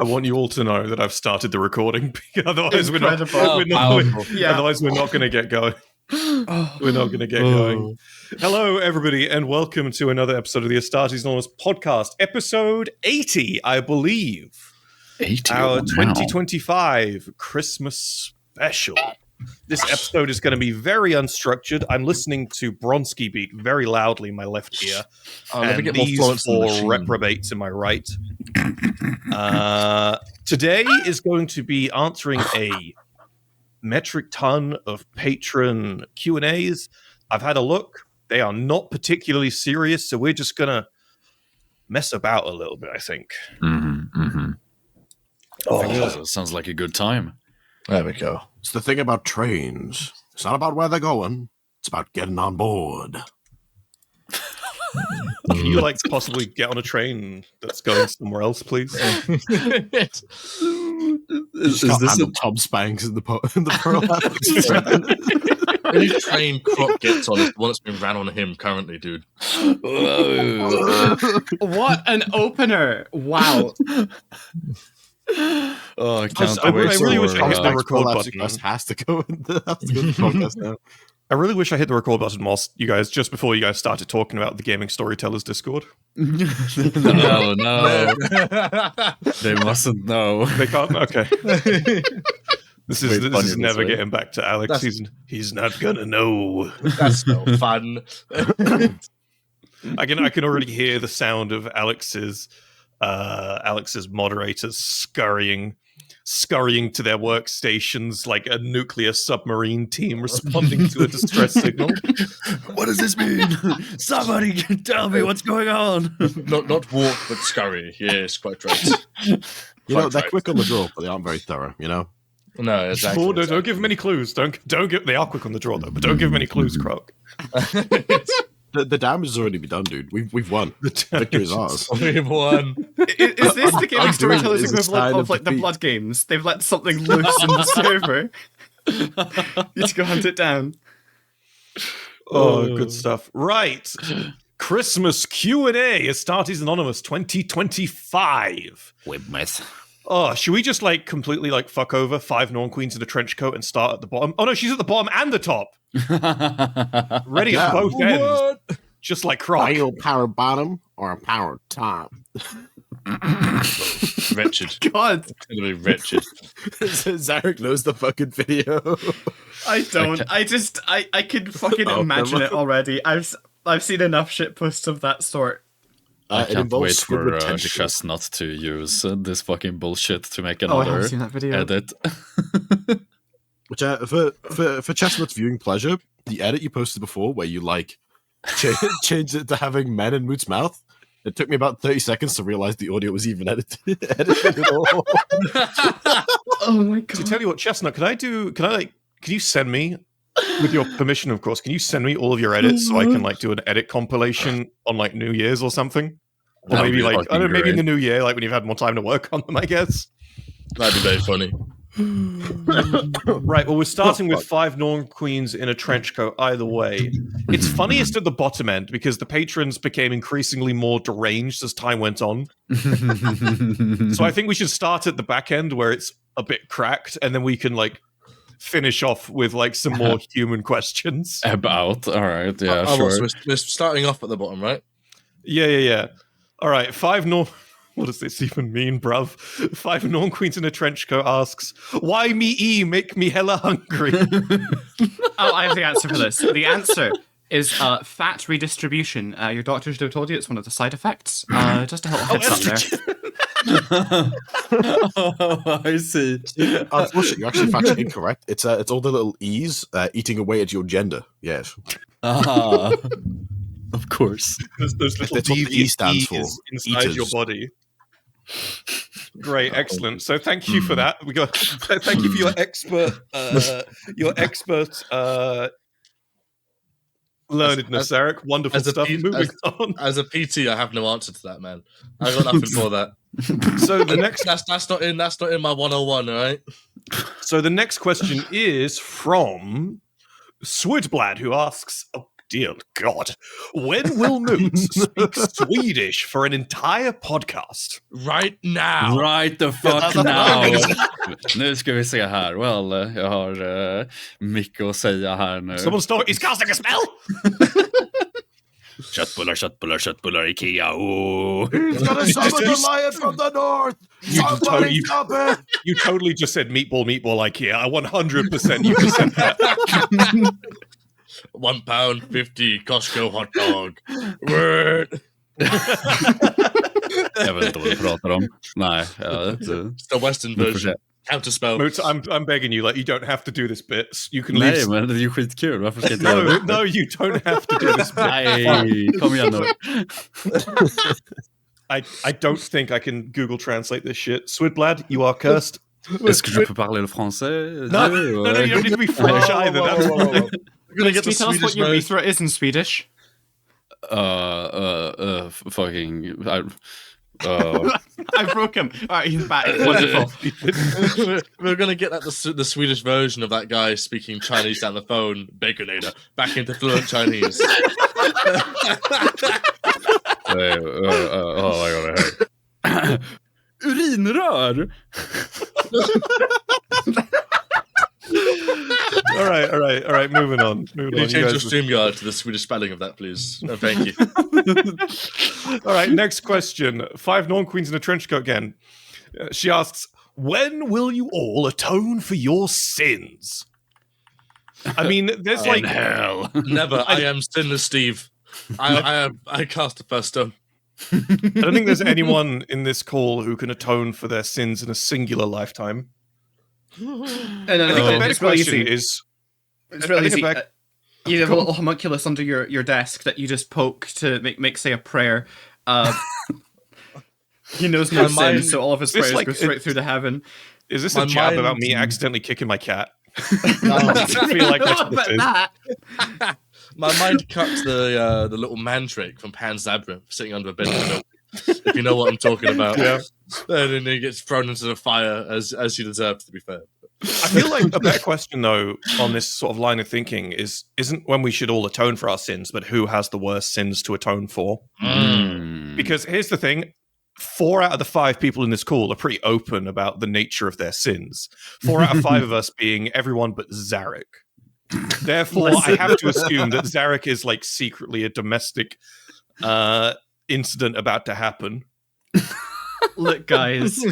I want you all to know that I've started the recording. Otherwise, Incredible. Otherwise, we're not going to get going. We're not going to get going. Hello, everybody, and welcome to another episode of the Astartes Anonymous podcast, episode 80, I believe. 80. Our 2025 Christmas special. This episode is going to be very unstructured. I'm listening to Bronski Beat very loudly in my left ear, and these four reprobates in my right. Today is going to be answering a metric ton of patron Q&As. I've had a look. They are not particularly serious, so we're just going to mess about a little bit, I think. Oh, sounds like a good time. There we go. It's the thing about trains. It's not about where they're going. It's about getting on board. Can you, possibly get on a train that's going somewhere else, please? Is this a Tom Spanks in the Pearl? Any train Croc gets on is the one that's been ran on him currently, dude. What an opener! Wow. Oh, I can't I wait. really wish I hit the record button. button. Has to go in the podcast now. I really wish I hit the record button whilst you guys, just before you guys started talking about the Gaming Storytellers Discord. No. They mustn't know. They can't? Okay. This is never getting back to Alex. He's not gonna know. That's no fun. I can already hear the sound of Alex's moderators scurrying to their workstations like a nuclear submarine team responding to a distress signal. What does this mean? Somebody tell me what's going on. Not walk, but scurry. Yes, quite right. They're quick on the draw, but they aren't very thorough, No, exactly. Oh, no, don't give them any clues. Don't give. They are quick on the draw though, but don't give them any clues, Croc. The damage has already been done, dude. We've won. The victory is ours. We've won. Is this the Gaming Storytellers It's a sign equivalent of of the defeat. Blood Games? They've let something loose in the server. You need to go hunt it down. Oh, good stuff. Right. Christmas Q&A, Astartes Anonymous 2025. Webmouth. Oh, should we just completely fuck over 5 Norn Queens in a trench coat and start at the bottom? Oh no, she's at the bottom and the top. Ready at both ends. Just like Croc. Are you a power bottom or a power top? Wretched. God. It's gonna be wretched. Zarek knows the fucking video. I don't. I could fucking imagine it already. I've seen enough shit posts of that sort. I It can't involves wait squid for with tentacles. Chestnut to use this fucking bullshit to make I another haven't seen that video. edit. Which for Chestnut's viewing pleasure, the edit you posted before where you changed it to having men in Moot's mouth. It took me about 30 seconds to realize the audio was even edited at all. Oh my god. To tell you what, Chestnut, can you send me, with your permission of course, can you send me all of your edits so I can do an edit compilation on New Year's or something? Or That would maybe be I don't know, maybe in great. the new year, when you've had more time to work on them, I guess. That'd be very funny. Right, well, we're starting with 5 Norn Queens in a trench coat either way. It's funniest at the bottom end because the patrons became increasingly more deranged as time went on. So I think we should start at the back end where it's a bit cracked, and then we can finish off with some more human questions. About, all right, yeah, So sure. we're starting off at the bottom, right? Yeah. All right, 5 Norn... What does this even mean, bruv? 5 Norn Queens in a trench coat asks, "Why me make me hella hungry?" Oh, I have the answer for this. The answer is fat redistribution. Your doctor should have told you it's one of the side effects. Just a little heads up there. Oh, I see. Unfortunately, you're actually factually incorrect. It's all the little E's eating away at your gender. Yes. Ah, of course. Those little That's what the E stands for. inside Eaters. your body. Great, excellent. So thank you for that. Thank you for your expert learnedness, Eric. Wonderful stuff. Moving on. As a PT, I have no answer to that, man. I got nothing for that. So the next that's not in my 101, all right? So the next question is from Swidblad, who asks, dear God. When will Moots speak Swedish for an entire podcast? Right now. Right the fuck now! Nu ska vi se här. Well, jag har mycket att säga här nu. Someone stop it. He's casting a spell! Köttbullar, Ikea. Oh. He's gonna summon the lion from the north! Somebody stop it! You totally just said meatball, Ikea. I 100% you just said that. £1.50 Costco hot dog. Word. Jag vet inte vad du pratar om. Nej, It's the Western version. Counterspell. Moots, I'm begging you, like, you don't have to do this bit. You can leave. Nej, men det är ju skitkul. Varför ska jag inte göra det? No, you don't have to do this bit. Nej, kom igen nu. I don't think I can Google translate this shit. Swidblad, you are cursed. Est-ce que je peux parler le français? No, you don't need to be French either. That's We're gonna get Can the you tell us Swedish what version. urethra is in Swedish? Fucking... I broke him. All right, he's back. Wonderful. We're gonna get the Swedish version of that guy speaking Chinese down the phone, Baconator, back into fluent Chinese. Oh my god, hey. Urinrör! All right. Moving on. Can you change your StreamYard to the Swedish spelling of that, please? No, thank you. All right, next question. 5 Norn Queens in a trench coat again. She asks, when will you all atone for your sins? I mean, there's like... hell. Never. I am sinless Steve. I cast the first stone. I don't think there's anyone in this call who can atone for their sins in a singular lifetime. And I think the better it's really question easy. is... It's really I think easy. back- You have a little homunculus under your desk that you just poke to make say a prayer. He knows no My sin, mind- so all of his This, prayers like, go straight through to heaven. Is this My a jab mind- about me accidentally kicking my cat? No. I feel like that's what this But is. that. My mind cuts the little mandrake from Pan's Labyrinth sitting under a bed of milk. If you know what I'm talking about. Yeah. And then he gets thrown into the fire as he deserves, to be fair. I feel like a better question, though, on this sort of line of thinking isn't when we should all atone for our sins, but who has the worst sins to atone for. Because here's the thing. 4 out of the 5 people in this call are pretty open about the nature of their sins. 4 out of 5 of us being everyone but Zarek. Therefore, I have to assume that Zarek is like secretly a domestic incident about to happen. Look, guys,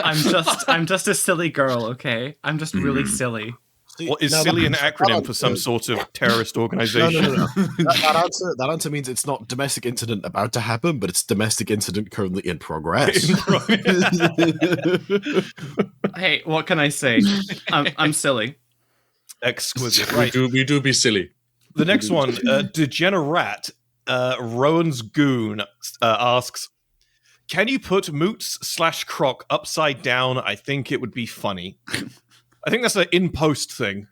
I'm just a silly girl, okay? I'm just really silly. What is No, silly an that- acronym that for some answer- sort of terrorist No. organization? That answer means it's not domestic incident about to happen, but it's domestic incident currently in progress. Hey, what can I say? I'm silly. Exquisite. Right. We do be silly. The next one, Degenerat, Rowan's Goon asks, can you put Moots/Croc upside down? I think it would be funny. I think that's an in-post thing.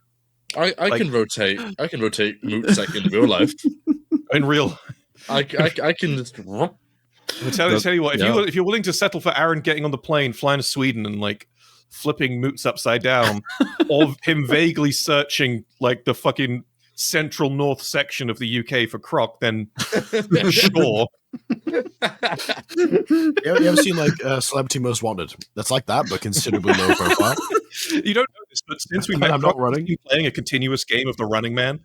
I can rotate. I can rotate Moots like in real life. In real... I can just. I'll tell you what, if you're willing to settle for Aaron getting on the plane, flying to Sweden and like flipping Moots upside down, or him vaguely searching like the fucking central north section of the UK for Croc, then sure. You ever seen like Celebrity Most Wanted? That's like that, but considerably lower profile. You don't know this, but since we And met, I'm not Croc has running. been playing a continuous game of the Running Man.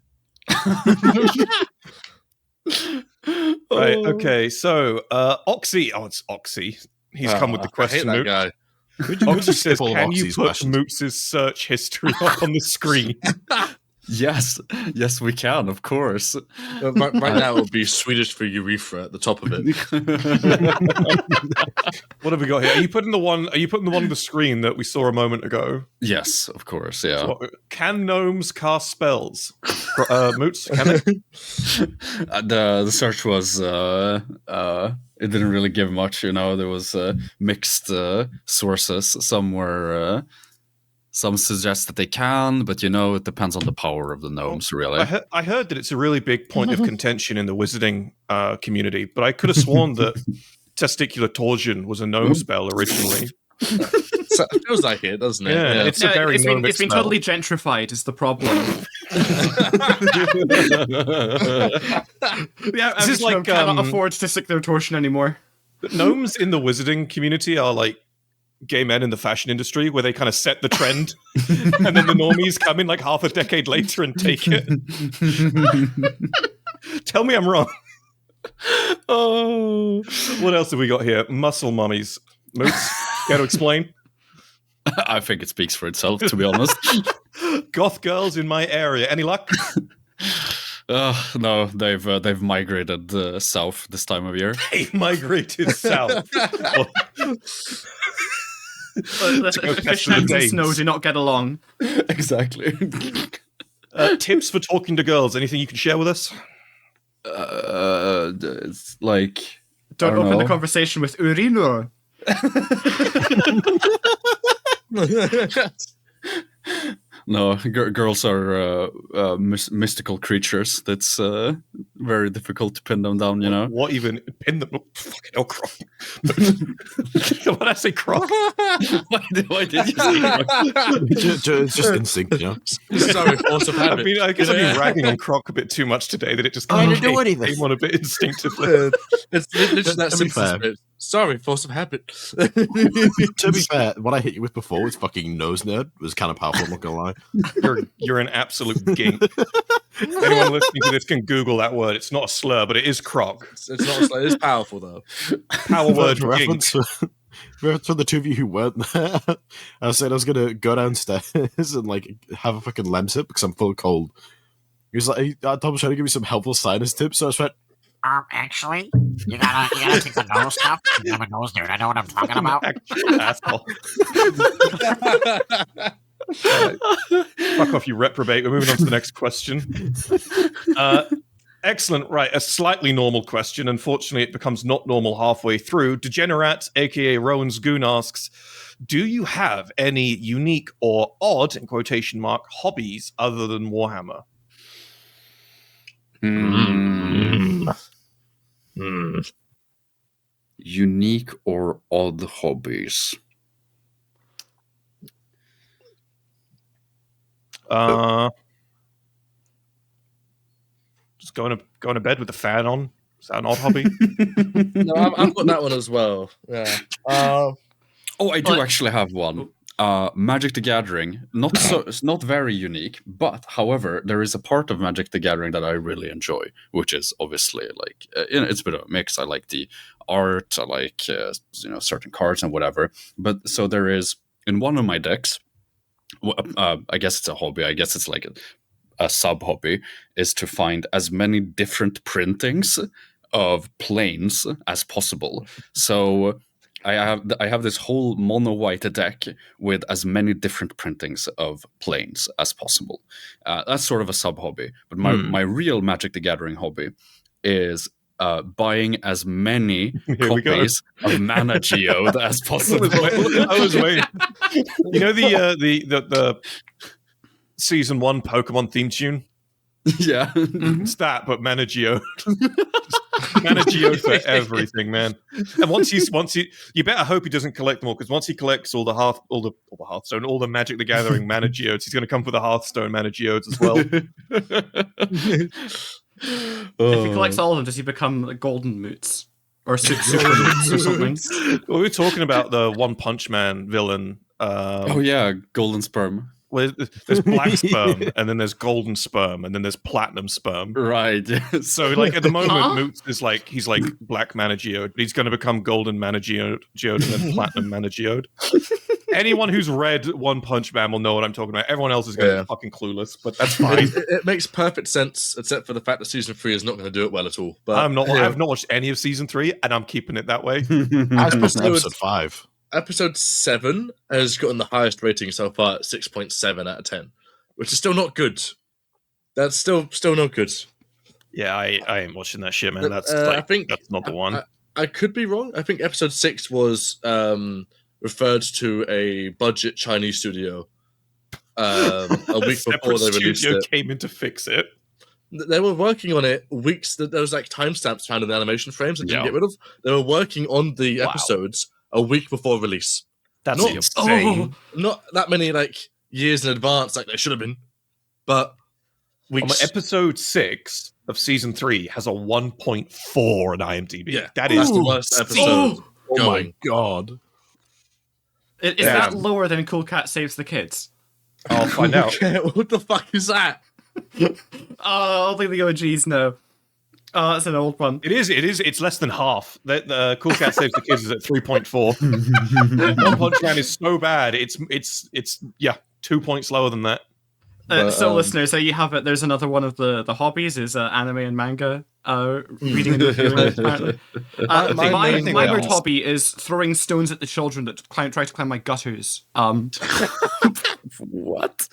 Right, okay, so Oxy, it's Oxy. He's come with the question. I hate that Moot. guy. Oxy says, All of can you Oxy's put questions. Moots' search history up on the screen? Yes, we can, of course. Right now, it would be Swedish for urethra at the top of it. What have we got here? Are you putting the one on the screen that we saw a moment ago? Yes, of course, yeah. Can gnomes cast spells? Moots, can they? The search was it didn't really give much, there was mixed sources. Some suggest that they can, but it depends on the power of the gnomes, really. I heard that it's a really big point of contention in the wizarding community, but I could have sworn that testicular torsion was a gnome spell originally. It feels like it, doesn't it? Yeah, it's a very it's been smell. totally gentrified is the problem. Yeah, This is like, cannot afford to stick their torsion anymore. Gnomes in the wizarding community are like gay men in the fashion industry, where they kind of set the trend, and then the normies come in like half a decade later and take it. Tell me I'm wrong. Oh, what else have we got here? Muscle mummies. Moots, care to explain? I think it speaks for itself, to be honest. Goth girls in my area. Any luck? No, they've migrated south this time of year. They migrated south. Fishnets and snow do not get along. Exactly. Tips for talking to girls. Anything you can share with us? It's like Don't I open know. the conversation with urino. No, girls are mystical creatures. That's very difficult to pin them down. You know. What even? Pin them? Oh, fucking hell, Croc. What did I say, Croc? why did you say Croc? It's just instinct, you know. Sorry, force of habit. I guess I've been ragging on Croc a bit too much today that it just I didn't do anything. came on a bit instinctively. It's literally that To be simple. fair. Spirit. Sorry, force of habit. To be fair, what I hit you with before with fucking nose nerd was kind of powerful, I'm not gonna lie. You're an absolute gink. Anyone listening to this can Google that word. It's not a slur, but it is Croc. It's not. It's powerful though. Power word For gink. reference for the two of you who weren't there, I said I was gonna go downstairs and like have a fucking lem sip because I'm full of cold. He was like, Tom was trying to give me some helpful sinus tips, so I just went, Actually, you gotta take the nose stuff. I'm a nose nerd. I know what I'm talking about. Asshole. Fuck off, you reprobate. We're moving on to the next question. Excellent. Right, a slightly normal question. Unfortunately, it becomes not normal halfway through. Degenerate, aka Rowan's Goon, asks, do you have any unique or odd, in quotation mark, hobbies other than Warhammer? Unique or odd hobbies? Just going to bed with the fan on. Is that an odd hobby? No, I've got that one as well. Yeah. Oh, I do actually have one. Magic the Gathering. It's not very unique, but however, there is a part of Magic the Gathering that I really enjoy, which is obviously like it's a bit of a mix. I like the art, I like certain cards and whatever. But so there is in one of my decks. I guess it's a hobby. I guess it's like a sub hobby is to find as many different printings of planes as possible. So I have this whole mono white deck with as many different printings of planes as possible. That's sort of a sub hobby. But my real Magic the Gathering hobby is buying as many copies of Mana Geode as possible. I was waiting. You know the season 1 Pokemon theme tune? Yeah. It's that, but Mana Geode. Mana Geode for everything, man. And once you better hope he doesn't collect them all, because once he collects all the Hearthstone, all the Magic the Gathering Mana Geodes, he's going to come for the Hearthstone Mana Geodes as well. If he collects all of them, does he become like golden moots? Or super moots or something? Well, we were talking about the One Punch Man villain. Oh yeah, Golden Sperm. Where there's black sperm, and then there's golden sperm, and then there's platinum sperm. Right. So, like at the moment, Moots is like he's like black Mana Geode, but he's going to become golden Mana Geode and then platinum Mana Geode. Anyone who's read One Punch Man will know what I'm talking about. Everyone else is going to be fucking clueless, but that's fine. It makes perfect sense, except for the fact that season 3 is not going to do it well at all. But I've not watched any of season 3, and I'm keeping it that way. I was supposed to episode 5. Episode 7 has gotten the highest rating so far at 6.7 out of 10, which is still not good. That's still not good. Yeah, I ain't watching that shit, man. That's I think that's not the one. I could be wrong. I think episode 6 was referred to a budget Chinese studio a week before they released it. Came in to fix it. They were working on it weeks. There was like timestamps found in the animation frames that didn't get rid of. They were working on the episodes a week before release. That's Not- insane. Not that many like years in advance, like they should have been, but weeks. Episode 6 of season 3 has a 1.4 on IMDb. Yeah, that that's is the worst episode Oh my going. god. Is that lower than Cool Cat Saves the Kids? I'll find out. What the fuck is that? Oh, only the OGs know. Oh, that's an old one. It is. It's less than half. The Cool Cat Saves the Kids is at 3.4. One Punch Man is so bad. It's 2 points lower than that. Listeners, there you have it. There's another one of the hobbies is anime and manga reading and reviewing it, apparently. My weird hobby is throwing stones at the children that try to climb my gutters. What?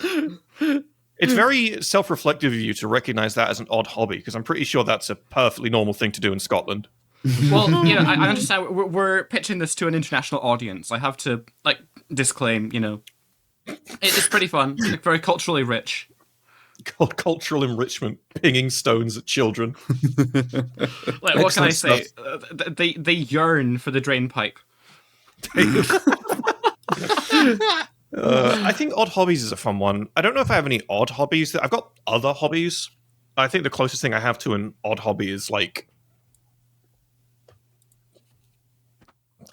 It's very self-reflective of you to recognize that as an odd hobby, because I'm pretty sure that's a perfectly normal thing to do in Scotland. Well, I understand we're pitching this to an international audience. I have to disclaim, it's pretty fun, very culturally rich. Cultural enrichment, pinging stones at children. What can I say? They yearn for the drain pipe. I think odd hobbies is a fun one. I don't know if I have any odd hobbies. I've got other hobbies. I think the closest thing I have to an odd hobby is I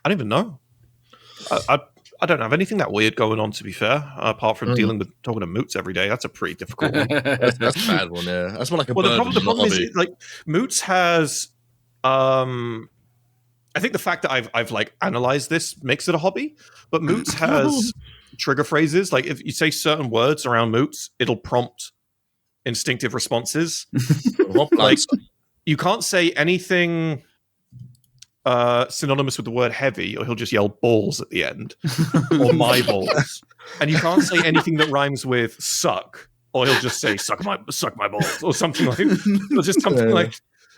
don't even know. I don't have anything that weird going on, to be fair, apart from dealing with talking to moots every day. That's a pretty difficult one. That's a bad one, yeah. That's more like a the burden, problem hobby. is, moots has... I think the fact that I've analyzed this makes it a hobby, but moots has trigger phrases. Like, if you say certain words around moots, it'll prompt instinctive responses. You can't say anything synonymous with the word heavy, or he'll just yell balls at the end, or my balls. And you can't say anything that rhymes with suck, or he'll just say suck my balls, or something like, or just something like,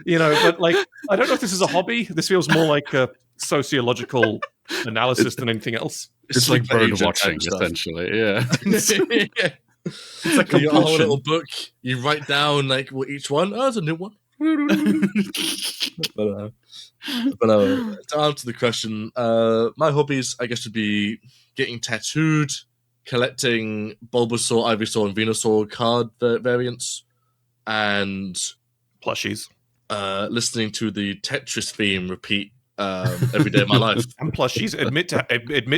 But I don't know if this is a hobby. This feels more like a sociological analysis than anything else. It's like bird watching, essentially. Yeah. It's like a whole little book. You write down each one. Oh, there's a new one. But to answer the question, my hobbies, I guess, would be getting tattooed, collecting Bulbasaur, Ivysaur, and Venusaur card variants, and plushies. Listening to the Tetris theme repeat every day of my life. And plushies. Admit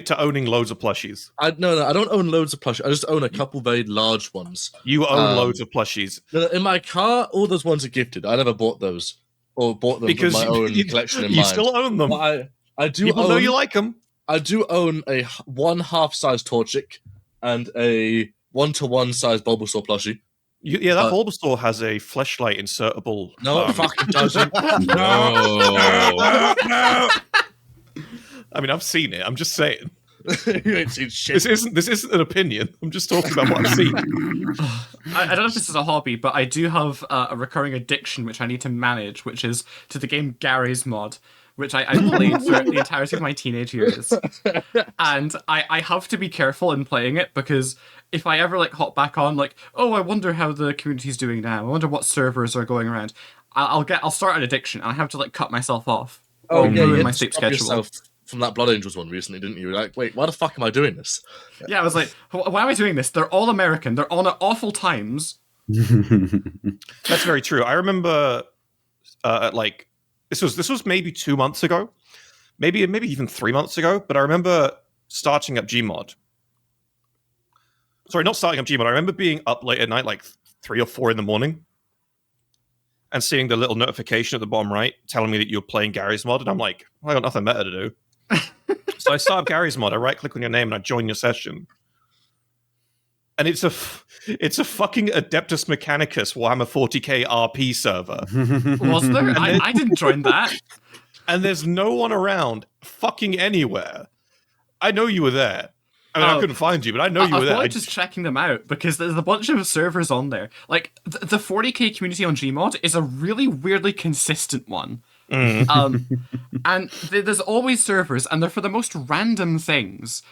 to owning loads of plushies. No, I don't own loads of plushies. I just own a couple very large ones. You own loads of plushies. In my car, all those ones are gifted. I never bought those. Or bought them because with my own collection in mind. You still own them. But I do People know you like them. I do own a 1/2 size Torchic and a 1-to-1 size Bulbasaur plushie. That Bulbasaur has a fleshlight insertable. No, it fucking doesn't. No. I mean, I've seen it. I'm just saying. You ain't seen shit. This isn't an opinion. I'm just talking about what I've seen. I don't know if this is a hobby, but I do have a recurring addiction which I need to manage, which is to the game Gary's Mod, which I played throughout the entirety of my teenage years. And I have to be careful in playing it, because if I ever hop back on, I wonder how the community's doing now, I wonder what servers are going around, I'll start an addiction, and I have to cut myself off. Ruin my sleep schedule. From that Blood Angels one recently, didn't you? Wait, why the fuck am I doing this? Yeah, I was like, why am I doing this? They're all American. They're on at awful times. That's very true. I remember, this was maybe 2 months ago, maybe even 3 months ago. But I remember starting up Gmod. Sorry, not starting up Gmod. I remember being up late at night, 3 or 4 in the morning, and seeing the little notification at the bottom right telling me that you're playing Gary's Mod, and I'm like, I got nothing better to do. So I start up Gary's Mod, I right-click on your name, and I join your session. And it's a fucking Adeptus Mechanicus Warhammer 40k RP server. Was there? I didn't join that. And there's no one around fucking anywhere. I know you were there. I mean, I couldn't find you, but I know you were there. I'm just checking them out, because there's a bunch of servers on there. The 40k community on Gmod is a really weirdly consistent one. And there's always servers, and they're for the most random things.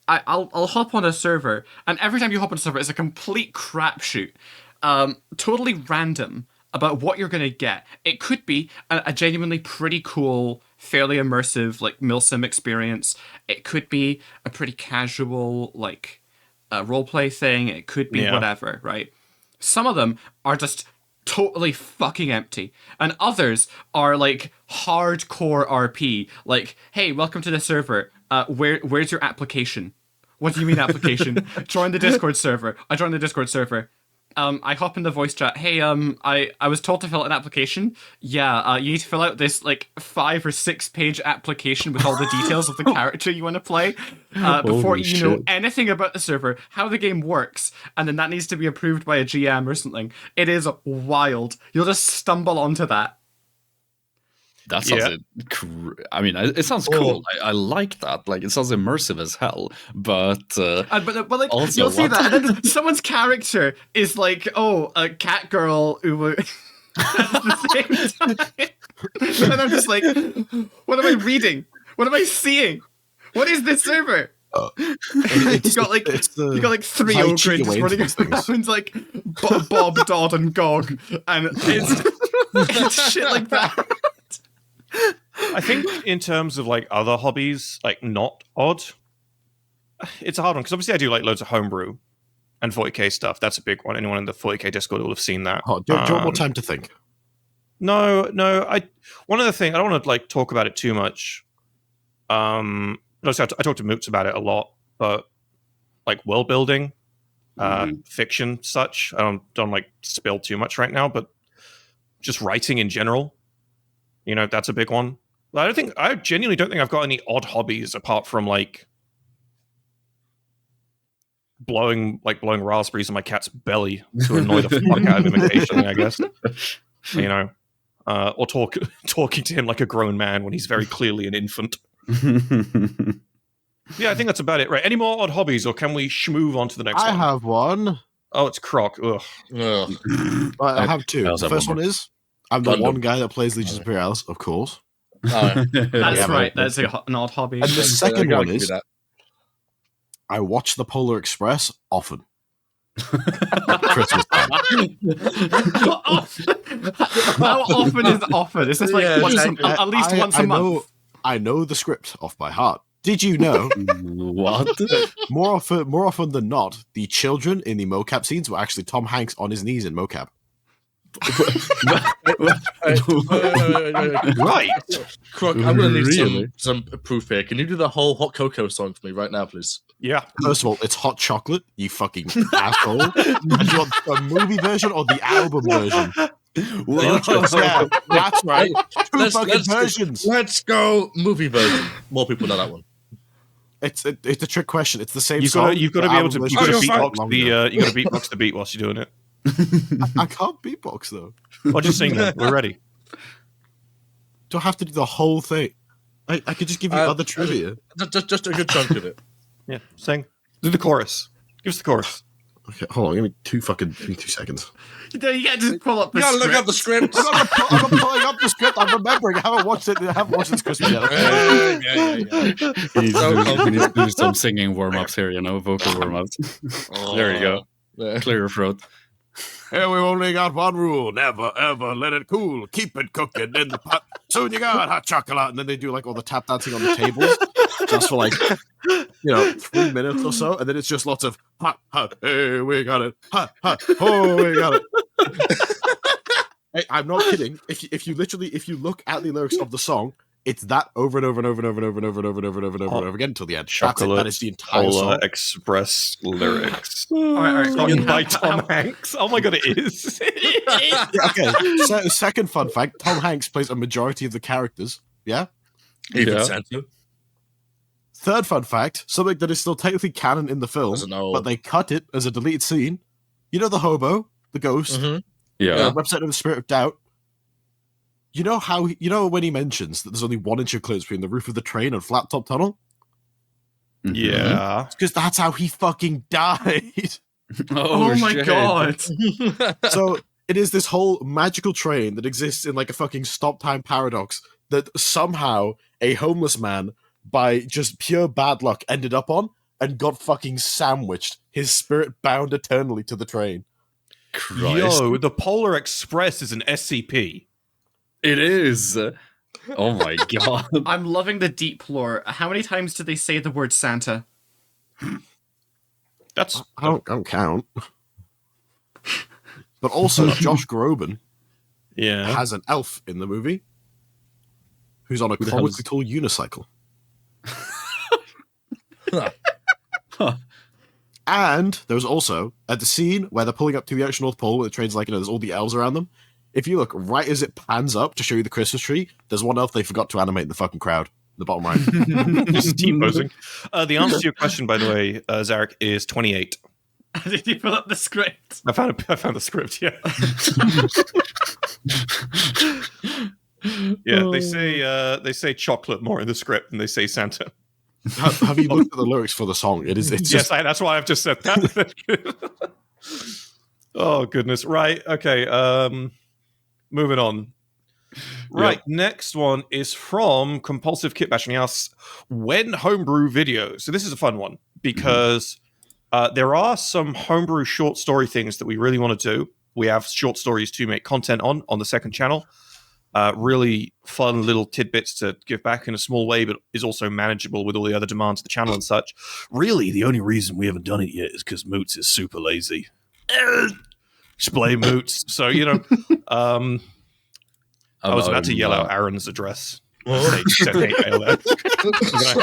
I'll hop on a server, and every time you hop on a server, it's a complete crapshoot. Totally random about what you're going to get. It could be a genuinely pretty cool fairly immersive, like milsim experience. It could be a pretty casual, like roleplay thing. It could be whatever, right? Some of them are just totally fucking empty, and others are like hardcore RP. Like, hey, welcome to the server. Where's your application? What do you mean application? Join the Discord server. I joined the Discord server. I hop in the voice chat. Hey, I was told to fill out an application. Yeah, you need to fill out this like 5 or 6 page application with all the details of the character you want to play before you know anything about the server, how the game works, and then that needs to be approved by a GM or something. It is wild. You'll just stumble onto that. That sounds. I mean, it sounds cool. I like that. Like, it sounds immersive as hell. But like, also, you'll see that, and then someone's character is like, a cat girl who. At the same time, and I'm just like, what am I reading? What am I seeing? What is this server? You got like 3 ogres running around like Bob, Dodd, and Gog, and it's shit like that. I think in terms of like other hobbies, like not odd, it's a hard one because obviously I do like loads of homebrew and 40k stuff. That's a big one. Anyone in the 40k Discord will have seen that. Do you want more time to think? No. One of the things I don't want to like talk about it too much. I talked to Moots about it a lot, but like world building, fiction, such. I don't like spill too much right now, but just writing in general. You know, that's a big one. I genuinely don't think I've got any odd hobbies apart from like blowing raspberries in my cat's belly to annoy the fuck out of him occasionally, I guess. You know, or talking to him like a grown man when he's very clearly an infant. Yeah, I think that's about it. Right? Any more odd hobbies, or can we move on to the next one? I have one. Oh, it's Croc. Ugh. I have 2. The first one is I'm the one guy that plays Legions Imperialis, of course. That's right. That's an odd hobby. And the second one is I watch the Polar Express often. Christmas time. How often is often? Is this like at least once a month? I know the script off by heart. Did you know? What? More often than not, the children in the mocap scenes were actually Tom Hanks on his knees in mocap. Right. Croc, I'm going to need some proof here. Can you do the whole Hot Cocoa song for me right now, please? Yeah. First of all, it's hot chocolate, you fucking asshole. And you want the movie version or the album version? Yeah, that's right. Two fucking versions. Let's go movie version. More people know that one. It's a trick question. It's the same You've song. Got to be able to beatbox the beat whilst you're doing it. I can't beatbox though. I'll just sing then. We're ready. Do I have to do the whole thing? I could just give you other trivia. Just a good chunk of it. Yeah, sing. Do the chorus. Give us the chorus. Okay, hold on. Give me 2 seconds. You can't just pull up the script. Look up the script. I'm pulling up the script. I'm remembering. I haven't watched it. this Christmas yet. We need to do some singing warm-ups here, vocal warm-ups. There you go. Clear your throat. Hey, we've only got one rule. Never, ever let it cool. Keep it cooking in the pot. Soon you got hot chocolate. And then they do like all the tap dancing on the tables just for like, 3 minutes or so. And then it's just lots of hot, hot. Hey, we got it. Hot, hot. Oh, we got it. Hey, I'm not kidding. If you look at the lyrics of the song, it's that over and over and over and over and over and over and over and over and over and over and over again until the end. That is the entire song. Express lyrics. All right. Sung by Tom Hanks. Oh my god, it is. Okay. So, second fun fact: Tom Hanks plays a majority of the characters. Yeah. Even Santa. Third fun fact: something that is still technically canon in the film, but they cut it as a deleted scene. You know the hobo, the ghost, representative of the spirit of doubt. You know when he mentions that there's only 1 inch of clearance between the roof of the train and flat top tunnel? Yeah. Because that's how he fucking died. Oh my god. So it is this whole magical train that exists in like a fucking stop time paradox that somehow a homeless man, by just pure bad luck, ended up on and got fucking sandwiched. His spirit bound eternally to the train. Christ. Yo, the Polar Express is an SCP. It is. Oh my god. I'm loving the deep lore. How many times did they say the word Santa? That's I don't count. But also, Josh Groban yeah. has an elf in the movie who's on a the hell is- comically tall unicycle. And there was also at the scene where they're pulling up to the actual North Pole, where the train's like, there's all the elves around them. If you look right as it pans up to show you the Christmas tree, there's one elf they forgot to animate in the fucking crowd. The bottom right. Just T-posing. The answer to your question, by the way, Zarek, is 28. Did you pull up the script? I found the script, yeah. Yeah, they say chocolate more in the script than they say Santa. Have you looked at the lyrics for the song? It's Yes, just that's why I've just said that. Oh goodness. Right. Okay. Moving on. Right. Next one is from Compulsive Kit Bash, and he asks, when homebrew videos? So this is a fun one because there are some homebrew short story things that we really want to do. We have short stories to make content on the second channel. Really fun little tidbits to give back in a small way, but is also manageable with all the other demands of the channel and such. Really, the only reason we haven't done it yet is because Moots is super lazy. Explain Moots. So, I was about to yell out Aaron's address. I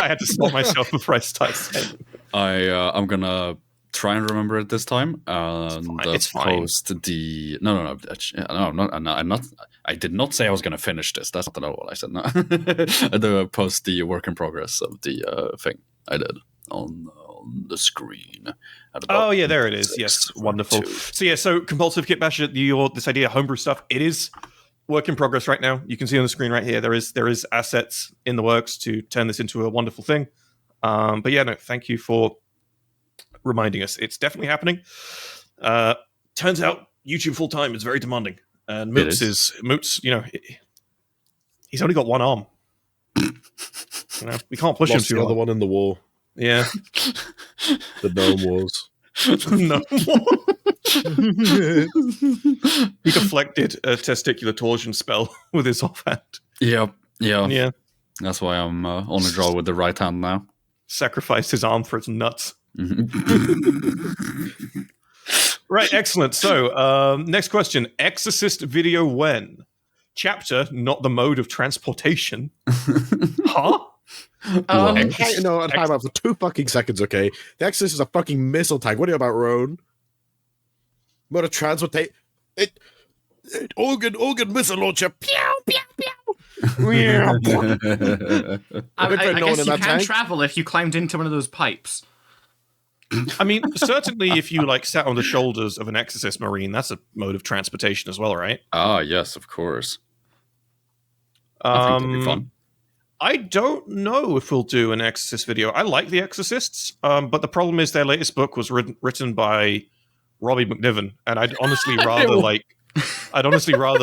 had to stop myself before I started saying it. I'm gonna try and remember it this time. It's fine. Post the no. I'm not. I did not say I was gonna finish this. That's not at all what I said. No, I do post the work in progress of the thing I did on the screen. Oh yeah, there it is. Yes, wonderful. So Compulsive Kit Bash, this idea of homebrew stuff, it is work in progress right now. You can see on the screen right here. There is assets in the works to turn this into a wonderful thing. But yeah, no, thank you for reminding us. It's definitely happening. Turns out YouTube full time is very demanding, and Moots, he's only got one arm. We can't push him lost too the other hard. one in the war. Yeah, The Gnome Wars. no. He deflected a testicular torsion spell with his offhand. Yeah. Yeah, That's why I'm on the draw with the right hand now. sacrificed his arm for its nuts. Right, excellent. So, next question. Exorcist video when? Chapter, not the mode of transportation. Huh? No, time out for 2 fucking seconds, okay? The Exorcist is a fucking missile tank. What are you about, Roan? Mode of transportation. Organ missile launcher. Pew, pew, pew. I Good for guess no one in you that can tank. travel if you climbed into one of those pipes. I mean, certainly if you sat on the shoulders of an Exorcist Marine, that's a mode of transportation as well, right? Ah, yes, of course. I think that'd be fun. I don't know if we'll do an Exorcist video. I like the Exorcists, but the problem is their latest book was written by Robbie McNiven, and I'd honestly rather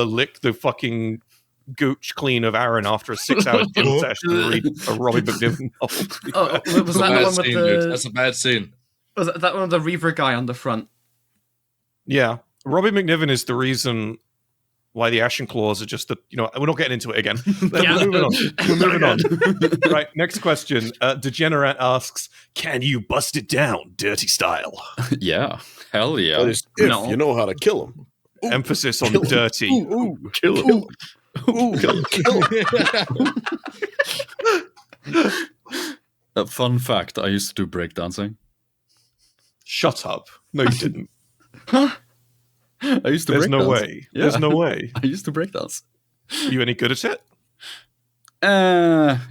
lick the fucking gooch clean of Aaron after a 6-hour gym session and read a Robbie McNiven novel. Oh, was that the one with the? That's a bad scene. Was that one with the Reaver guy on the front? Yeah, Robbie McNiven is the reason why the Ashen Claws are just the, we're not getting into it again. Yeah. We're moving on. Right, next question. Degenerate asks, can you bust it down, dirty style? Yeah, hell yeah. That is if you know how to kill him. Emphasis on kill him. dirty. Kill him. A fun fact, I used to do breakdancing. Shut up. No, you didn't. I used to There's no breakdance. way. Yeah. There's no way. I used to breakdance. Are you any good at it?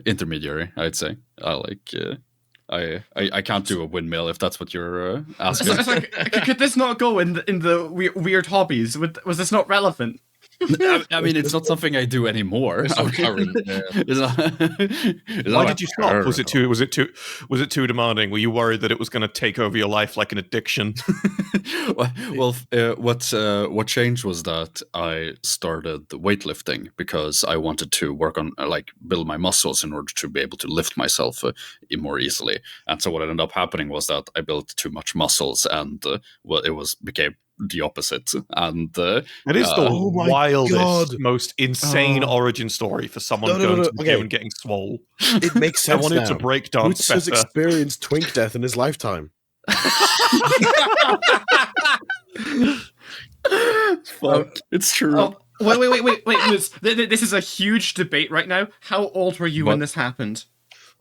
Intermediary, I'd say. I can't do a windmill if that's what you're asking. It's like, could this not go in the weird hobbies? Was this not relevant? I mean, it's not something I do anymore. It's not current. Yeah. Why did you stop? Was it too demanding? Were you worried that it was going to take over your life like an addiction? What changed was that I started weightlifting because I wanted to work on build my muscles in order to be able to lift myself more easily. And so what ended up happening was that I built too much muscles, and became the opposite. And It is the Oh my wildest, God. most insane Oh. origin story for someone No, no, going no, to the okay. gym and getting swole. It makes I sense wanted now. to break dance Boots has better. experienced twink death in his lifetime. fuck, it's true. Oh, wait, Moose. This is a huge debate right now. How old were you when What? this happened?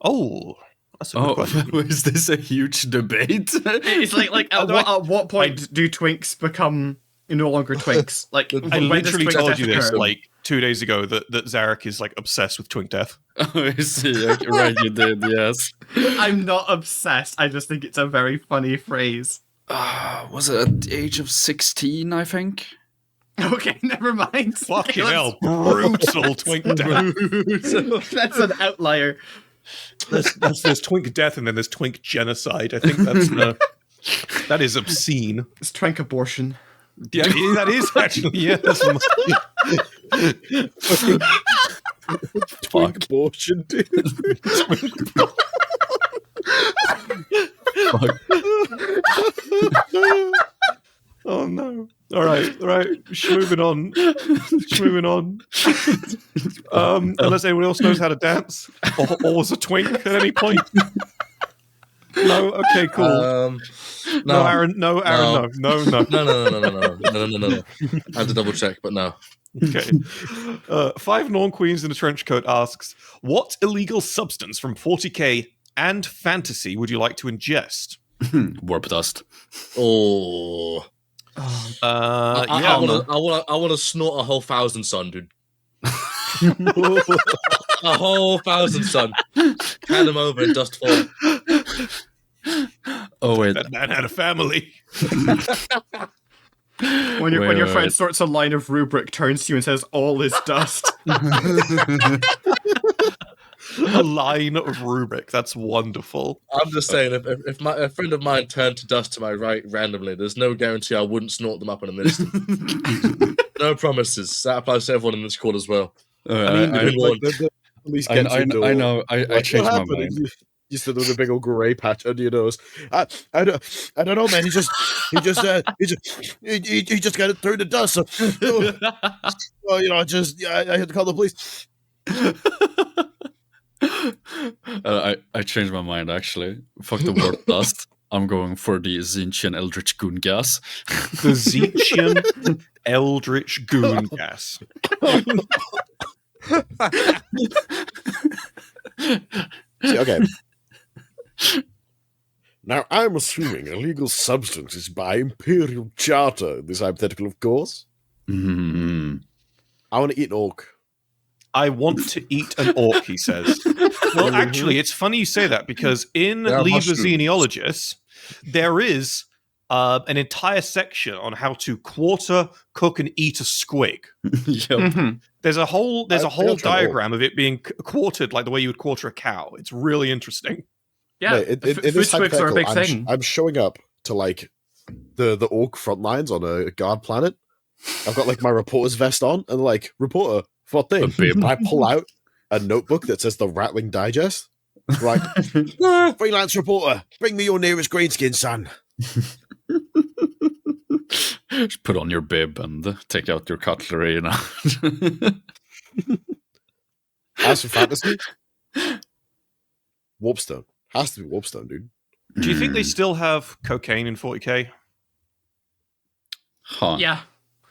Oh, that's a good Oh, question. is this a huge debate? It's like at what point do twinks become no longer twinks? Like I when does literally twink told death you this occur? like 2 days ago that Zarek is like obsessed with twink death. Oh, I see. Okay, right, you did, yes. I'm not obsessed. I just think it's a very funny phrase. Was it at the age of 16, I think? Okay, never mind. Fucking Okay, hell, brutal twink death. That's an outlier. There's twink death and then there's twink genocide. I think that is obscene. It's twink abortion. Yeah, that is actually, yeah. Twink abortion, dude. Fuck. Oh no. All right. Moving on. Unless anyone else knows how to dance or was a twink at any point. No. Okay. Cool. No, Aaron. No. No. I had to double check, but no. Okay. Five Norn Queens in a trench coat asks, "What illegal substance from 40k and fantasy would you like to ingest?" Warp dust. Oh. Yeah. I want to snort a whole 1,000 sun, dude. A whole 1,000 sun. Hand them over in dust form. Oh, wait. That man had a family. When your Wait. friend sorts a line of rubric, turns to you and says, "All is dust." A line of Rubik. That's wonderful. I'm just saying, if a friend of mine turned to dust to my right randomly, there's no guarantee I wouldn't snort them up in an instant. No promises. That applies to everyone in this call as well. I know. I changed my mind. You stood with a big old grey patch under your nose. I don't know, man. He just got it through the dust. So, well, I had to call the police. I changed my mind, actually. Fuck the warp dust. I'm going for the Zinchian Eldritch Goon gas. The Zinchian Eldritch Goon gas. See, okay. Now, I'm assuming illegal substance is by Imperial Charter. This hypothetical, of course. Mm. I want to eat an orc. I want to eat an orc, he says. Well, actually, it's funny you say that because in They're Liber mushrooms. Xenealogus, there is an entire section on how to quarter, cook, and eat a squig. Yep. There's a whole I'll try an orc. diagram of it being quartered like the way you would quarter a cow. It's really interesting. Yeah, Mate, in food this squigs are a big hypothetical, thing. I'm showing up to like the orc front lines on a guard planet. I've got like my reporter's vest on, and like, reporter, what thing? A bib. I pull out a notebook that says the Rattling Digest. Right, freelance reporter, bring me your nearest greenskin, son. Just put on your bib and take out your cutlery, you know. As for fantasy, Warpstone. Has to be Warpstone, dude. Do you think they still have cocaine in 40k? Huh. Yeah,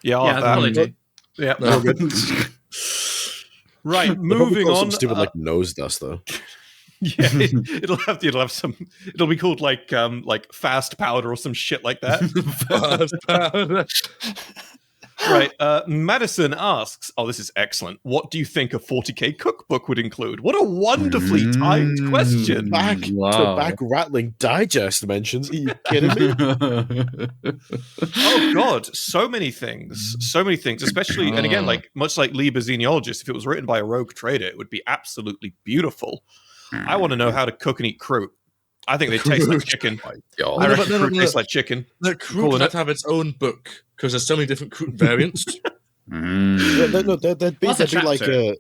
Yeah, I'll yeah, have probably that. do. Yeah. No. Right, They'll probably moving call on. some stupid like nose dust though. Yeah, it'll have some. It'll be called like fast powder or some shit like that. Right. Madison asks, "Oh, this is excellent. What do you think a 40k cookbook would include?" What a wonderfully timed question. Back to back Rattling Digest mentions. Are you kidding me? Oh God, so many things, especially, and again, like much like Liber Xenealogist, if it was written by a rogue trader, it would be absolutely beautiful. I want to know how to cook and eat croute. I think they taste like chicken. I God. No, reckon but no, croute no. tastes like chicken. The crew Calling would have it. to have its own book because there's so many different crew variants. There'd What's a be like chapter?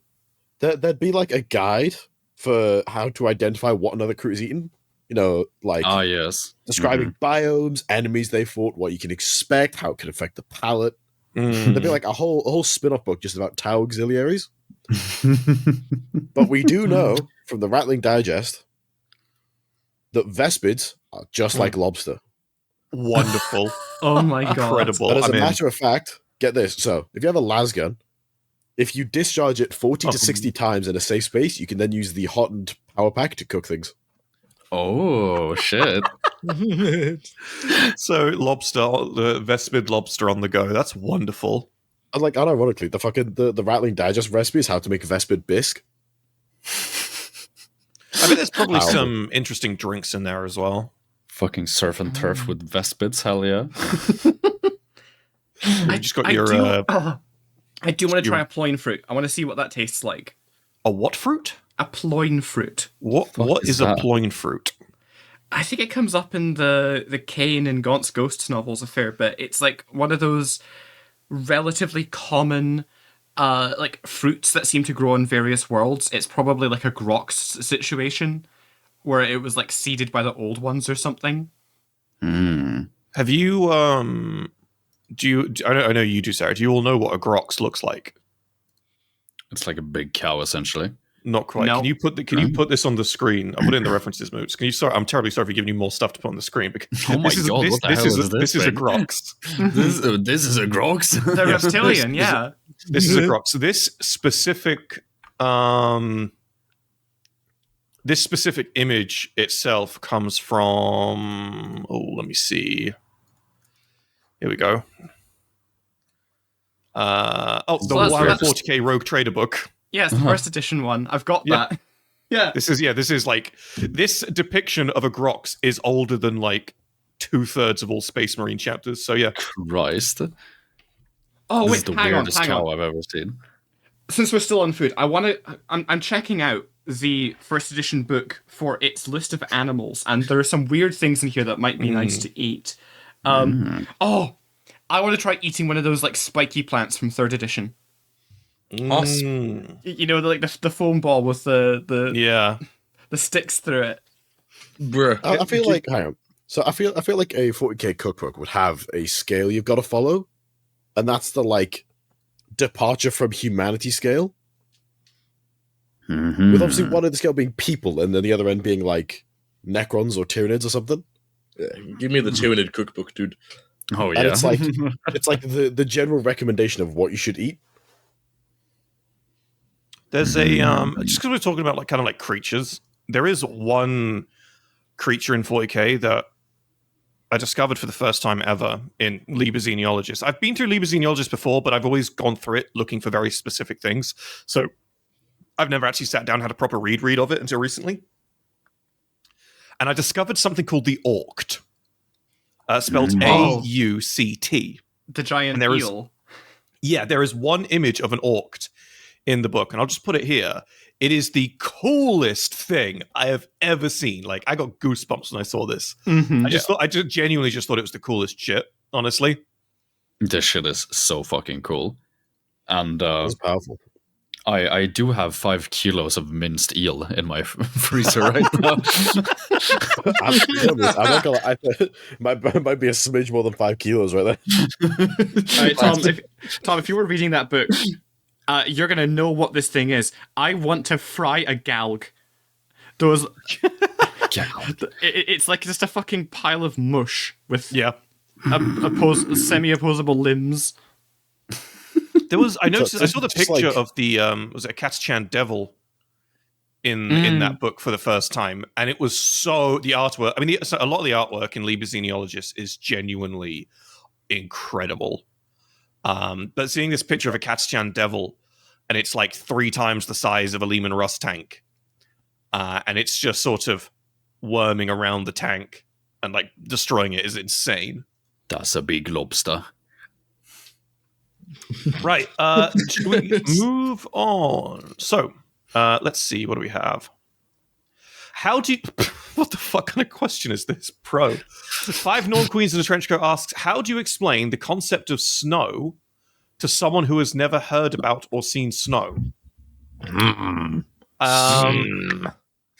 there'd be like a guide for how to identify what another crew is eating. like yes. describing biomes, enemies they fought, what you can expect, how it can affect the palette. There'd be like a whole spin-off book just about Tau auxiliaries. But we do know from the Rattling Digest that Vespids are just like lobster. Wonderful. Oh my god. Incredible. And as I'm a in. matter of fact, get this. So, if you have a lasgun, if you discharge it 40 to 60 times in a safe space, you can then use the hottened power pack to cook things. Oh shit! So lobster, the Vespid lobster on the go. That's wonderful. And like, unironically, the Rattling Digest recipe is how to make Vespid bisque. I mean, there's probably Wow. some interesting drinks in there as well. Fucking surf and turf with Vespids, hell yeah! You just got your I do want to try a ploin fruit. I want to see what that tastes like. a what fruit? A ploin fruit. What is a that? ploin fruit? I think it comes up in the Kane and Gaunt's Ghosts novels a fair bit. It's like one of those relatively common like fruits that seem to grow in various worlds. It's probably like a Grox situation where it was like seeded by the old ones or something. Have you I know you do, Sarah. Do you all know what a grox looks like? It's like a big cow, essentially. Not quite. No. Can you put this on the Screen? I'll put it in the references notes. I'm terribly sorry for giving you more stuff to put on the screen because Oh my God, what the hell is this this is a thing? grox. This is a Grox. They're reptilian, yeah. This is a grox. So this specific image itself comes from let me see. Here we go. The So Wild that's- 40k Rogue Trader book. Yeah, it's the first edition one. I've got Yeah. that. Yeah. This is like this depiction of a grox is older than like 2/3 of all Space Marine chapters. So yeah, Christ. Oh This wait, is the hang weirdest on. cow I've ever seen. Since we're still on food, I'm checking out the first edition book for its list of animals, and there are some weird things in here that might be nice to eat. Oh, I want to try eating one of those like spiky plants from third edition. Awesome. You know, the foam ball with the yeah. sticks through it. Bruh. I feel like, hang on. So I feel like a 40k cookbook would have a scale you've got to follow, and that's the like departure from humanity scale. With obviously one end of the scale being people, and then the other end being like Necrons or Tyranids or something. Give me the Tyranid cookbook, dude. Oh yeah. And it's like the general recommendation of what you should eat. There's a just because we're talking about like kind of like creatures, there is one creature in 40k that I discovered for the first time ever in Liber Xenealogist. I've been through Liber Xenealogist before, but I've always gone through it looking for very specific things. So I've never actually sat down and had a proper read of it until recently. And I discovered something called the Auct, spelled A-U-C-T. The giant And there is- eel. Yeah, there is one image of an Auct in the book, and I'll just put it here. It is the coolest thing I have ever seen. Like, I got goosebumps when I saw this. I just genuinely just thought it was the coolest shit, honestly. This shit is so fucking cool. And It's powerful. I do have 5 kilos of minced eel in my freezer right now. I'm not gonna lie, might be a smidge more than 5 kilos right there. All right, Tom, if you were reading that book, you're gonna know what this thing is. I want to fry a galg. Those, it's like just a fucking pile of mush with Yeah. semi-opposable limbs. There was I noticed I saw the just picture like- of the was it a Katschan devil in that book for the first time, and it was so the artwork. I mean, a lot of the artwork in Liber Xenealogist is genuinely incredible. But seeing this picture of a Katschan devil, and it's like 3 times the size of a Lehman Russ tank, and it's just sort of worming around the tank and like destroying it is insane. That's a big lobster. Right. Should we move on? So, let's see. What do we have? How do you... What the fuck kind of question is this, Pro? 5 Norn Queens in a Trench Coat asks, how do you explain the concept of snow to someone who has never heard about or seen snow?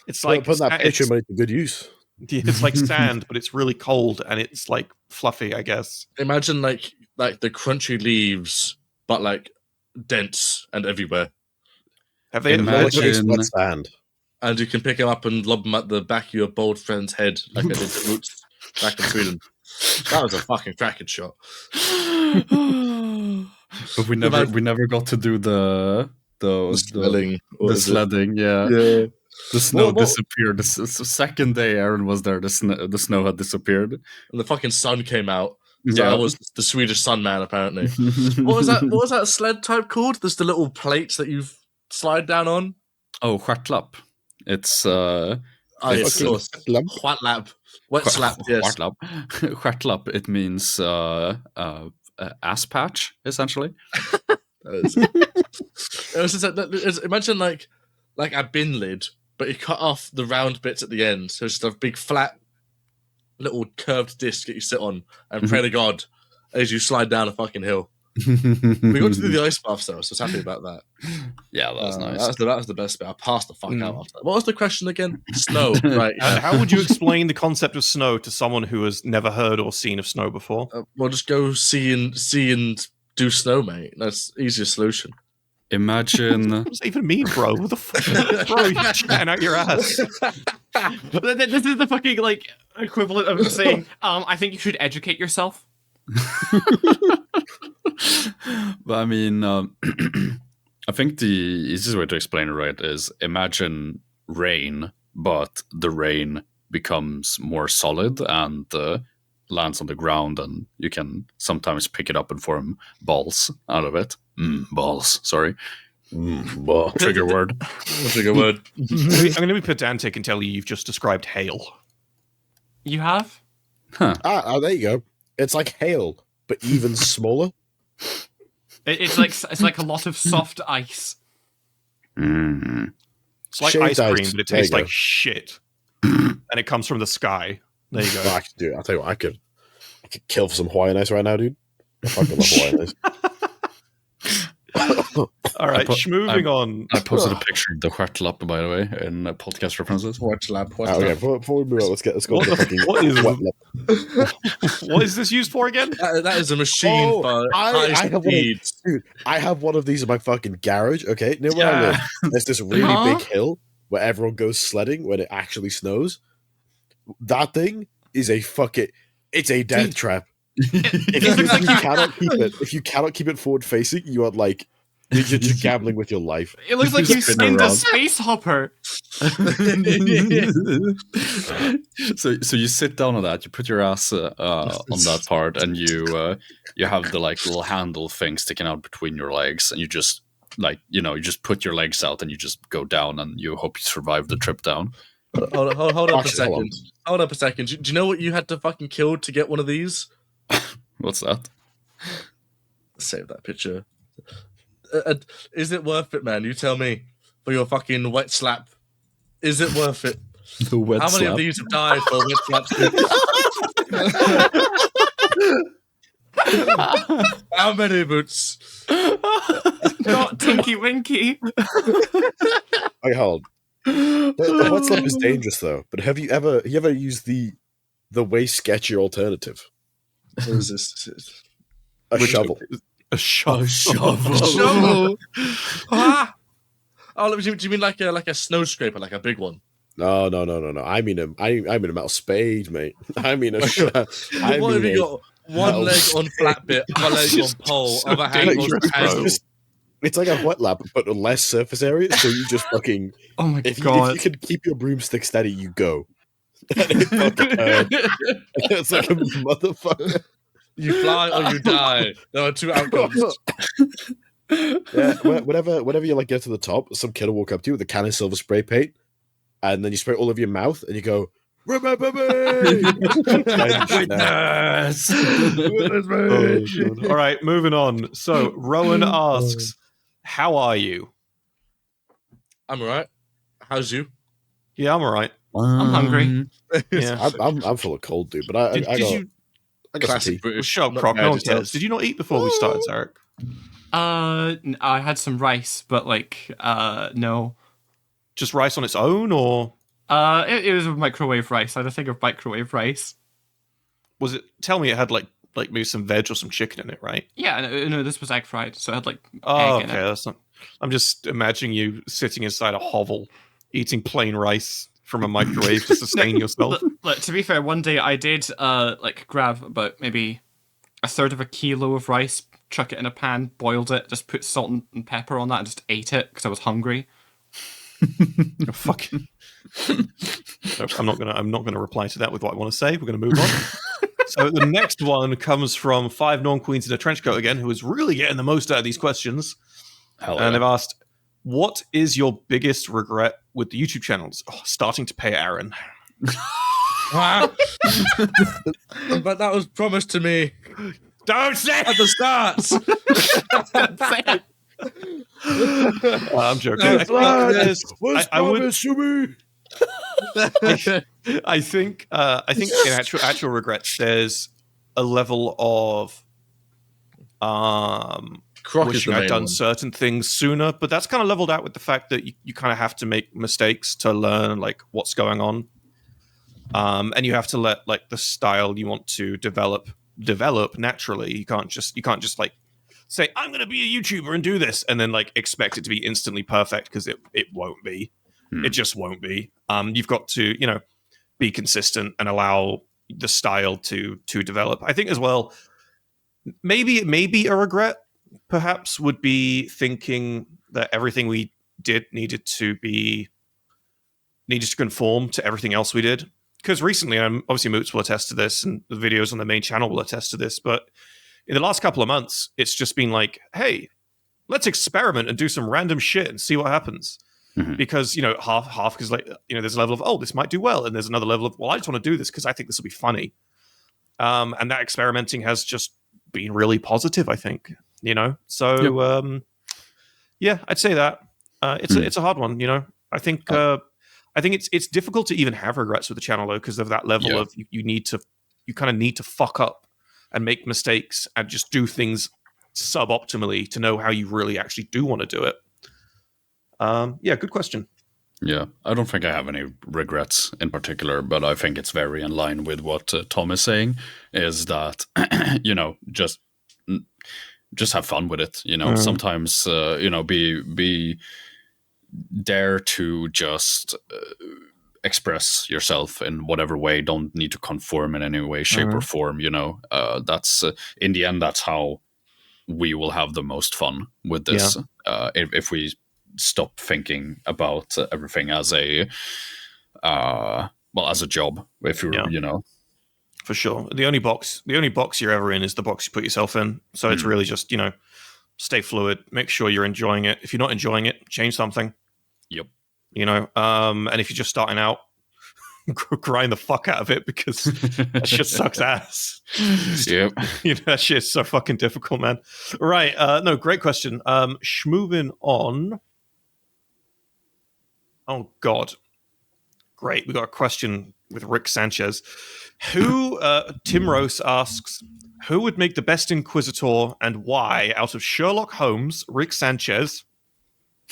It's like... Put that it's- Patreon money to good use. It's like sand, but it's really cold and it's like fluffy, I guess. Imagine like the crunchy leaves, but like dense and everywhere. Have they Imagine- Wet sand. And you can pick them up and lob them at the back of your bold friend's head, like I did to Roots back in Sweden. That was a fucking cracking shot. But we never got to do the Smelling. the sledding. Yeah. Yeah. The snow What- disappeared. The second day Aaron was there, the snow had disappeared. And the fucking sun came out. So Yeah. I was the Swedish sun man, apparently. What was that? What was that sled type called? There's the little plates that you slide down on. Oh, stjärtlap. It's It's White lap. Wet slap, yes. Stjärtlap. Stjärtlap, it means ass patch, essentially. Imagine like a bin lid, but you cut off the round bits at the end. So it's just a big flat little curved disc that you sit on and pray to God as you slide down a fucking hill. We got to do the ice bath though, so I was happy about that. Yeah, that was nice. That was the best bit. I passed the fuck out after that. What was the question again? Snow, right? How would you explain the concept of snow to someone who has never heard or seen of snow before? Well, just go see and do snow, mate. That's the easiest solution. Imagine What does that even mean, bro? What the fuck? Bro, you're chatting out your ass. This is the fucking like equivalent of saying, I think you should educate yourself. But I mean, I think the easiest way to explain it, right, is imagine rain, but the rain becomes more solid and lands on the ground, and you can sometimes pick it up and form balls out of it. Balls, sorry. Trigger word. Trigger word. I'm going to be pedantic and tell you you've just described hail. You have? Oh, there you go. It's like hail, but even smaller. It's like a lot of soft ice. It's like Shaved ice cream, ice. but it There you tastes go. like shit. And it comes from the sky. There you Well, go. I could do it. I'll tell you what, I could kill for some Hawaiian ice right now, dude. I fucking love Hawaiian ice. All right, moving on. I posted a picture of the stjärtlap, by the way, in podcast references. Watch lab. Okay, before we move on, let's go What to the the- fucking what is- wet lap. What is this used for again? That is a machine Oh, for I high have one of- speeds. Dude, I have one of these in my fucking garage, okay? Near where I live, there's this really Huh? big hill where everyone goes sledding when it actually snows. That thing is it's a death trap. If you cannot keep it forward facing, you are like, you're just gambling with your life. It looks like you Spin skinned a around. space hopper. So you sit down on that, you put your ass on that part, and you have the like little handle thing sticking out between your legs, and you just you just put your legs out and you just go down, and you hope you survive the trip down. Hold up a Actually, hold second. Hold up a second. Do you know what you had to fucking kill to get one of these? What's that? Save that picture. Is it worth it, man? You tell me. For your fucking wet slap. Is it worth it? The wet How many slap. of these have died for wet slaps? How many, Boots? Not Tinky Winky. Wait, hold on. The wet slap is dangerous though, but have you ever used the way sketchy alternative? What is this? A shovel. A shovel. Shovel. Ah! Oh, do you mean like a snow scraper, like a big one? No. I mean a metal spade, mate. I mean a. I What have mean you got? One leg on flat bit, other leg on pole, so other hand on dangerous, bro. handle. It's like a wet lap, but a less surface area. So you just fucking. Oh my If you god. can keep your broomstick steady, you go. And it fucking, it's like a motherfucker. You fly or you die. There are two outcomes. Yeah, whenever you like get to the top, some kid will walk up to you with a can of silver spray paint, and then you spray it all over your mouth, and you go, "Remember me!" Witness! All right, moving on. So Rowan asks, "How are you?" I'm alright. How's you? Yeah, I'm all right. I'm hungry. Yeah. I'm full of cold, dude. But I Did got you? I got some Classic tea. Well, British. shut up, not Croc. bad No one yourself. cares. Did you not eat before we started, Zarek? I had some rice, but no. Just rice on its own, or It was microwave rice. I had to think of microwave rice. Was it? Tell me it had like maybe some veg or some chicken in it, right? Yeah, no, this was egg fried, so it had like Oh, egg in okay. it. That's not. I'm just imagining you sitting inside a hovel, eating plain rice from a microwave to sustain yourself. Look, to be fair, one day I did like grab about maybe a third of a kilo of rice, chuck it in a pan, boiled it, just put salt and pepper on that, and just ate it because I was hungry. Oh, fuck. Nope, I'm not gonna reply to that with what I want to say. We're gonna move on. So the next one comes from 5 non-queens in a trench coat again, who is really getting the most out of these questions. And they've asked, what is your biggest regret with the YouTube channels? Oh, starting to pay Aaron. But that was promised to me. Don't say at the start. I'm joking. I think in actual regrets, there's a level of wishing I'd done certain things sooner, but that's kind of leveled out with the fact that you kind of have to make mistakes to learn like what's going on, and you have to let like the style you want to develop naturally. You can't just like say I'm going to be a YouTuber and do this, and then like expect it to be instantly perfect because it won't be. It just won't be. You've got to, be consistent and allow the style to develop. I think as well, maybe a regret perhaps would be thinking that everything we did needed to conform to everything else we did. Because recently, obviously Moots will attest to this, and the videos on the main channel will attest to this, but in the last couple of months, it's just been like, hey, let's experiment and do some random shit and see what happens. Because half because like there's a level of, oh, this might do well, and there's another level of, well, I just want to do this because I think this will be funny, and that experimenting has just been really positive, I think. So yeah, I'd say that it's a hard one. I think it's difficult to even have regrets with the channel though, because of that level of you kind of need to fuck up and make mistakes and just do things suboptimally to know how you really actually do want to do it. Yeah, good question. Yeah, I don't think I have any regrets in particular, but I think it's very in line with what Tom is saying, is that, just have fun with it. Sometimes, be dare to just express yourself in whatever way. Don't need to conform in any way, shape, or form. That's in the end, that's how we will have the most fun with this. If we stop thinking about everything as a job, if you're for sure. The only box you're ever in is the box you put yourself in, so it's really just stay fluid, make sure you're enjoying it. If you're not enjoying it, change something. And if you're just starting out, grind the fuck out of it, because that shit sucks ass. That shit's so fucking difficult, man. Right. No, great question. Schmoving on. Oh, God. Great. We got a question with Rick Sanchez. Tim Rose asks, who would make the best Inquisitor and why out of Sherlock Holmes, Rick Sanchez,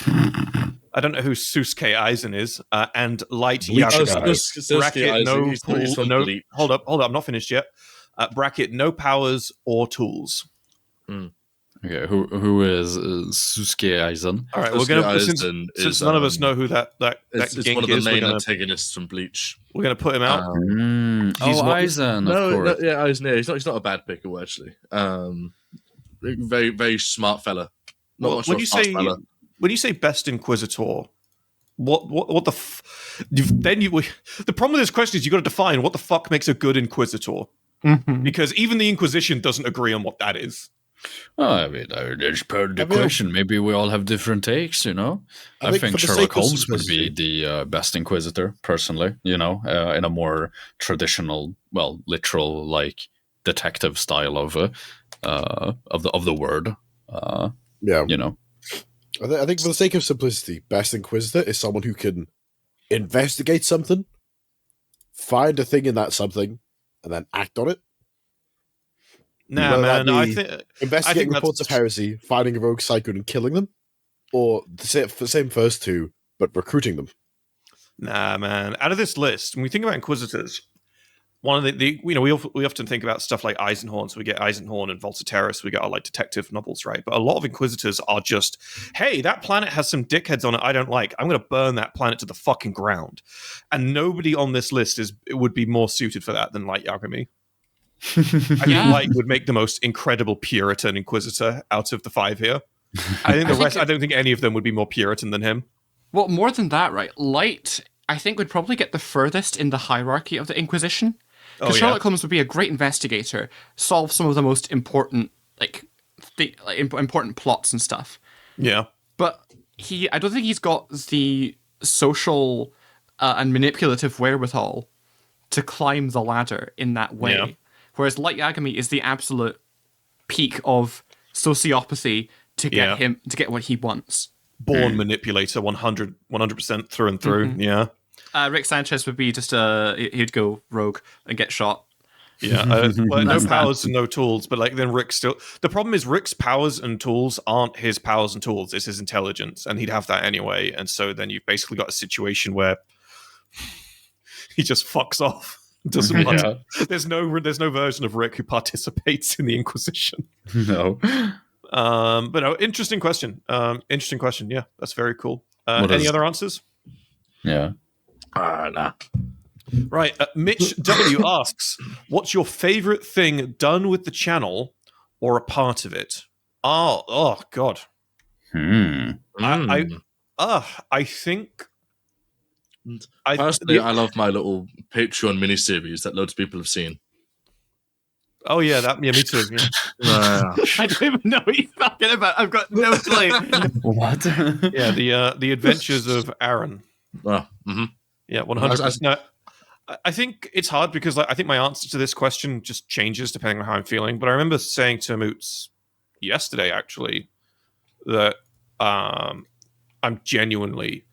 I don't know who Susuke Eisen is, and Light Yakuza. Bracket, no pool, no... Hold up, I'm not finished yet. Bracket, no powers or tools. Okay, who is Susuke Eisen? All right, we're gonna since none of us know who that it's one of the main antagonists from Bleach. We're gonna put him out. Eisen. Eisen. Yeah, he's not a bad pick actually. Very very smart fella. When you say best Inquisitor, what the the problem with this question is you got to define what the fuck makes a good Inquisitor, because even the Inquisition doesn't agree on what that is. I mean, there's part of the question. Maybe we all have different takes, I think Sherlock Holmes would be the best Inquisitor, personally, in a more traditional, literal, like, detective style of the word. I think for the sake of simplicity, best Inquisitor is someone who can investigate something, find a thing in that something, and then act on it. Nah, man. Investigating reports of heresy, finding a rogue psycho and killing them, or the same first two, but recruiting them. Nah, man. Out of this list, when we think about Inquisitors, one of the we often think about stuff like Eisenhorn, so we get Eisenhorn and Volta Terrace, we get our like detective novels, right? But a lot of Inquisitors are just, hey, that planet has some dickheads on it I don't like. I'm going to burn that planet to the fucking ground. And nobody on this list would be more suited for that than Light Yagami. I think Light would make the most incredible Puritan Inquisitor out of the 5 here. I think the rest, I don't think any of them would be more Puritan than him. Well, more than that, right? Light, I think, would probably get the furthest in the hierarchy of the Inquisition. Because Sherlock Holmes would be a great investigator, solve some of the most important, important plots and stuff. Yeah. But I don't think he's got the social and manipulative wherewithal to climb the ladder in that way. Yeah. Whereas Light Yagami is the absolute peak of sociopathy to get him to get what he wants. Born manipulator, 100% through and through. Mm-hmm. Yeah. Rick Sanchez would be just he'd go rogue and get shot. Yeah, no powers and no tools, but like then Rick still. The problem is Rick's powers and tools aren't his powers and tools; it's his intelligence, and he'd have that anyway. And so then you've basically got a situation where he just fucks off. Doesn't matter. There's no version of Rick who participates in the Inquisition. No. But no, interesting question. Yeah, that's very cool. Any other answers? Yeah. Nah. Right. Mitch W asks, "What's your favorite thing done with the channel, or a part of it?" Oh God. I think. Personally, I love my little Patreon miniseries that loads of people have seen. Oh yeah, me too. Yeah. I don't even know what you're talking about. I've got no clue. What? Yeah, the Adventures of Aaron. Yeah, 100%. No, I think it's hard because I think my answer to this question just changes depending on how I'm feeling. But I remember saying to Moots yesterday, actually, that I'm genuinely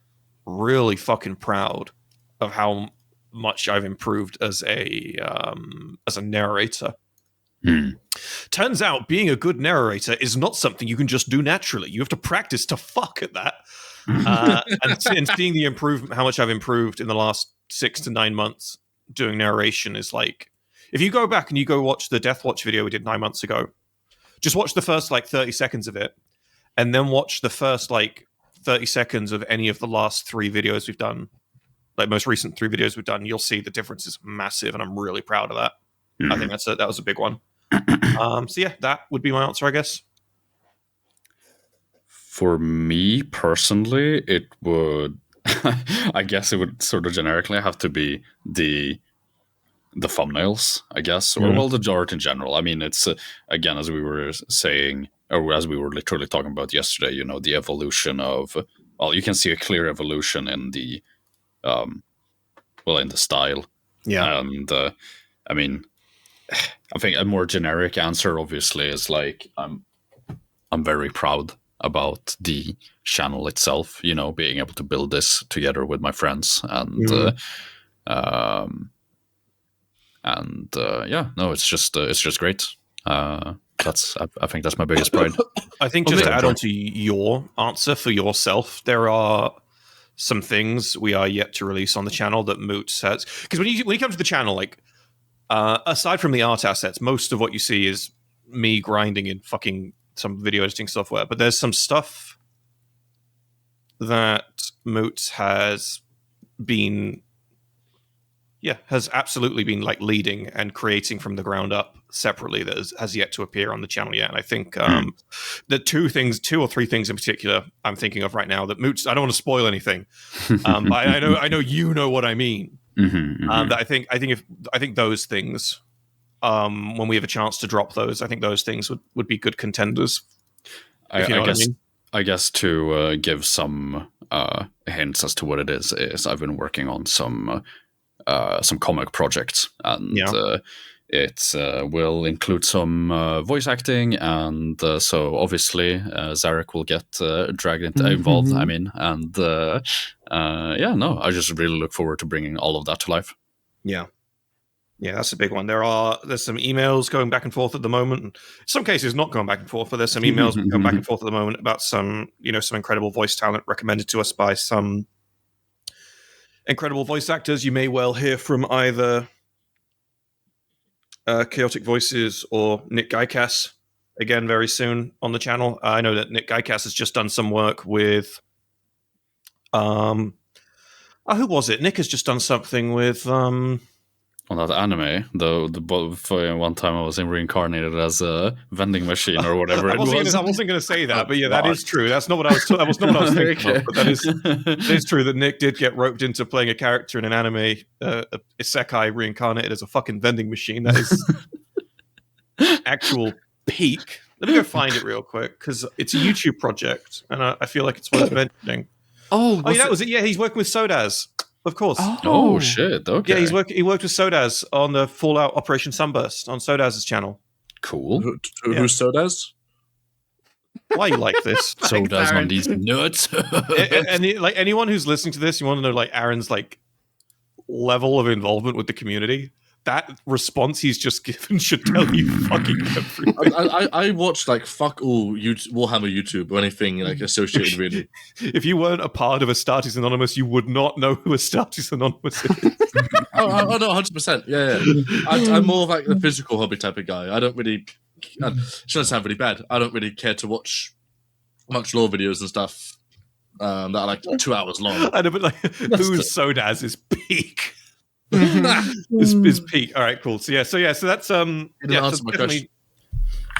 really fucking proud of how much I've improved as a narrator. Turns out being a good narrator is not something you can just do naturally. You have to practice to fuck at that. And seeing the improvement, how much I've improved in the last 6 to 9 months doing narration is like, if you go back and you go watch the Death Watch video we did 9 months ago, just watch the first 30 seconds of it, and then watch the first 30 seconds of any of the last 3 videos we've done, most recent 3 videos we've done. You'll see the difference is massive, and I'm really proud of that. I think that was a big one. So yeah, that would be my answer, I guess. For me personally, it would. I guess it would sort of generically have to be the thumbnails, I guess, or the art in general. I mean, it's again, as we were saying, or as we were literally talking about yesterday. The evolution of. Well, you can see a clear evolution in the, in the style. Yeah, and I mean. I think a more generic answer, obviously, is I'm very proud about the channel itself. Being able to build this together with my friends, and it's just great. I think that's my biggest pride. I think just to add on to your answer for yourself, there are some things we are yet to release on the channel that Moots has, because when you come to the channel, aside from the art assets, most of what you see is me grinding in fucking some video editing software. But there's some stuff that Moots has absolutely been leading and creating from the ground up separately that has yet to appear on the channel yet. And I think the 2 or 3 things in particular I'm thinking of right now that Moots, I don't want to spoil anything, but I know you know what I mean. That I think those things, when we have a chance to drop those, I think those things would be good contenders. I guess to give some hints as to what it is I've been working on some comic projects, and it will include some voice acting, and so obviously Zarek will get dragged involved. I mean, and I just really look forward to bringing all of that to life. Yeah, that's a big one. There's some emails going back and forth at the moment. In some cases, not going back and forth, but there's some emails going back and forth at the moment about some incredible voice talent recommended to us by some incredible voice actors. You may well hear from either Chaotic Voices or Nick Guycas again very soon on the channel. I know that Nick Guycas has just done some work with who was it? Nick has just done something with On that anime, for one time I was reincarnated as a vending machine or whatever I it was. wasn't going to say that, but yeah, that is true. That's not what I was. That was not what I was thinking of. But it is true that Nick did get roped into playing a character in an anime, a isekai reincarnated as a fucking vending machine. That is actual peak. Let me go find it real quick because it's a YouTube project, and I feel like it's worth mentioning. Oh, yeah, that was it. Yeah, he's working with Sodaz, of course. Oh shit! Okay. Yeah, he worked with Sodaz on the Fallout Operation Sunburst on Sodaz's channel. Cool. Who's Sodaz? Why you like this? Sodaz on these nuts. And like anyone who's listening to this, you want to know like Aaron's like level of involvement with the community. That response he's just given should tell you fucking everything. I watched like fuck all Warhammer YouTube or anything like associated with it. If you weren't a part of Astartes Anonymous, you would not know who Astartes Anonymous is. Oh no, 100%. Yeah. I'm more of like the physical hobby type of guy. I don't really. Shouldn't sound really bad. I don't really care to watch much lore videos and stuff that are like 2 hours long. I know, but like, who's Sodaz is peak. is peak. All right, cool. So that's answer my question.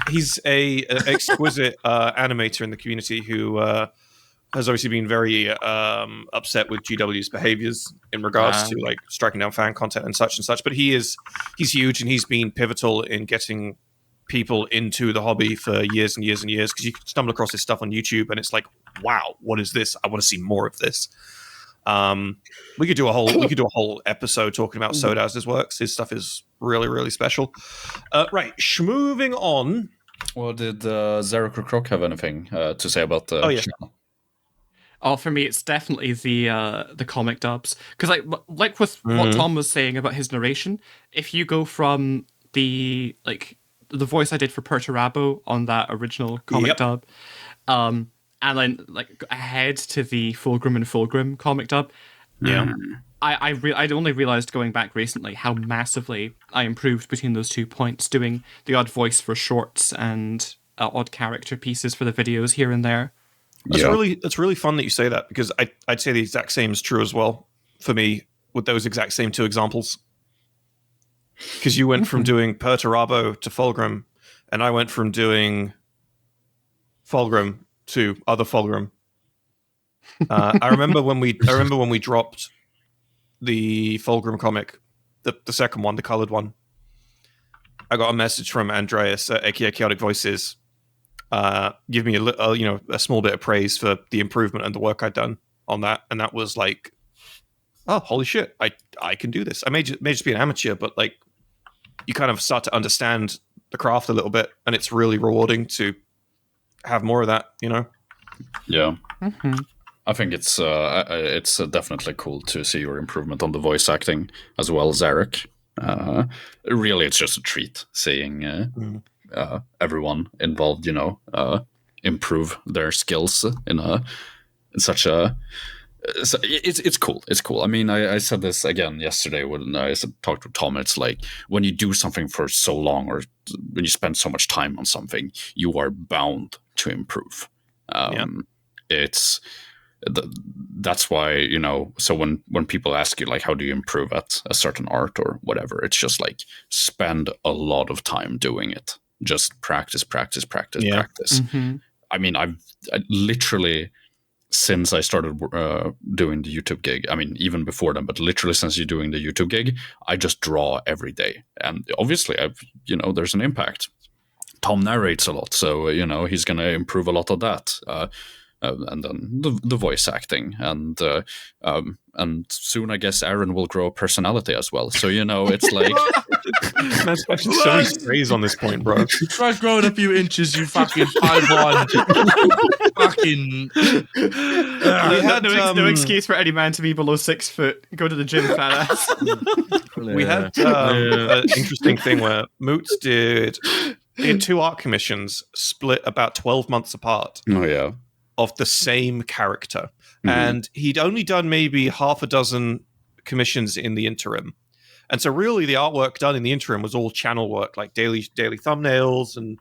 He's a exquisite animator in the community who has obviously been very upset with GW's behaviors in regards to like striking down fan content and such. But he's huge, and he's been pivotal in getting people into the hobby for years and years and years, because you stumble across his stuff on YouTube and it's like, wow, what is this? I want to see more of this. We could do a whole episode talking about Sodaz's works. His stuff is really, really special. Right, moving on. Well, did Zarek Croc have anything to say about the channel? Oh, for me, it's definitely the comic dubs, because like with what Tom was saying about his narration, if you go from the voice I did for Perturabo on that original comic dub, and then like ahead to the Fulgrim and Fulgrim comic dub, I only realized going back recently how massively I improved between those 2 points, doing the odd voice for shorts and odd character pieces for the videos here and there. That's really fun that you say that, because I'd say the exact same is true as well for me with those exact same 2 examples. Because you went from doing Perturabo to Fulgrim, and I went from doing Fulgrim to other Fulgrim. I remember when we dropped the Fulgrim comic, the second one, the colored one. I got a message from Andreas at aka Chaotic Voices, give me a small bit of praise for the improvement and the work I'd done on that, and that was like, oh, holy shit, I can do this. I may just be an amateur, but like, you kind of start to understand the craft a little bit, and it's really rewarding to have more of that, you know? Yeah. I think it's definitely cool to see your improvement on the voice acting as well, Zarek. Really, it's just a treat seeing everyone involved, improve their skills in such a. It's cool. It's cool. I mean, I said this again yesterday when I talked with Tom. It's like when you do something for so long, or when you spend so much time on something, you are bound to improve. That's why, so when people ask you, like, how do you improve at a certain art or whatever, it's just like spend a lot of time doing it. Just practice. I mean, I literally, since I started doing the YouTube gig, I mean, even before then, but literally since you're doing the YouTube gig, I just draw every day. And obviously, there's an impact. Tom narrates a lot, so, he's going to improve a lot of that. And then the voice acting, and soon I guess Aaron will grow a personality as well. So it's like that's actually so many strays on this point, bro. Try growing a few inches, you fucking 5'1". Fucking. No excuse for any man to be below 6 foot. Go to the gym, fat ass. We had an interesting thing where Moots did 2 art commissions split about 12 months apart. Oh yeah. Of the same character, and he'd only done maybe half a dozen commissions in the interim. And so really the artwork done in the interim was all channel work, like daily thumbnails and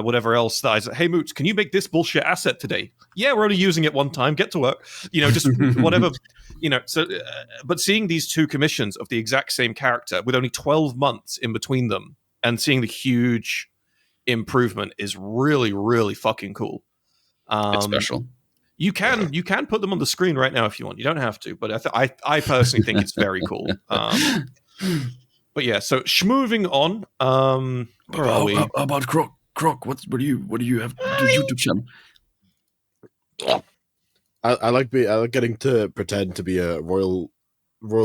whatever else. That I said, hey, Moots, can you make this bullshit asset today? Yeah, we're only using it one time. Get to work. Just whatever, So, but seeing these 2 commissions of the exact same character with only 12 months in between them and seeing the huge improvement is really, really fucking cool. It's special. You can put them on the screen right now if you want. You don't have to, but I personally think it's very cool. But yeah, so moving on. Where are we? How about Croc? Croc, what do you have the YouTube channel? I like getting to pretend to be a royal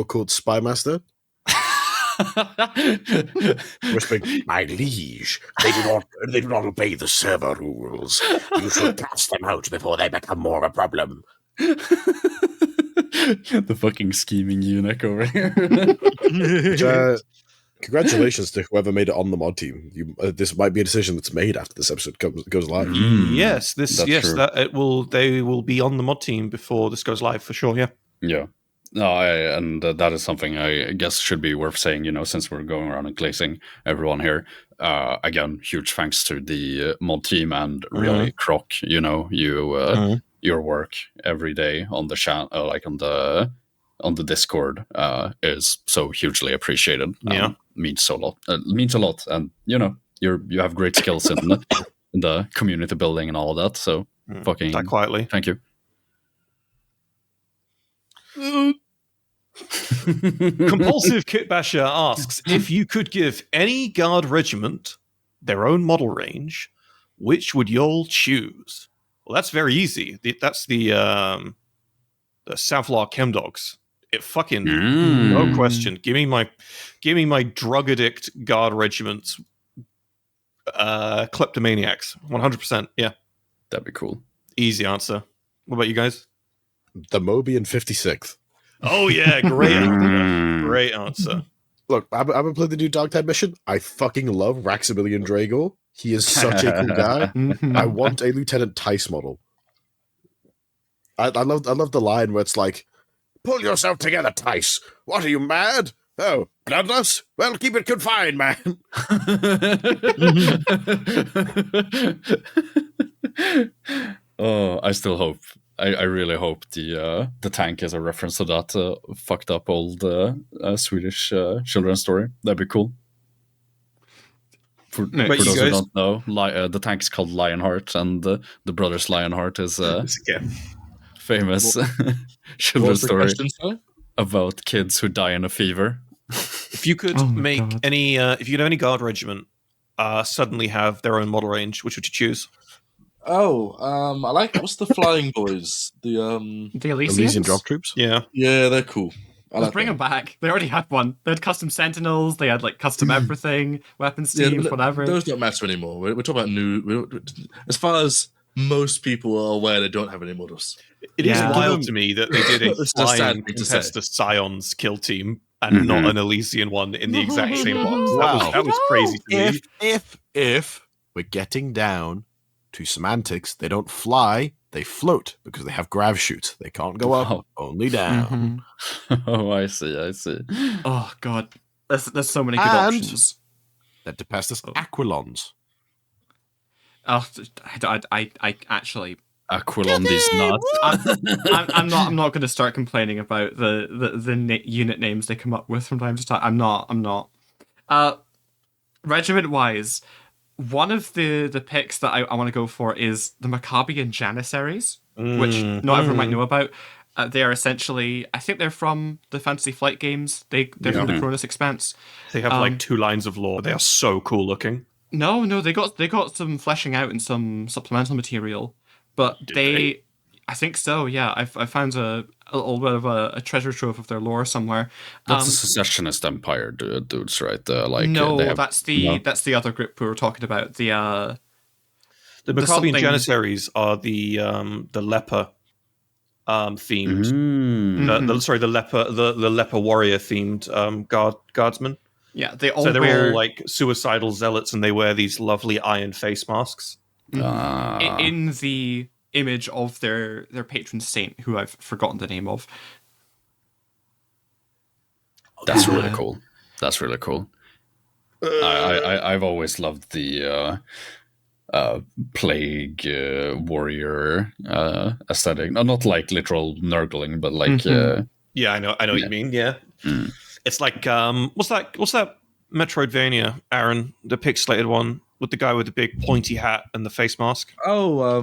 court spy master. Whispering, my liege, they do not obey the server rules. You should cast them out before they become more a problem. The fucking scheming eunuch over here. Congratulations to whoever made it on the mod team. This might be a decision that's made after this episode goes live. Yes, true. They will be on the mod team before this goes live for sure. Yeah. Yeah. No, that is something I guess should be worth saying, since we're going around and glazing everyone here. Again, huge thanks to the mod team and really Croc, your work every day on the channel, on the Discord, is so hugely appreciated. Means a lot. Means a lot, and you have great skills in the community building and all of that. So fucking that quietly. Thank you. Compulsive Kitbasher asks, if you could give any guard regiment their own model range, which would y'all choose? Well, that's very easy. That's the Savlar Chem Dogs. It fucking no question. Give me my drug addict guard regiments, kleptomaniacs. 100%. Yeah, that'd be cool. Easy answer. What about you guys? The Moby and 56th. Oh yeah, great answer. Great answer. Look, I've been playing the new Dogtime mission. I fucking love Raxamillion Dragor. He is such a cool guy. I want a Lieutenant Tice model. I love the line where it's like, pull yourself together, Tice. What are you, mad? Oh, bloodless? Well, keep it confined, man. Oh, I still hope. I really hope the tank is a reference to that fucked up old Swedish children's story. That'd be cool. For those who don't know, the tank is called Lionheart, and the brothers Lionheart is famous children's story about kids who die in a fever. If you could make any, if you could have any guard regiment suddenly have their own model range, which would you choose? I like, what's the flying boys? The Elysian drop troops? Yeah, they're cool. Let's bring them back. They already had one. They had custom sentinels. They had custom everything, weapons teams, whatever. Those don't matter anymore. We're talking about new. As far as most people are aware, they don't have any models. It is wild to me that they did a flying Contestor Scions kill team and not an Elysian one in the exact same box. That was crazy to me. If we're getting down to semantics, they don't fly, they float because they have grav chutes. They can't go up, only down. Oh, I see. Oh god, there's so many good options. That Tempestus Aquilons. Oh, I actually. Aquilon these nuts. I'm not going to start complaining about the unit names they come up with from time to time. I'm not. Regiment wise, one of the picks that I want to go for is the Maccabean Janissaries, which not everyone might know about. They are essentially, I think they're from the Fantasy Flight games. They're from the Cronus Expanse. They have 2 lines of lore. They are so cool looking. No, they got some fleshing out and some supplemental material, but I think so. Yeah, I found a little bit of a treasure trove of their lore somewhere. That's a secessionist empire dudes, right? That's the other group we were talking about. The Maccabean Janissaries are the leper themed. The leper warrior themed guardsmen. Yeah, they're all suicidal zealots, and they wear these lovely iron face masks. In the image of their patron saint, who I've forgotten the name of. That's really cool. That's really cool. I've always loved the plague warrior aesthetic. No, not like literal nurgling, but like Yeah, I know what you mean. Yeah, it's like what's that Metroidvania, Aaron, the pixelated one with the guy with the big pointy hat and the face mask? Oh,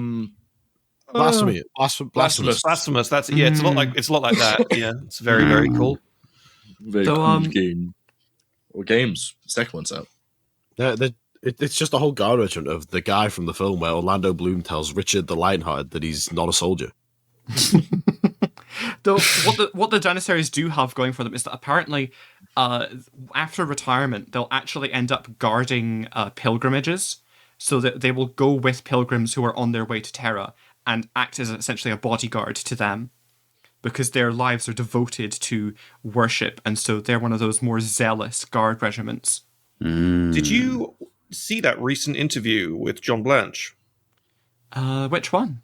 Blasphemy. Blasphemous. Blasphemous. That's it. Yeah, it's a lot like that. Yeah, it's very cool. Very cool game. Or games. The second one's out. It's just a whole garbage of the guy from the film where Orlando Bloom tells Richard the Lionhearted that he's not a soldier. Though what the Janissaries do have going for them is that apparently, after retirement, they'll actually end up guarding pilgrimages, so that they will go with pilgrims who are on their way to Terra and act as essentially a bodyguard to them, because their lives are devoted to worship, and so they're one of those more zealous guard regiments. Did you see that recent interview with John Blanche? Which one?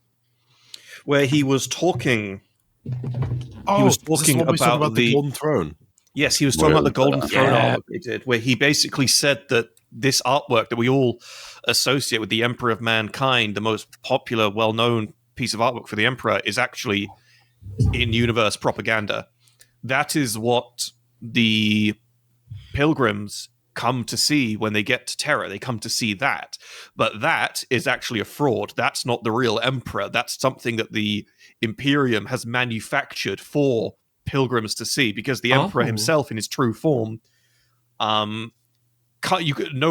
Where he was talking. He was talking about the Golden Throne. Yes, he was talking about the Golden Throne artwork they did, where he basically said that this artwork that we all associate with the Emperor of Mankind, the most popular, well-known piece of artwork for the Emperor, is actually in-universe propaganda. That is what the pilgrims come to see when they get to Terra. They come to see that. But that is actually a fraud. That's not the real Emperor. That's something that the Imperium has manufactured for pilgrims to see, because the Emperor himself in his true form, no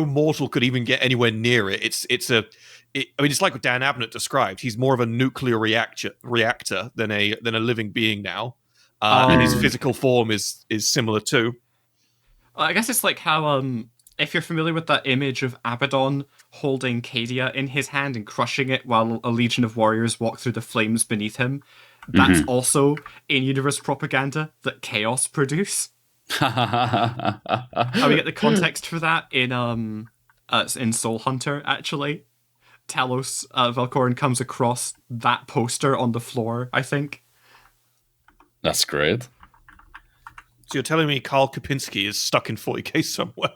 mortal could even get anywhere near it. It's like what Dan Abnett described. He's more of a nuclear reactor than a living being now, and his physical form is similar too. I guess it's like how if you're familiar with that image of Abaddon holding Cadia in his hand and crushing it while a legion of warriors walk through the flames beneath him, that's also in-universe propaganda that Chaos produce. And we get the context for that in Soul Hunter, actually. Talos Valkorin comes across that poster on the floor, I think. That's great. So you're telling me Karl Kopinski is stuck in 40k somewhere?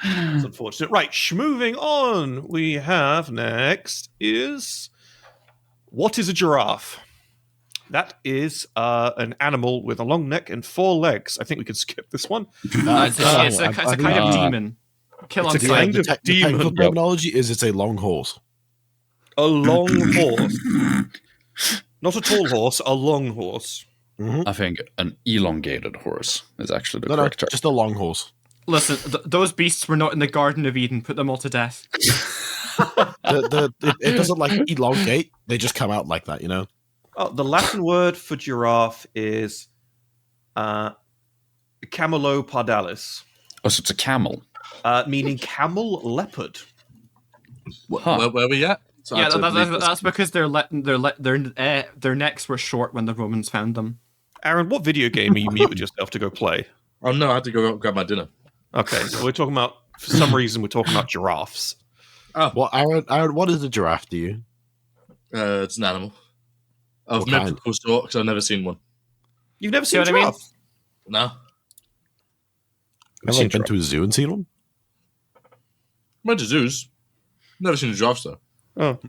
That's unfortunate. Right, moving on. We have next is... What is a giraffe? That is an animal with a long neck and 4 legs. I think we could skip this one. It's a kind of demon. Kill on sight. The technical terminology is it's a long horse. A long horse. Not a tall horse, a long horse. I think an elongated horse is actually the correct term. Just a long horse. Listen, those beasts were not in the Garden of Eden. Put them all to death. It doesn't like elongate. They just come out like that, you know? Oh, the Latin word for giraffe is camelopardalis. Oh, so it's a camel. Meaning camel leopard. Where were we at? So Yeah, that's because their necks were short when the Romans found them. Aaron, what video game are you muted yourself to go play? Oh no, I had to go grab my dinner. Okay, so we're talking about, for some reason, we're talking about giraffes. Oh, Well, Aaron, what is a giraffe to you? it's an animal of What kind? mythical sort, because I've never seen one. You've never seen a what I mean? giraffe? No, I've seen been to a zoo and seen one. went to zoos. Never seen a giraffe though. Oh.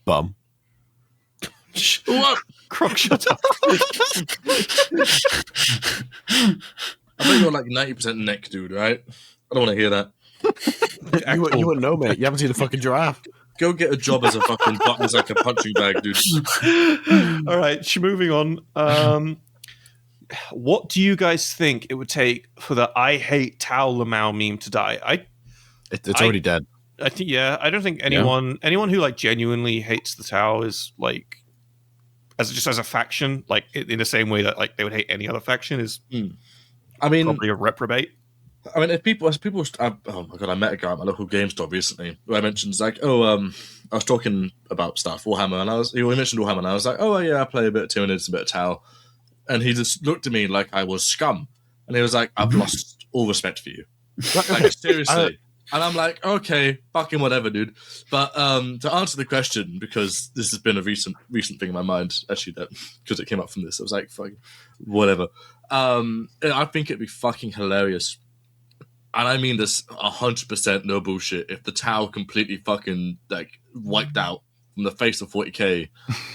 Bum. What? Croc, shut up. I bet you're like 90% neck, dude. Right? I don't want to hear that. You wouldn't know, mate. You haven't seen a fucking giraffe. Go get a job as a fucking button, as like a punching bag, dude. All right, moving on. What do you guys think it would take for the "I hate Tao Lamau" meme to die? It's already dead. I think, yeah. I don't think anyone who like genuinely hates the Tao is like as a faction, like in the same way that like they would hate any other faction, is I mean, probably a reprobate. I mean, if people, oh my god, I met a guy at my local game store recently who I mentioned like, I was talking about stuff Warhammer, and he mentioned Warhammer, and I was like, oh yeah, I play a bit of Tyranids, a bit of Tau, and he just looked at me like I was scum, and he was like, I've lost all respect for you. Like seriously. And I'm like, okay, fucking whatever, dude. But to answer the question, because this has been a recent thing in my mind, actually, that because it came up from this, I was like, fucking whatever. I think it'd be fucking hilarious, and I mean this 100% no bullshit. If the Tau completely fucking like wiped out from the face of 40k,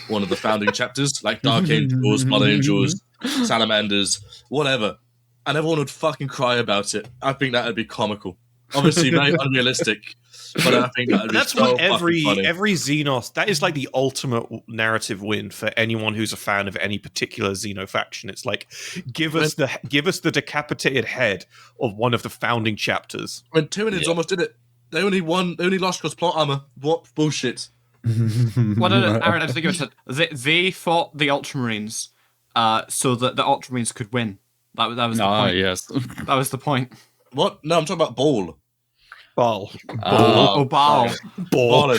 one of the founding chapters, like Dark Angels, Blood Angels, Salamanders, whatever, and everyone would fucking cry about it. I think that'd be comical. Obviously, very unrealistic, but I think that'd be That's so what every fucking funny. Xenos. That is like the ultimate narrative win for anyone who's a fan of any particular Xeno faction. It's like give us the decapitated head of one of the founding chapters. When Tyranids almost did it, they only lost because plot armor. What bullshit? Well, no, Aaron, I think it was they fought the Ultramarines, so that the Ultramarines could win. That was the point. Yes. That was the point. What? No, I'm talking about Ball. Ball. Oh, Baal. Ball.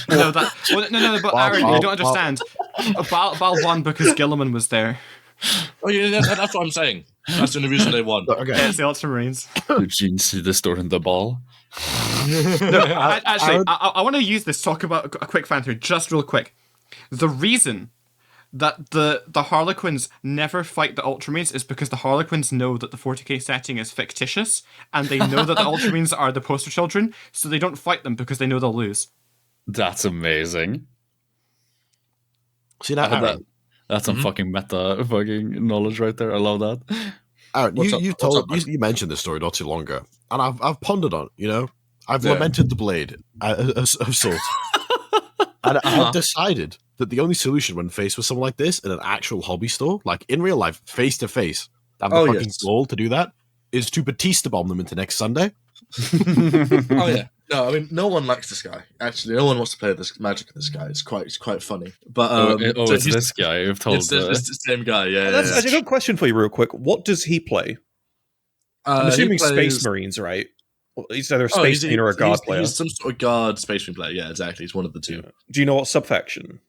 No, but Aaron, you don't understand. Baal won because Gilliman was there. Oh yeah, that's what I'm saying. That's the only reason they won. Okay. Yeah, it's the Ultramarines. Did you see the story in the ball? Actually, I want to use this, talk about a quick fan theory, just real quick. The reason that the Harlequins never fight the Ultramarines is because the Harlequins know that the 40k setting is fictitious, and they know that the Ultramarines are the poster children, so they don't fight them because they know they'll lose. That's amazing. See that, Aaron? That's some fucking meta fucking knowledge right there. I love that. Aaron, What's up, you mentioned this story not too long ago, and I've pondered on it. You know, I've lamented the blade of salt, and I've decided that the only solution when faced with someone like this in an actual hobby store, like in real life, face to face, have the fucking goal to do that, is to Batista bomb them into next Sunday. Oh yeah. No, I mean no one likes this guy. Actually, no one wants to play this Magic of this guy. It's quite funny. But it's this guy you've told. It's the same guy. Yeah. That's actually a good question for you, real quick. What does he play? I'm assuming Space Marines, right? He's either a Space Marine or a Guard player. He's some sort of Guard Space Marine player. Yeah, exactly. He's one of the two. Yeah. Do you know what subfaction?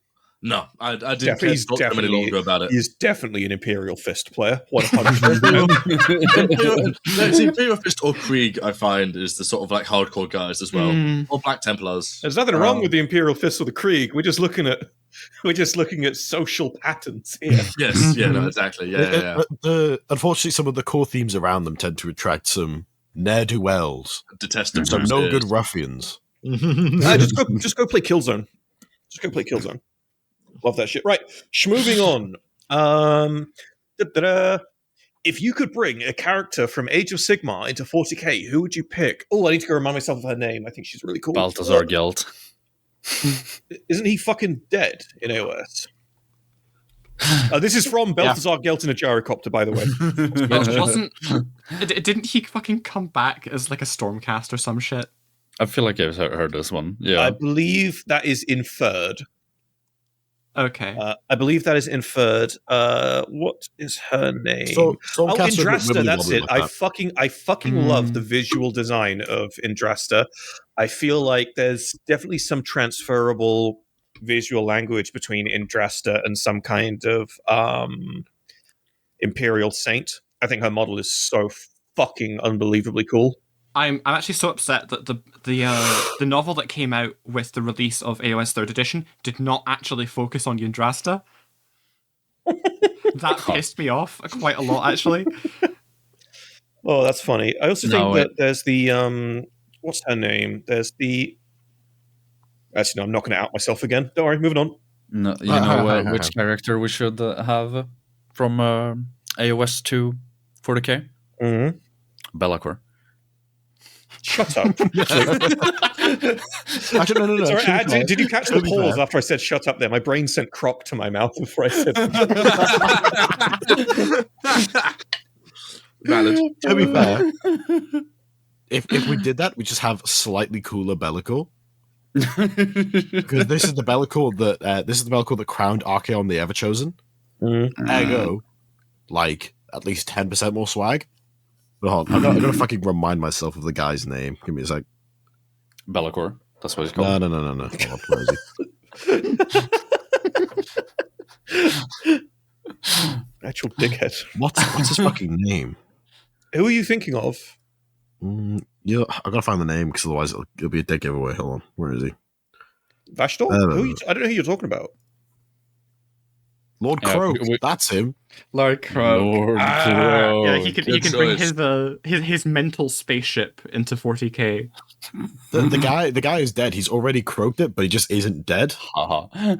No, I didn't care to talk to him any longer about it. He's definitely an Imperial Fist player. 100%. See, Imperial Fist or Krieg, I find, is the sort of like hardcore guys as well, or Black Templars. There's nothing wrong with the Imperial Fist or the Krieg. We're just looking at social patterns here. Yes, yeah, no, exactly. Yeah. Unfortunately, some of the core themes around them tend to attract some ne'er-do-wells. Detest them. Some no good ruffians. Just go play Killzone. Just go play Killzone. Love that shit. Right, moving on. If you could bring a character from Age of Sigmar into 40k, who would you pick? Oh, I need to go remind myself of her name. I think she's really cool. Balthazar Gelt. Isn't he fucking dead in AOS? This is from Balthazar Gelt in a gyrocopter, by the way. Didn't he fucking come back as like a Stormcast or some shit? I feel like I've heard this one. Yeah, I believe that is inferred. Okay. I believe that is inferred. What is her name? Indrasta, that's it. I fucking love the visual design of Indrasta. I feel like there's definitely some transferable visual language between Indrasta and some kind of Imperial Saint. I think her model is so fucking unbelievably cool. I'm actually so upset that the novel that came out with the release of AOS 3rd edition did not actually focus on Yndrasta. That pissed me off quite a lot, actually. Oh, that's funny. I also think that there's the what's her name? There's the. Actually, no, I'm not going to out myself again. Don't worry, moving on. No, you know which character we should have from AOS to 40k? Mm-hmm. Be'lakor. Shut up. Actually, no. Sorry, did you catch the pause after I said shut up there? My brain sent croc to my mouth before I said Valid. To be fair, if we did that, we just have slightly cooler Be'lakor. Because this is the Be'lakor that crowned Archaon the Everchosen. Ergo, like at least 10% more swag. But hold on, I'm gonna fucking remind myself of the guy's name. Give me a sec. Be'lakor. That's what he's called. No. Hold on, where is he? actual dickhead. What's his fucking name? Who are you thinking of? Yeah, I gotta find the name because otherwise it'll be a dead giveaway. Hold on, where is he? Vashtor? I don't know who you're talking about. Lord Yeah, Croak. we- That's him. Lord Croak. Lord Yeah, he Croak. can bring his mental spaceship into 40k. The guy is dead. He's already croaked it, but he just isn't dead. Haha.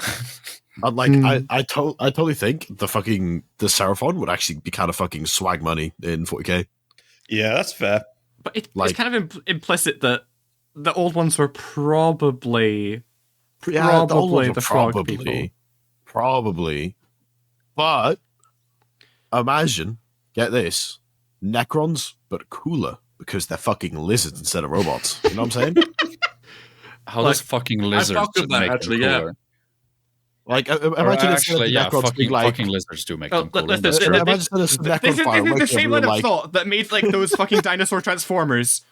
And like I totally think the Seraphon would actually be kind of fucking swag money in 40k. Yeah, that's fair. But it's kind of implicit that the old ones were probably the frog people. Probably. But imagine, get this, Necrons, but cooler because they're fucking lizards instead of robots. You know what I'm saying? How does fucking lizards fuck with that, make actually, them yeah. cooler? Like, Or imagine actually, yeah, Necrons being fucking lizards do make them cooler. Listen, That's true. Imagine instead of some This Necron is fire, the wake up same and line of like, thought that made like those fucking dinosaur transformers.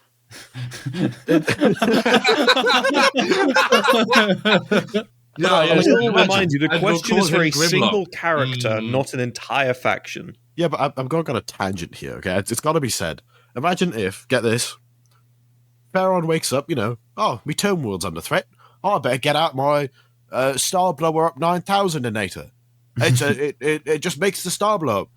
But I yeah, will imagine. remind you, the And we'll question call is for him a Grimlock. single character, Mm. not an entire faction. Yeah, but I'm going on a tangent here, okay? It's got to be said. Imagine if, get this, Pharaon wakes up, oh, me tome world's under threat. Oh, I better get out my star blower up 9000-inator. It just makes the star blow up.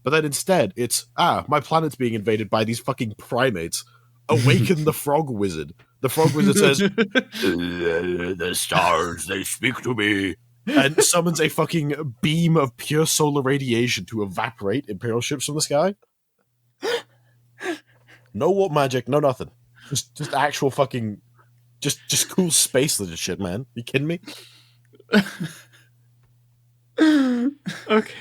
But then instead, it's, my planet's being invaded by these fucking primates. Awaken the frog wizard. The frog wizard says, the stars, they speak to me. And summons a fucking beam of pure solar radiation to evaporate Imperial ships from the sky. No warp magic, no nothing. Just actual fucking, just cool space lizard shit, man. You kidding me? Okay.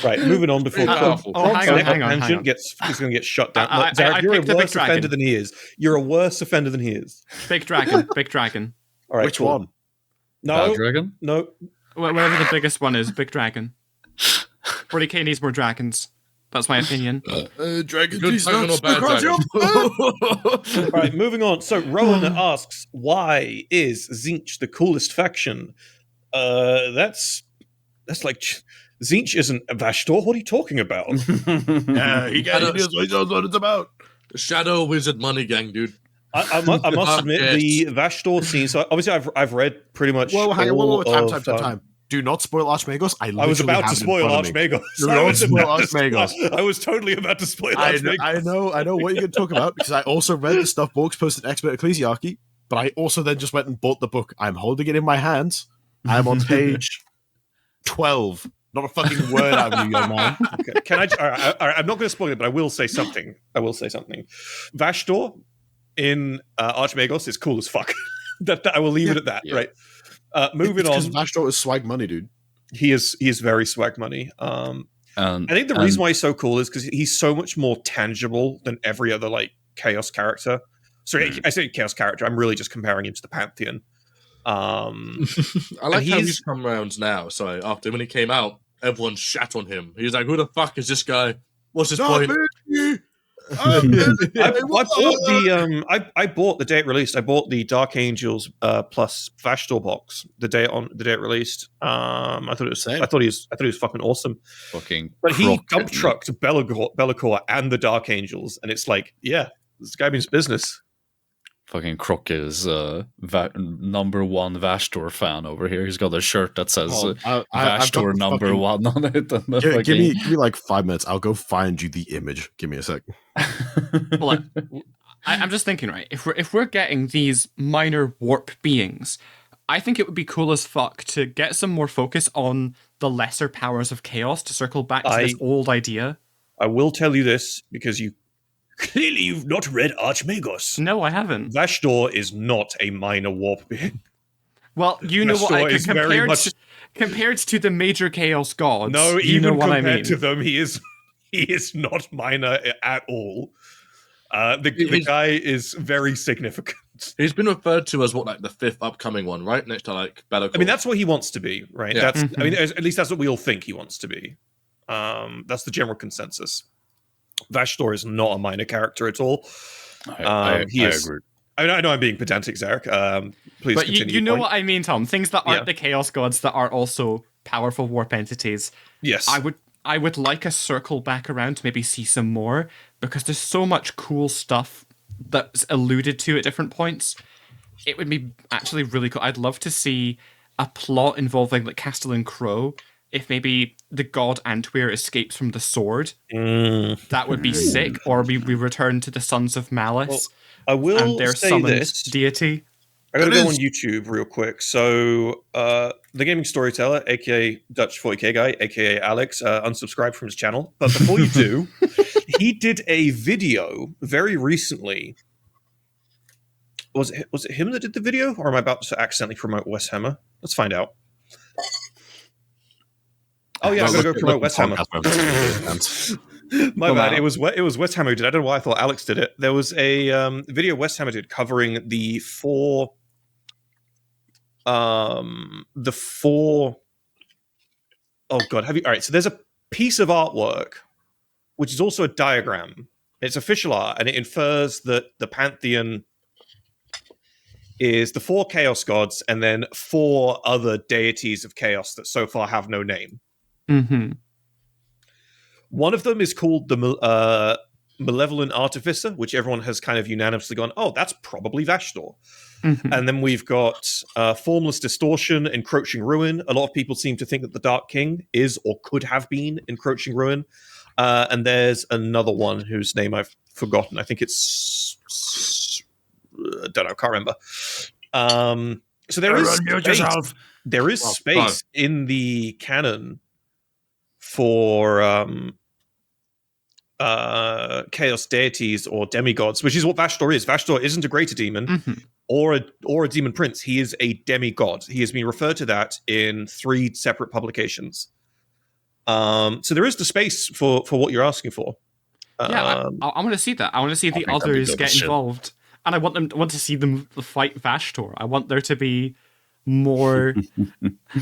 Right, moving on before powerful. Hang on. is going to get shut down. I Zarek, you're a picked a big worse offender dragon. than he is. You're a worse offender than he is. Big dragon. All right, Which cool. one? No, Dragon? no. Whatever the biggest one is, big dragon. 40k needs more dragons. That's my opinion. Dragon, Good dragon or bad dragon? All right, moving on. So Rowan asks, "Why is Tzeentch the coolest faction?" That's like Tzeentch isn't a Vashtor. What are you talking about? Yeah, he knows what it's about. Shadow Wizard Money Gang, dude. I must admit the Vashtor scene. So obviously, I've read pretty much. Whoa, hang on, all whoa, of, time. Do not spoil Archmagos. I I was literally about to have it in spoil front of me. Archmagos. Do I not was spoil about to Archmagos. spoil- I was totally about to spoil I Archmagos. know what you're going to talk about because I also read the stuff Borks posted in Expert Ecclesiarchy, but I also then just went and bought the book. I'm holding it in my hands. I'm on page 12. Not a fucking word out of you, young man. Okay. Can I? All right, I'm not going to spoil it, but I will say something. Vashtor in Archmagos is cool as fuck. that I will leave it at that. Yeah. Right. Moving Because on. Vashtor is swag money, dude. He is very swag money. I think the And- reason why he's so cool is because he's so much more tangible than every other like chaos character. Sorry, I say chaos character. I'm really just comparing him to the Pantheon. I like how he's- he's come around now. Sorry, after when he came out, everyone shat on him. He's like, "Who the fuck is this guy? What's his point?" I bought the day it released. I bought the Dark Angels plus Vashtor box the day it released. I thought it was. Same. I thought he was fucking awesome. Fucking But he croc dump and- trucked Be'lakor and the Dark Angels, and it's like, yeah, this guy means business. Fucking Croc is number one Vashtor fan over here. He's got a shirt that says Vashtor number one on it. And the Give me like 5 minutes. I'll go find you the image. Give me a sec. Well, I'm just thinking, right? If we're getting these minor warp beings, I think it would be cool as fuck to get some more focus on the lesser powers of chaos to circle back to this old idea. I will tell you this because clearly you've not read Archmagos. No, I haven't. Vashtor is not a minor warp being. Well, you know what? Vashtor is very much- Compared to the major chaos gods, No, you know even what I compared mean. to them, he is not minor at all. The guy is very significant. He's been referred to as the fifth upcoming one, right? Next to Be'lakor. I mean, that's what he wants to be, right? Yeah. That's I mean, at least that's what we all think he wants to be. That's the general consensus. Vashtor is not a minor character at all. I agree. I know I'm being pedantic, Zarek. Please But continue. you know point. what I mean, Tom. Things that aren't Yeah. the chaos gods that are also powerful warp entities. Yes. I would like a circle back around to maybe see some more because there's so much cool stuff that's alluded to at different points. It would be actually really cool. I'd love to see a plot involving like Castellan Crow. If maybe the god Antwer escapes from the sword, that would be sick. Or we return to the Sons of Malice I will and their say summoned this. deity. I gotta go on YouTube real quick. So, the gaming storyteller, aka Dutch 40k guy, aka Alex, unsubscribed from his channel. But before you do, he did a video very recently. Was it him that did the video, or am I about to accidentally promote West Hammer? Let's find out. Oh yeah, I'm gonna go promote West Hammer. My bad. It was West Hammer who did. I don't know why I thought Alex did it. There was a video West Hammer did covering the four. Oh god, have you? All right, so there's a piece of artwork, which is also a diagram. It's official art, and it infers that the pantheon is the 4 chaos gods, and then 4 other deities of chaos that so far have no name. Mm-hmm. One of them is called the Malevolent Artificer, which everyone has kind of unanimously gone, oh, that's probably Vashtor. Mm-hmm. And then we've got Formless Distortion, Encroaching Ruin. A lot of people seem to think that the Dark King is or could have been Encroaching Ruin. And there's another one whose name I've forgotten. I think it's... I don't know, can't remember. So there is space in the canon for chaos deities or demigods, which is what Vashtor is. Vashtor isn't a greater demon or a demon prince. He is a demigod. He has been referred to that in 3 separate publications. So there is the space for what you're asking for. I want to see that. I want to see the others get involved. And I want to see them fight Vashtor. I want there to be more,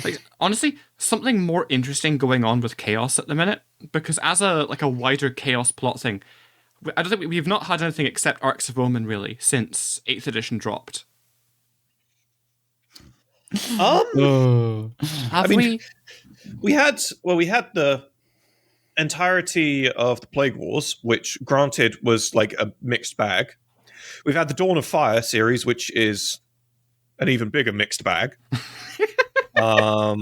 like, honestly, something more interesting going on with Chaos at the minute. Because as a wider Chaos plot thing, I don't think we've not had anything except Arcs of Omen really since 8th edition dropped. Have we? We had the entirety of the Plague Wars, which granted was like a mixed bag. We've had the Dawn of Fire series, which is an even bigger mixed bag. I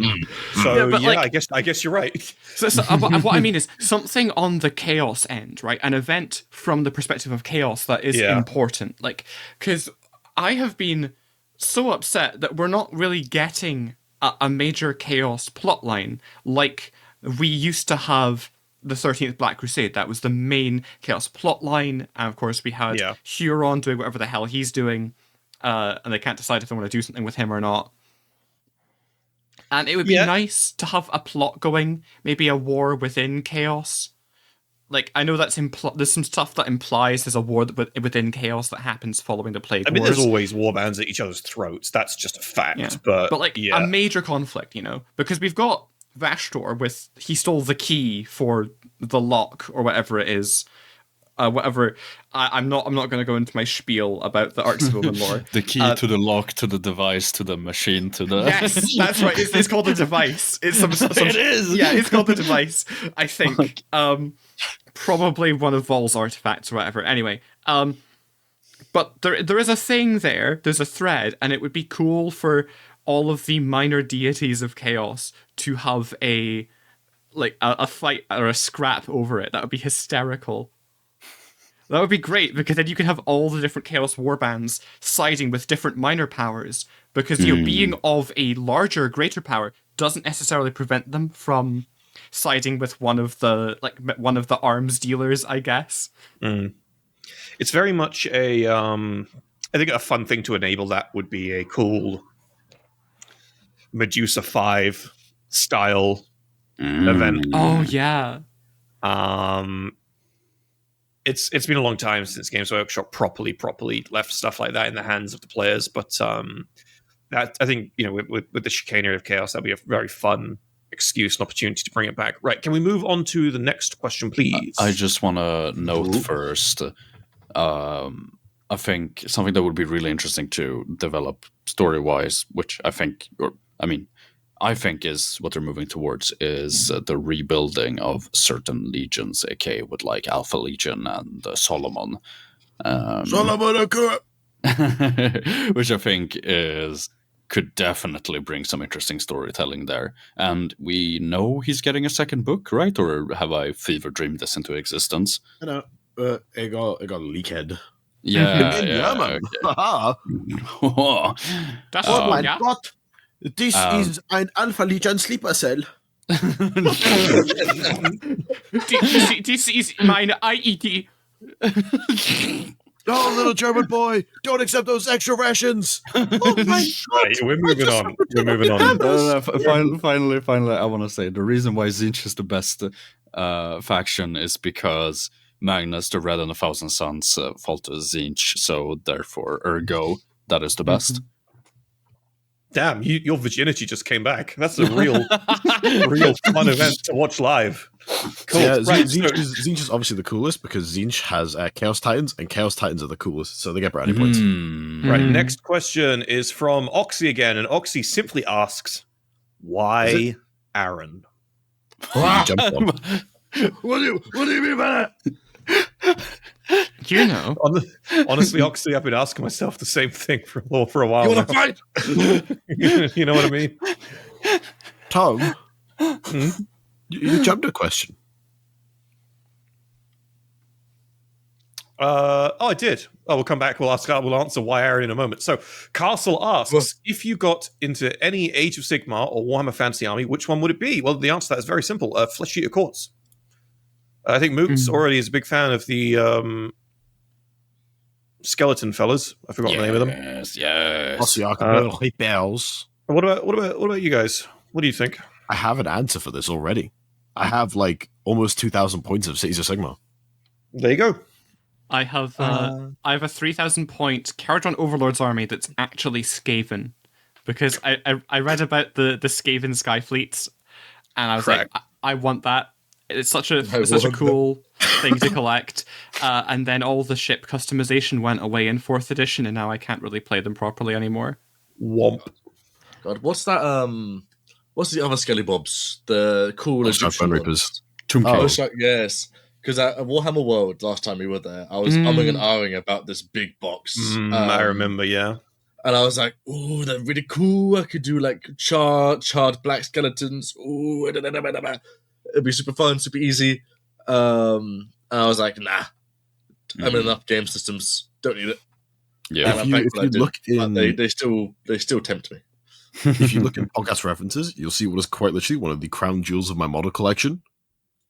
guess you're right. So what I mean is something on the Chaos end, right? An event from the perspective of Chaos that is important. Like, because I have been so upset that we're not really getting a major Chaos plotline like we used to have the 13th Black Crusade. That was the main Chaos plotline. And of course, we had Huron doing whatever the hell he's doing. And they can't decide if they want to do something with him or not. And it would be nice to have a plot going, maybe a war within Chaos. Like, I know that's there's some stuff that implies there's a war within Chaos that happens following the Plague Wars. There's always warbands at each other's throats. That's just a fact. Yeah. But a major conflict, because we've got Vashtor he stole the key for the lock or whatever it is. Whatever. I'm not going to go into my spiel about the Arcs of Omen lore. The key to the lock, to the device, to the machine, to the... Yes, that's right. It's called the device. It is. Yeah, it's called the device, I think. Probably one of Vol's artifacts or whatever. Anyway, but there is a thing there. There's a thread, and it would be cool for all of the minor deities of Chaos to have a fight or a scrap over it. That would be hysterical. That would be great, because then you can have all the different Chaos warbands siding with different minor powers, because being of a larger, greater power doesn't necessarily prevent them from siding with one of the arms dealers, I guess. It's very much I think a fun thing to enable that would be a cool Medusa 5 style event. Oh yeah. It's been a long time since Games Workshop properly left stuff like that in the hands of the players, but that I think with the Chicanery of Chaos, that'd be a very fun excuse and opportunity to bring it back. Right? Can we move on to the next question, please? I just want to note first. I think something that would be really interesting to develop story-wise, which I think is what they're moving towards, is the rebuilding of certain legions, aka with like Alpha Legion and Solomon. Which I think could definitely bring some interesting storytelling there. And we know he's getting a second book, right? Or have I fever dreamed this into existence? I know. It got leaked. Yeah, Yeah, man. Haha. Okay. That's Oh my yeah. god. This is an Alpha Legion sleeper cell. This is mine IED. Oh, little German boy, don't accept those extra rations. Oh my god. Right, we're moving on. We're moving on. Finally, I want to say the reason why Zinch is the best faction is because Magnus, the Red and the Thousand Suns, fall to Zinch, so therefore, ergo, that is the best. Damn, your virginity just came back. That's a real fun event to watch live. Cool. Yeah, Right, Zinch is obviously the coolest because Zinch has Chaos Titans, and Chaos Titans are the coolest, so they get brownie points. Right, next question is from Oxy again, and Oxy simply asks, why Aaron? You jumped on. What do you mean by that? You know. Honestly, Oxy, I've been asking myself the same thing for a while You now. want to fight? You know what I mean? Tom, you jumped a question. I did. Oh, we'll come back. We'll answer why Aaron in a moment. So, Castle asks, if you got into any Age of Sigmar or Warhammer Fantasy Army, which one would it be? Well, the answer to that is very simple. Flesh Eater Courts. I think Moots already is a big fan of the skeleton fellas. I forgot the name of them. Yes. Bells. What about you guys? What do you think? I have an answer for this already. I have like almost 2,000 points of Cities of Sigmar. There you go. I have a 3,000 point Caradron Overlord's army that's actually Skaven, because I read about the Skaven sky fleets, and I was like, I want that. It's such a cool thing to collect. And then all the ship customization went away in 4th edition, and now I can't really play them properly anymore. Womp. God, what's that? What's the other Skelly Bobs? The cool Egyptian Reapers. Yes. Because at Warhammer World, last time we were there, I was umming and ahhing about this big box. I remember, yeah. And I was like, "Ooh, they're really cool. I could do like charred black skeletons. Ooh, it'd be super fun, super easy." And I was like, "Nah, I'm in enough game systems. Don't need it." Yeah. And If you look in, they still tempt me. if you look in podcast references, you'll see what is quite literally one of the crown jewels of my model collection.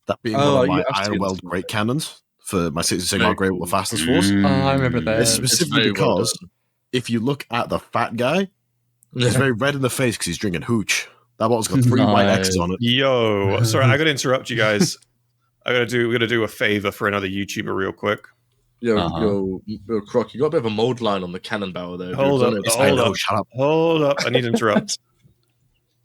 That being one of my Ironweld Great Cannons for my Cities of Sigmar Grey with the Fastest Force. Oh, I remember that. It's specifically because if you look at the fat guy, he's very red in the face because he's drinking hooch. That bottle's got 3 white X's on it. Yo, sorry, I got to interrupt you guys. We're gonna do a favor for another YouTuber real quick. Yo, Croc, you got a bit of a mold line on the cannon barrel there. Hold up. Shut up. I need to interrupt.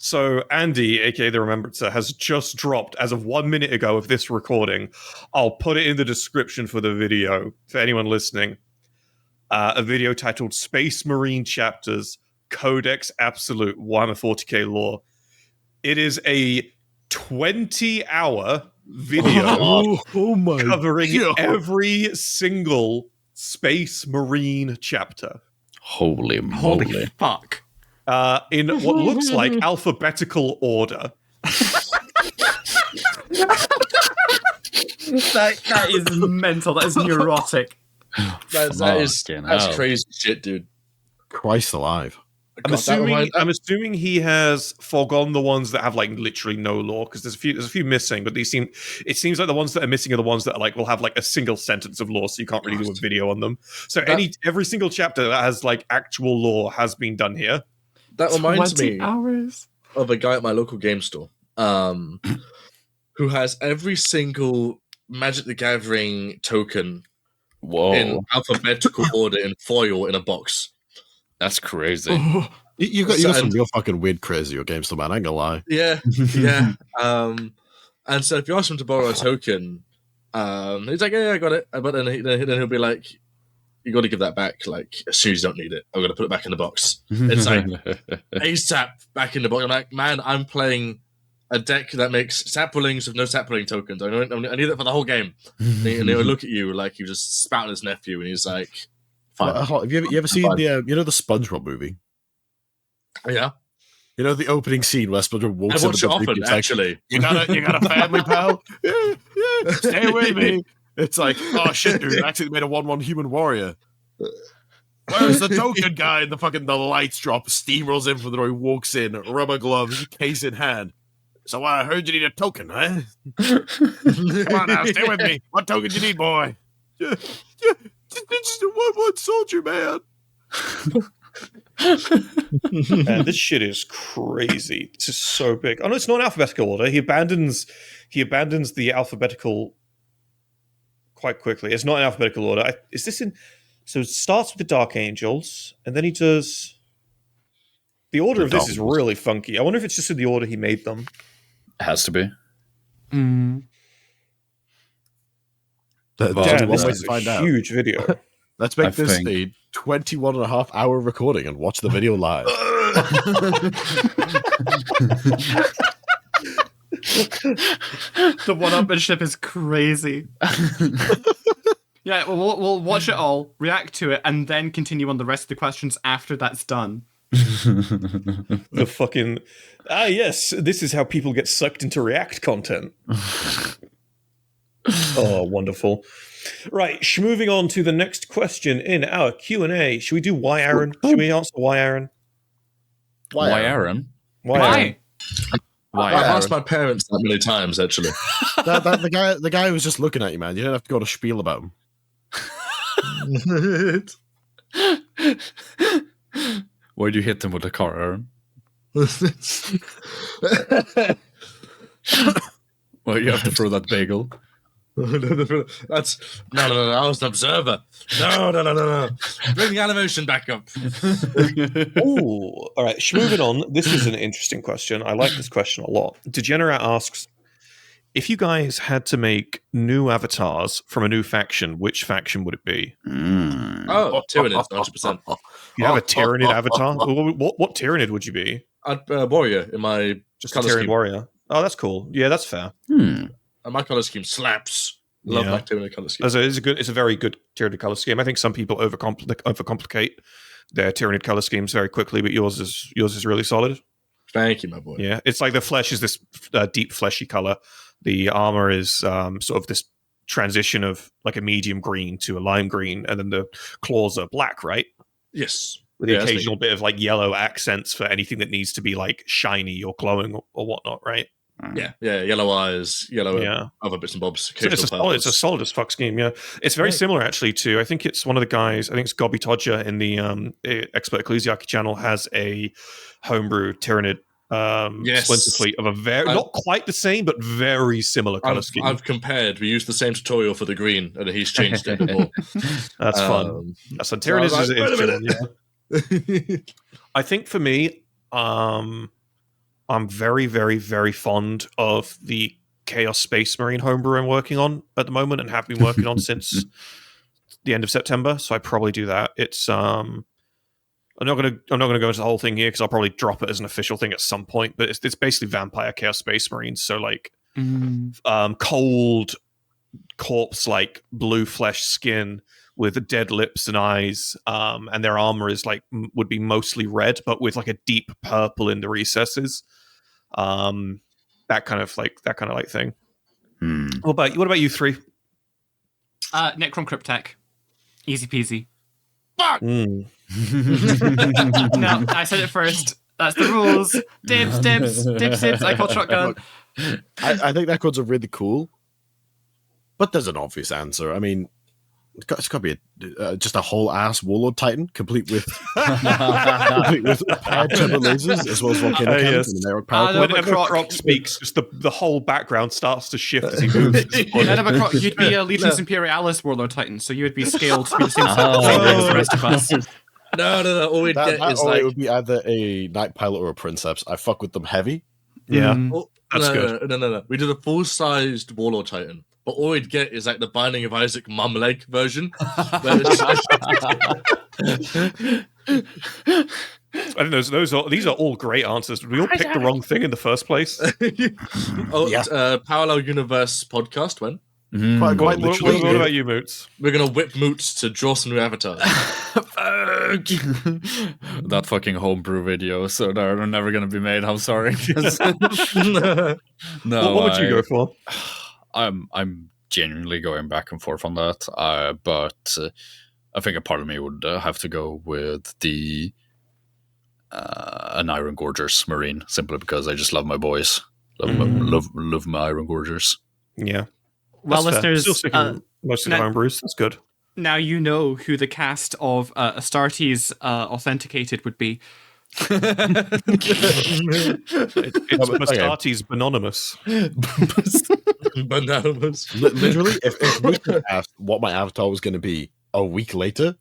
So Andy, aka the Remembrancer, has just dropped as of 1 minute ago of this recording. I'll put it in the description for the video for anyone listening. A video titled Space Marine Chapters Codex Absolute Warhammer 40k Lore. It is a 20-hour video covering every single Space Marine chapter. Holy moly. Fuck. In what looks like alphabetical order. That is mental. That is neurotic. That's crazy shit, dude. Christ alive. I'm assuming he has forgone the ones that have like literally no lore, because there's a few missing, but it seems like the ones that are missing are the ones that are like will have like a single sentence of lore, so you can't really do a video on them. So every single chapter that has like actual lore has been done here. That reminds me hours of a guy at my local game store, who has every single Magic the Gathering token in alphabetical order in foil in a box. That's crazy. You got some real fucking weird crazy your game store, man. I ain't gonna lie. Yeah. And so if you ask him to borrow a token, he's like, "Yeah, I got it." But then he'll be like, "You got to give that back. Like as soon as you don't need it, I'm gonna put it back in the box." It's like ASAP back in the box. I'm like, man, I'm playing a deck that makes saplings with no sapling tokens. I need that for the whole game. And he'll look at you like you just spat on his nephew, and he's like, "Fine." Have you ever seen the the SpongeBob movie? Yeah, You know the opening scene where SpongeBob walks I in watch the it often. big, it's like, Actually, you got a family, pal? Yeah, stay with me. It's like, oh shit, dude, I actually made a 1/1 human warrior. Where's the token guy? And the lights drop, steam rolls in from the door, he walks in, rubber gloves, case in hand. So I heard you need a token, huh? Come on now, stay with me. What token do you need, boy? Just a 1/1 soldier, man. Man, this shit is crazy. This is so big. Oh no, it's not in alphabetical order. He abandons the alphabetical quite quickly. It's not in alphabetical order. Is this in? So it starts with the Dark Angels, and then he does. The order of this is really funky. I wonder if it's just in the order he made them. It has to be. Damn, this is a huge video. Let's make this a 21.5-hour recording and watch the video live. The one-upmanship is crazy. Yeah, we'll watch it all, react to it, and then continue on the rest of the questions after that's done. The fucking yes, this is how people get sucked into React content. Oh, wonderful. Right, moving on to the next question in our Q&A. Should we do why Aaron? Should we answer why Aaron? Why Aaron? Why? Why I've Aaron? asked my parents that many times, actually. The guy was just looking at you, man. You don't have to go to spiel about him. Why'd you hit him with the car, Aaron? Why you have to throw that bagel? That's no. I was an observer. No. Bring the animation back up. Ooh, all right. Moving on. This is an interesting question. I like this question a lot. Degenerate asks, if you guys had to make new avatars from a new faction, which faction would it be? Oh, Tyrannid, 100%. You have a Tyrannid avatar? What Tyrannid would you be? I'd warrior in my Just a color Tyrannid scheme. warrior. Oh, that's cool. Yeah, that's fair. And my color scheme slaps. Love Yeah. my Tyrannid color scheme. It's a very good Tyrannid color scheme. I think some people overcomplicate their Tyrannid color schemes very quickly, but yours is really solid. Thank you, my boy. Yeah, it's like the flesh is this deep fleshy color. The armor is sort of this transition of like a medium green to a lime green, and then the claws are black, right? Yes. With the Yeah, that's occasional bit of like yellow accents for anything that needs to be like shiny or glowing or whatnot, right? Yeah. Yellow eyes, yellow Yeah. other bits and bobs. So it's a solid as fuck scheme, yeah. It's very similar actually to, I think it's one of the guys, I think it's Gobby Todger in the Expert Ecclesiarchy channel has a homebrew Tyrannid Splinter Fleet of a not quite the same, but very similar color scheme. I've compared. We used the same tutorial for the green, and he's changed it a bit more. That's fun. That's fun. Tyrannid is interesting. I think for me, I'm very, very, very fond of the Chaos Space Marine homebrew I'm working on at the moment and have been working on since the end of September. So I probably do that. It's I'm not gonna go into the whole thing here because I'll probably drop it as an official thing at some point. But it's basically Vampire Chaos Space Marines. So like cold corpse like blue flesh skin with dead lips and eyes, and their armor is like would be mostly red, but with like a deep purple in the recesses. That kind of like thing. What about you three? Necron Cryptek. Easy peasy. Fuck! No, I said it first. That's the rules. Dibs. I call shotgun. I think that card's really cool, but there's an obvious answer. I mean, it's got to be just a whole ass Warlord Titan, complete with paired turbo lasers as well as volcano cannons and an aerial power. Whenever Croc speaks, just the whole background starts to shift as he moves. Croc, you'd be a Legions Imperialis Warlord Titan, so you would be scaled to be the same size as the rest of us. No. All we'd get is like it would be either a Night Pilot or a Princeps. I fuck with them heavy. Yeah, that's good. No. We did a full-sized Warlord Titan. But all we'd get is like the Binding of Isaac mum leg version. I don't know. These are all great answers. Did we all pick the wrong thing in the first place? Parallel Universe podcast when? Quite What literally. about you, Moots? We're gonna whip Moots to draw some new avatars. That fucking homebrew video, so they're never gonna be made. I'm sorry. No, What would you go for? I'm genuinely going back and forth on that, but I think a part of me would have to go with the an Iron Gorgers Marine, simply because I just love my boys. Love my Iron Gorgers. Yeah. Well, That's fair. listeners, Still sticking mostly to homebrews. That's good. now you know who the cast of Astartes Authenticated would be. It's Astartes Anonymous. Bananas. Literally, if we could ask what my avatar was going to be a week later,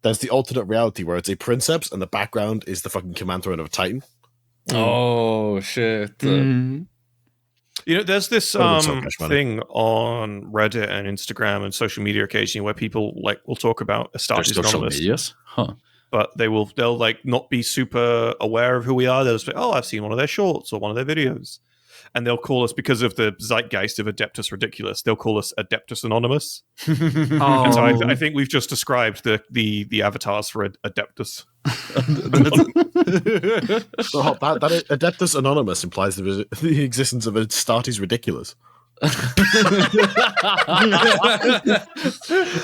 there's the alternate reality where it's a princeps and the background is the fucking command throne of a titan. Oh shit! You know, there's this Oh, so much money. thing on Reddit and Instagram and social media occasionally where people will talk about There's Astartes social Anonymous, medias, huh? but they'll not be super aware of who we are. They'll just be, oh, I've seen one of their shorts or one of their videos, and they'll call us, because of the zeitgeist of Adeptus Ridiculous, they'll call us Adeptus Anonymous. And so I think we've just described the avatars for Adeptus. So that Adeptus Anonymous implies the existence of Astartes Ridiculous. All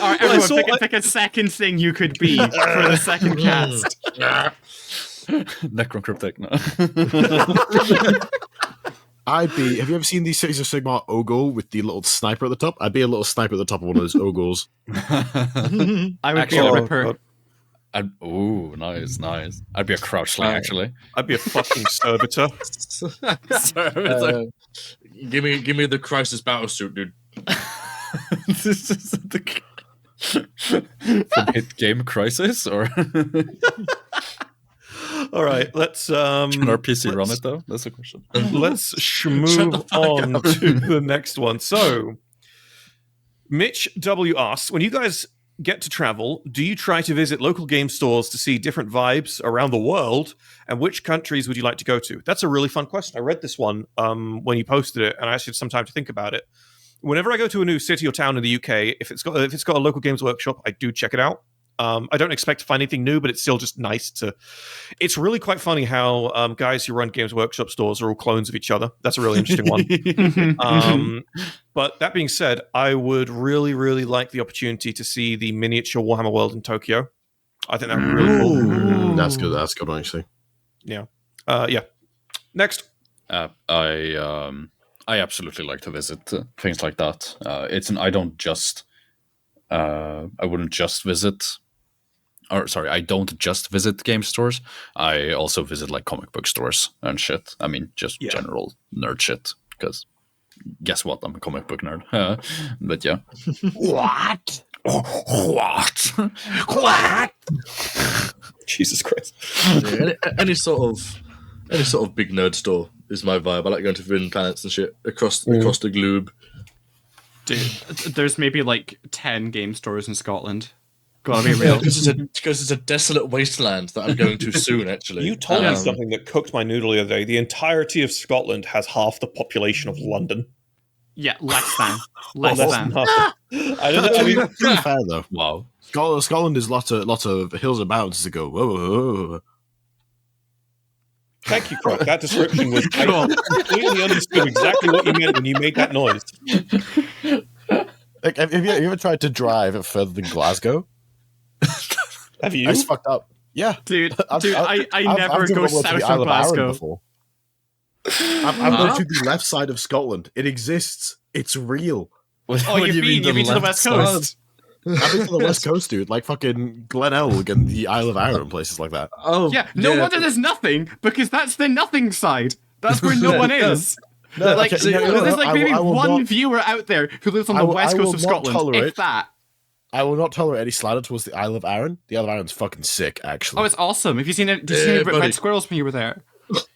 right, everyone, pick a second thing you could be for the second cast. Necrocryptic, no. I'd be. Have you ever seen the Cities of Sigmar Ogre with the little sniper at the top? I'd be a little sniper at the top of one of those Ogres. I would be Actually, a Ripper. Ooh, nice. I'd be a crouchling, actually. I'd be a fucking servitor. Give me the Crisis battle suit, dude. This is from Hit Game Crisis, or All right, let's can our PC run it though? That's the question. let's move on to the next one. So, Mitch W asks, when you guys get to travel, do you try to visit local game stores to see different vibes around the world? And which countries would you like to go to? That's a really fun question. I read this one when you posted it, and I actually had some time to think about it. Whenever I go to a new city or town in the UK, if it's got a local games workshop, I do check it out. I don't expect to find anything new, but it's still just nice to. It's really quite funny how guys who run Games Workshop stores are all clones of each other. That's a really interesting one. But that being said, I would really, really like the opportunity to see the miniature Warhammer world in Tokyo. I think that would be really cool. That's good. That's good, actually. Yeah. Next. I absolutely like to visit things like that. I wouldn't just visit. Or sorry, I don't just visit game stores. I also visit like comic book stores and shit. I mean, just general nerd shit. Because guess what? I'm a comic book nerd. But yeah. What? What? What? Jesus Christ. Yeah, any sort of big nerd store is my vibe. I like going to forbidden planets and shit across the globe. Dude, there's maybe like 10 game stores in Scotland. Gotta be real. Because it's a desolate wasteland that I'm going to soon. Actually, You told me something that cooked my noodle the other day. The entirety of Scotland has half the population of London. Yeah, less than. Less than. half. I don't know. I mean, To be fair though, Wow. Scotland is lots of hills and mountains to go. Whoa, whoa, whoa. thank you, Croc. That description was. I completely understood exactly what you meant when you made that noise. Like, have you ever tried to drive further than Glasgow? Have you? I just fucked up. Yeah, Dude, I've never driven go all the way to south the of Isle of Arran Glasgow. before. I've gone to the left side of Scotland. It exists. It's real. Oh, you've been to the West Coast. I've been to the West Coast, dude. Like fucking Glenelg and the Isle of Arran, places like that. Oh, Yeah, no wonder there's nothing, because that's the nothing side. That's where no one is. No, Like, okay, no, there's like I maybe will one not- viewer out there who lives on I the will- west I coast will of not Scotland, tolerate- if that. I will not tolerate any slander towards the Isle of Arran. The Isle of Arran's fucking sick, actually. Oh, it's awesome. Have you seen it? Did you see Yeah, any buddy. red squirrels when you were there?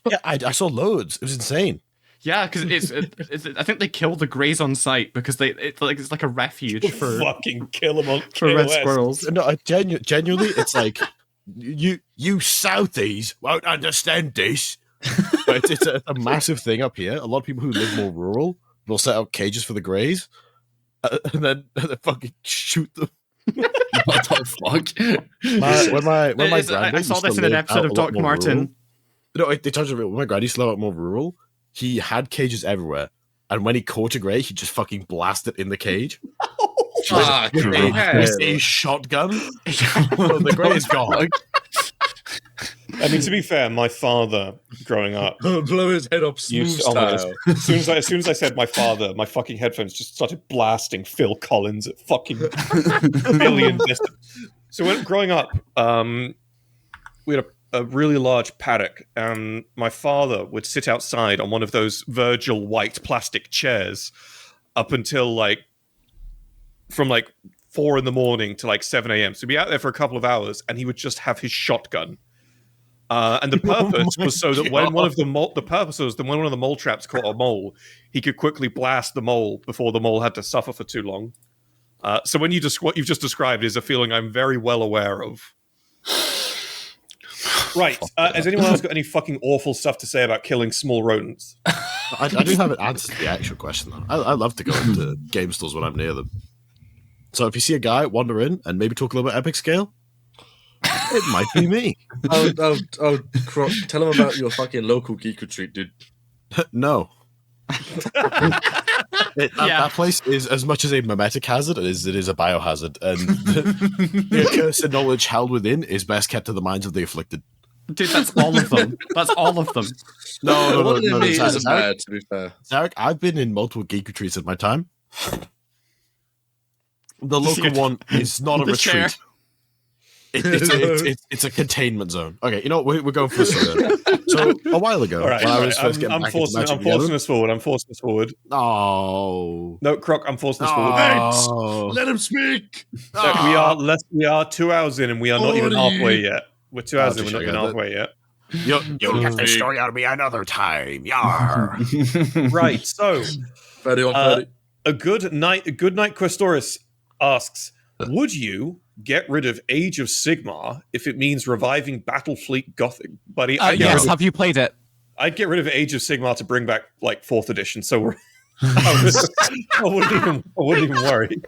Yeah, I saw loads. It was insane. Yeah, because I think they kill the greys on site because it's like a refuge for fucking kill them on red KOS. squirrels. No, genuinely, it's like you Southies won't understand this. But it's a massive thing up here. A lot of people who live more rural will set out cages for the greys, and then they fucking shoot them. What the fuck? When my I saw this in an episode of Doc Martin. No, they touched on it. When my granny used to live out more rural, he had cages everywhere, and when he caught a grey, he just fucking blasted in the cage. With a shotgun. So the grey is gone. I mean, to be fair, my father, growing up, blow his head up smooth style. As soon as I said my father, my fucking headphones just started blasting Phil Collins at fucking million distance. So when growing up, we had a really large paddock, and my father would sit outside on one of those Virgil white plastic chairs up until from 4 a.m. to 7 a.m. So he'd be out there for a couple of hours, and he would just have his shotgun. And the purpose was so that when one of the mole traps caught a mole, he could quickly blast the mole before the mole had to suffer for too long. So when what you've just described is a feeling I'm very well aware of. Right. Has anyone else got any fucking awful stuff to say about killing small rodents? I do have an answer to the actual question, though. I love to go into game stores when I'm near them. So if you see a guy wander in and maybe talk a little bit epic scale, it might be me. Croc, tell him about your fucking local geek retreat, dude. No. That place is as much as a memetic hazard as it is a biohazard, and the accursed knowledge held within is best kept to the minds of the afflicted. Dude, that's all of them. That's all of them. No, isn't bad, to be fair. Zarek, I've been in multiple geek retreats in my time. The local one is not a retreat. It's a containment zone. Okay, you know what? We're going for this. So a while ago, all right, when I was first getting I'm back forcing into this forward. I'm forcing this forward. Oh No, Croc, I'm forcing this forward. Let him speak. Look, we are 2 hours in, and we are not even halfway yet. We're 2 hours in. We're not even halfway yet. You'll get this story out of me another time. Yar. Right. So, 30 on 30. a good night. Questoris asks, would you get rid of Age of Sigmar if it means reviving Battlefleet Gothic? Buddy, yes, have you played it? I'd get rid of Age of Sigmar to bring back 4th edition, so we're I wouldn't even worry.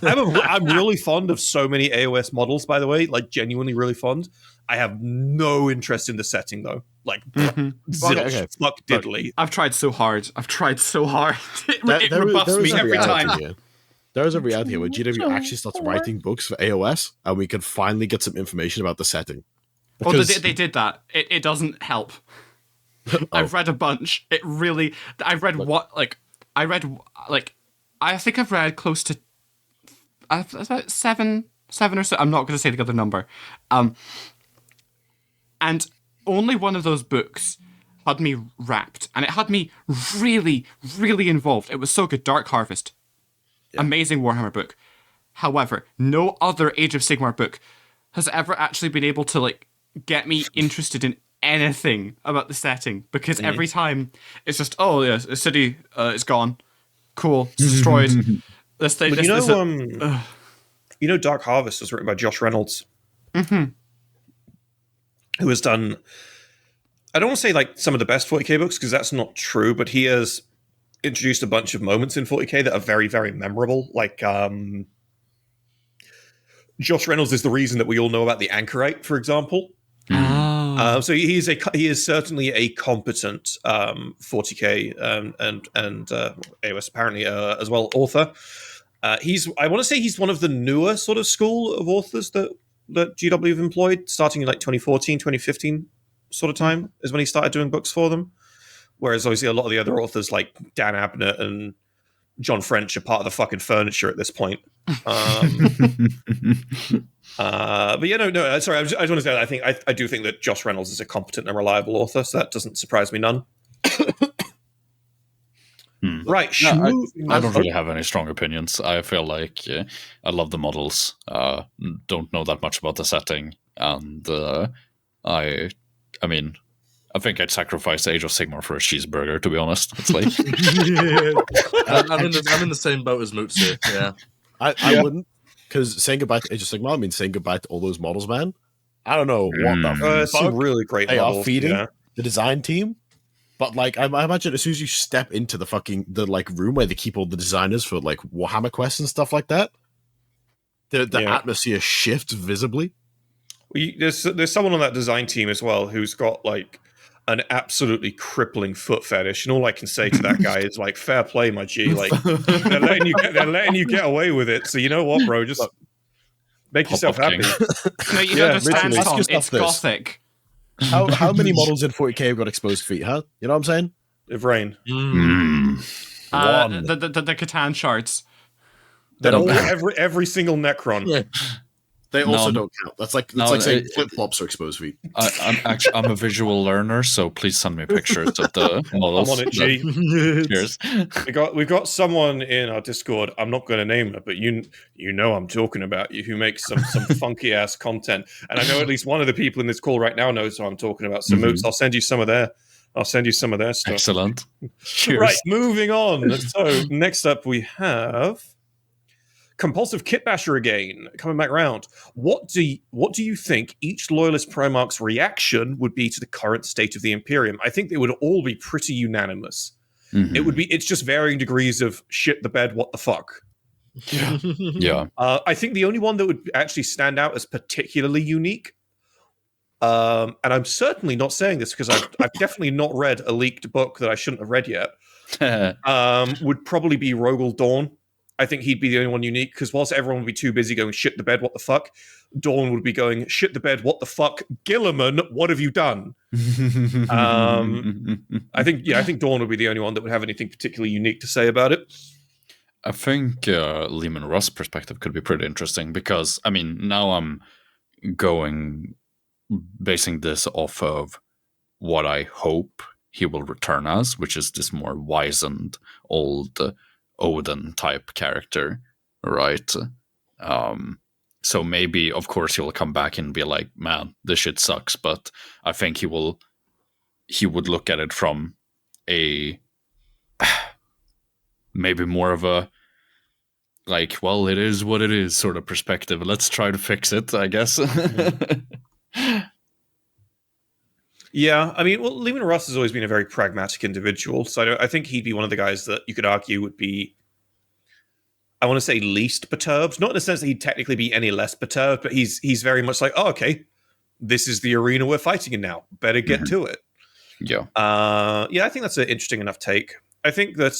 I'm really fond of so many AOS models, by the way, genuinely really fond. I have no interest in the setting though. Zilch, fuck diddly. I've tried so hard. It There rebuffs is me a every reality time. here. There is a reality here where GW actually starts writing books for AOS, and we can finally get some information about the setting. Oh, they did that. It doesn't help. I've read a bunch. I think I've read close to about seven or so. I'm not going to say the other number. And only one of those books had me wrapped, and it had me really, really involved. It was so good. Dark Harvest. Yeah. Amazing Warhammer book. However, no other Age of Sigmar book has ever actually been able to get me interested in anything about the setting, because every time it's just, oh yeah, the city is gone, cool, it's destroyed. This thing, you know, Dark Harvest was written by Josh Reynolds, who has done, I don't want to say some of the best 40k books, because that's not true, but he has introduced a bunch of moments in 40k that are very, very memorable. Josh Reynolds is the reason that we all know about the Anchorite, for example. So he is certainly a competent 40k and AOS apparently as well author. I want to say he's one of the newer sort of school of authors that GW have employed, starting in 2014, 2015 sort of time is when he started doing books for them. Whereas obviously a lot of the other authors like Dan Abnett and John French are part of the fucking furniture at this point. But yeah, no. Sorry, I just want to say that I do think that Josh Reynolds is a competent and reliable author, so that doesn't surprise me none. Right, no, I don't really have any strong opinions. I feel like I love the models. Don't know that much about the setting, and I mean, I think I'd sacrifice Age of Sigmar for a cheeseburger, to be honest. It's like I'm in the same boat as Moots here. Yeah, I wouldn't, because saying goodbye to Age of Sigmar means saying goodbye to all those models, man. I don't know what the some fuck really great they models. are feeding Yeah. the design team. But like, I imagine as soon as you step into the like room where they keep all the designers for like Warhammer quests and stuff like that, the atmosphere shifts visibly. There's someone on that design team as well who's got like an absolutely crippling foot fetish, and all I can say to that guy is like, fair play, my G. Like they're letting you get away with it. So you know what, bro? Just make yourself happy. No, you don't understand, literally. Tom. Ask yourself It's this. gothic. How many models in 40k have got exposed feet? Huh? You know what I'm saying? If rain, One. The Catan shards. every single Necron. Yeah. They also No. don't count. That's like No, saying flip flops are exposed feet. I'm a visual learner, so please send me pictures of the models. I'm on it, G. Cheers. We've got someone in our Discord. I'm not going to name her, but you know I'm talking about you, who makes some funky ass content, and I know at least one of the people in this call right now knows who I'm talking about. So Moots, I'll send you some of their stuff. Excellent. Cheers. Right, moving on. So next up we have Compulsive Kit Basher again, coming back round. What do you think each Loyalist Primarch's reaction would be to the current state of the Imperium? I think they would all be pretty unanimous. It's just varying degrees of shit the bed, what the fuck. Yeah. I think the only one that would actually stand out as particularly unique, and I'm certainly not saying this because I've definitely not read a leaked book that I shouldn't have read yet, would probably be Rogel Dawn. I think he'd be the only one unique, because whilst everyone would be too busy going shit the bed, what the fuck, Dawn would be going shit the bed, what the fuck, Gilliman, what have you done? I think Dawn would be the only one that would have anything particularly unique to say about it. I think Lehman Russ' perspective could be pretty interesting, because I mean now I'm basing this off of what I hope he will return as, which is this more wizened old Odin type character, right? So maybe, of course, he'll come back and be like, "Man, this shit sucks," but I think he would look at it from a maybe more of a like, well, it is what it is sort of perspective. Let's try to fix it, I guess. Yeah, I mean, well, Lehman Russ has always been a very pragmatic individual, so I think he'd be one of the guys that you could argue would be, I want to say, least perturbed. Not in the sense that he'd technically be any less perturbed, but he's very much like, oh, okay, this is the arena we're fighting in now. Better get to it. Yeah. I think that's an interesting enough take. I think that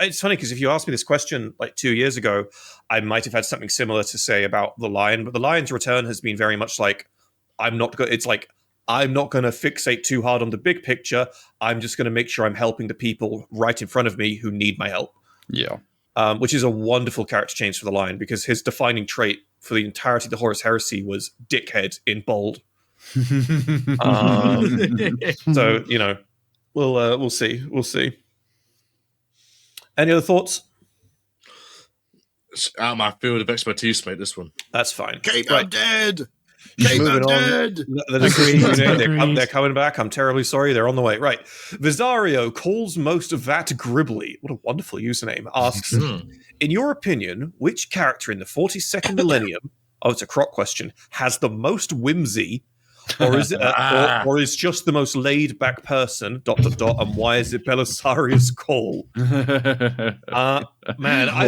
it's funny because if you asked me this question like 2 years ago, I might have had something similar to say about the Lion, but the Lion's return has been very much like, I'm not going to fixate too hard on the big picture. I'm just going to make sure I'm helping the people right in front of me who need my help. Yeah. Which is a wonderful character change for the Lion, because his defining trait for the entirety of the Horus Heresy was dickhead in bold. So, we'll see. We'll see. Any other thoughts? It's out of my field of expertise, mate, this one. That's fine. Kate, Right. I'm dead. Kate, Moving I'm on. dead. The Decree unit, they're coming back. I'm terribly sorry. They're on the way. Right. Visario calls most of that gribbly. What a wonderful username. Asks, in your opinion, which character in the 42nd millennium, it's a Croc question, has the most whimsy, or is it, or is just the most laid back person, ... and why is it Belisarius Call? Man, I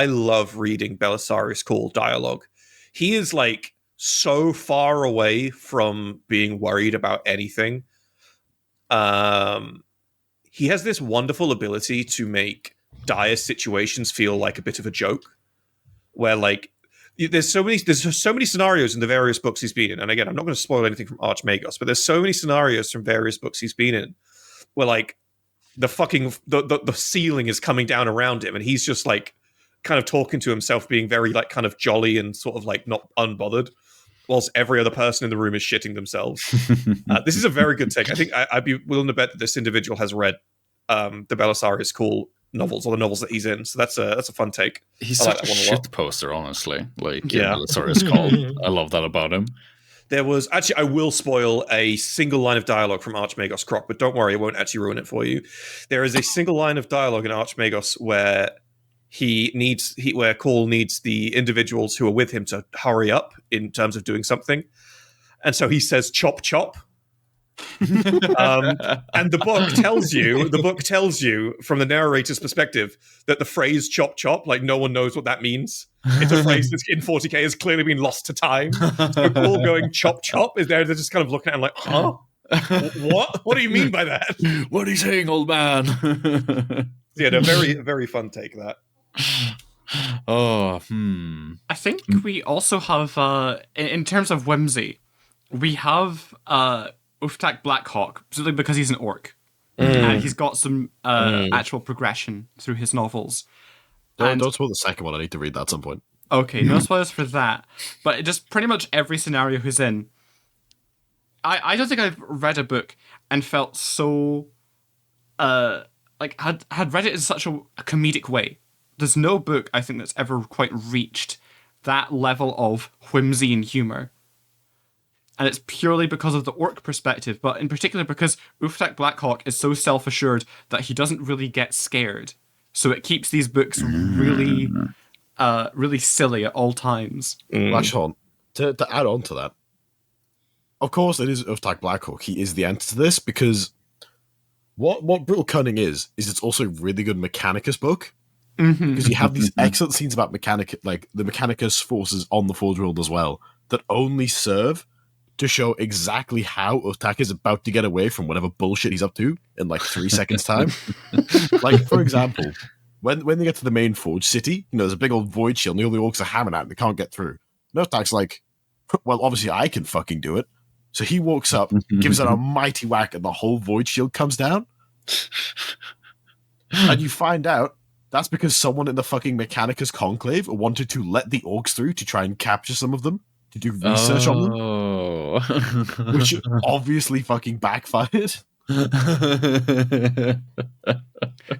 love reading Belisarius Call dialogue. He is like so far away from being worried about anything. He has this wonderful ability to make dire situations feel like a bit of a joke, where like there's so many scenarios in the various books he's been in, and again, I'm not going to spoil anything from Archmagos, but there's so many scenarios from various books he's been in where like the ceiling is coming down around him, and he's just like kind of talking to himself, being very like kind of jolly and sort of like not unbothered, whilst every other person in the room is shitting themselves. This is a very good take. I think I'd be willing to bet that this individual has read the Belisarius Call novels, or the novels that he's in. So that's a fun take. He's I like such that a one a lot. shit poster, honestly. Like, Yeah. Belisarius Call. I love that about him. There was actually, I will spoil a single line of dialogue from Archmagos Croc, but don't worry, I won't actually ruin it for you. There is a single line of dialogue in Archmagos where where Call needs the individuals who are with him to hurry up in terms of doing something. and so he says chop chop. And the book tells you from the narrator's perspective that the phrase chop chop, like no one knows what that means. It's a phrase that's in 40k has clearly been lost to time. So Paul going chop chop is there. They're just kind of looking at him like, huh? What do you mean by that? What are you saying, old man? Yeah, no, very, very fun take that. Oh, I think we also have, in terms of whimsy, we have Uftak Blackhawk, simply because he's an orc. And he's got some actual progression through his novels. Don't spoil the second one. I need to read that at some point. Okay, no spoilers for that. But just pretty much every scenario he's in. I don't think I've read a book and felt so had read it in such a comedic way. There's no book I think that's ever quite reached that level of whimsy and humor. And it's purely because of the orc perspective, but in particular because Uftak Blackhawk is so self-assured that he doesn't really get scared. So it keeps these books really, really silly at all times. Actually, hold on. To add on to that, of course, it is Uftak Blackhawk. He is the answer to this because what Brutal Cunning is it's also a really good Mechanicus book. Because you have these excellent scenes about the Mechanicus forces on the Forge World as well that only serve to show exactly how Uftak is about to get away from whatever bullshit he's up to in like 3 seconds time. Like, for example, when they get to the main Forge city, there's a big old void shield and all the orcs are hammering at it and they can't get through. And Uftak's like, well, obviously I can fucking do it. So he walks up, gives it a mighty whack, and the whole void shield comes down. And you find out that's because someone in the fucking Mechanicus Conclave wanted to let the orcs through to try and capture some of them, to do research on them. Which obviously fucking backfired.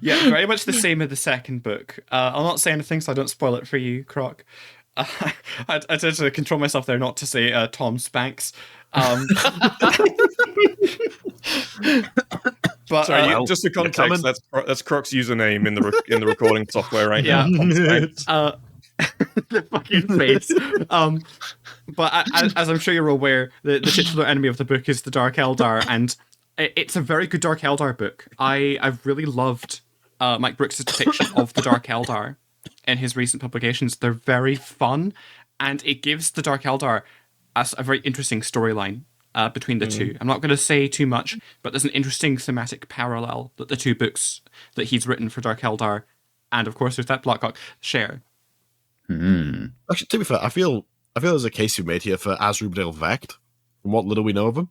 Yeah, very much the same in the second book. I'll not say anything so I don't spoil it for you, Croc. I tend to control myself there not to say Tom Spanks. But sorry, just for context, that's Croc's username in the recording software right now. The fucking face. But as I'm sure you're aware, the titular enemy of the book is the Dark Eldar, and it's a very good Dark Eldar book. I've really loved Mike Brooks' depiction of the Dark Eldar in his recent publications. They're very fun, and it gives the Dark Eldar a very interesting storyline between the two. I'm not going to say too much, but there's an interesting thematic parallel that the two books that he's written for Dark Eldar and, of course, Uftak Blackhawk share. Actually, to be fair, I feel there's a case you made here for Azrubdale Vecht, from what little we know of him.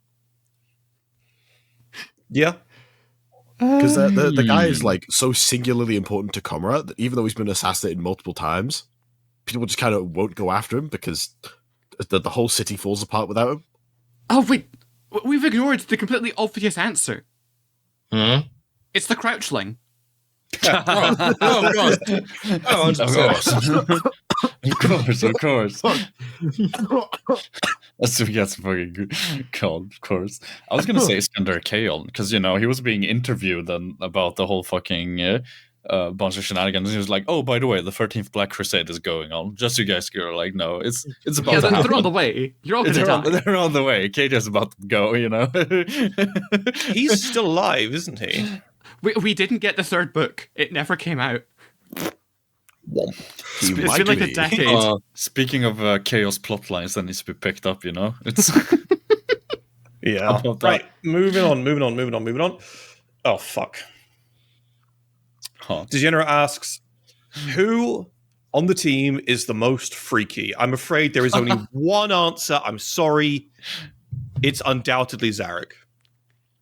Yeah. Because the guy is like so singularly important to Comrade that even though he's been assassinated multiple times, people just kind of won't go after him because the whole city falls apart without him. Oh, wait. We've ignored the completely obvious answer. Huh? It's the Crouchling. Oh, God. Oh, Of course. That's we got some fucking good call, of course. I was gonna say Iskander Kael, because he was being interviewed about the whole fucking bunch of shenanigans. He was like, "Oh, by the way, the 13th Black Crusade is going on. Just so you guys go, like, no, it's about to happen. They're on the way. You're all gonna die. They're on the way. KJ's about to go. He's still alive, isn't he? We didn't get the third book. It never came out. It's been like a decade. Speaking of chaos plot lines that needs to be picked up, it's yeah. Right. Moving on. Oh fuck. Degenerate asks, who on the team is the most freaky? I'm afraid there is only one answer. I'm sorry. It's undoubtedly Zarek.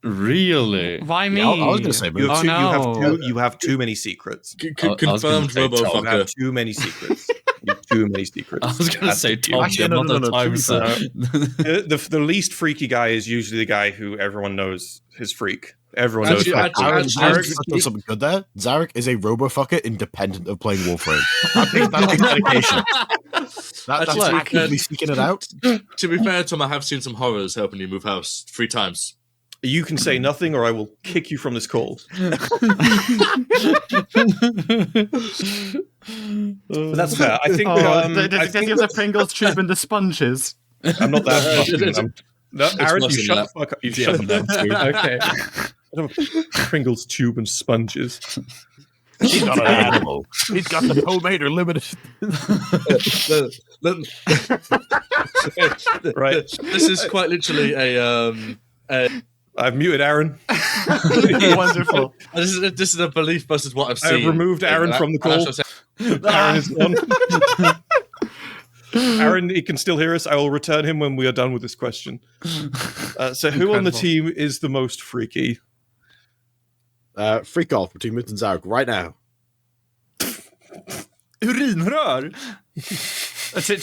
Really? Why me? Yeah, I was going to say, you have too many secrets. Confirmed Robo You fucker. have too many secrets. You have too many secrets. I was going to say Tom. Actually, no. The least freaky guy is usually the guy who everyone knows his freak. Everyone knows. Zarek's done something good there. Zarek is a robo-fucker independent of playing Warframe. That takes dedication. That's actively seeking it out. To be fair, Tom, I have seen some horrors helping you move house 3 times. You can say nothing, or I will kick you from this call. But that's fair. I think. Does he have the Pringles tube and the sponges? I'm not that fucking. No, Aaron, you worse than shut that. the fuck up. You Yeah, shut the them too. Okay. I don't have Pringles tube and sponges. He's not an animal. He's got the tomato limited. Right. This is quite literally a I've muted Aaron. Wonderful. this is a belief versus what I've I've seen. removed Aaron from the call. Aaron is gone. Aaron, he can still hear us. I will return him when we are done with this question. So who on the Incredible. team is the most freaky? Freak off between Moots and Zarek right now. Urinrör!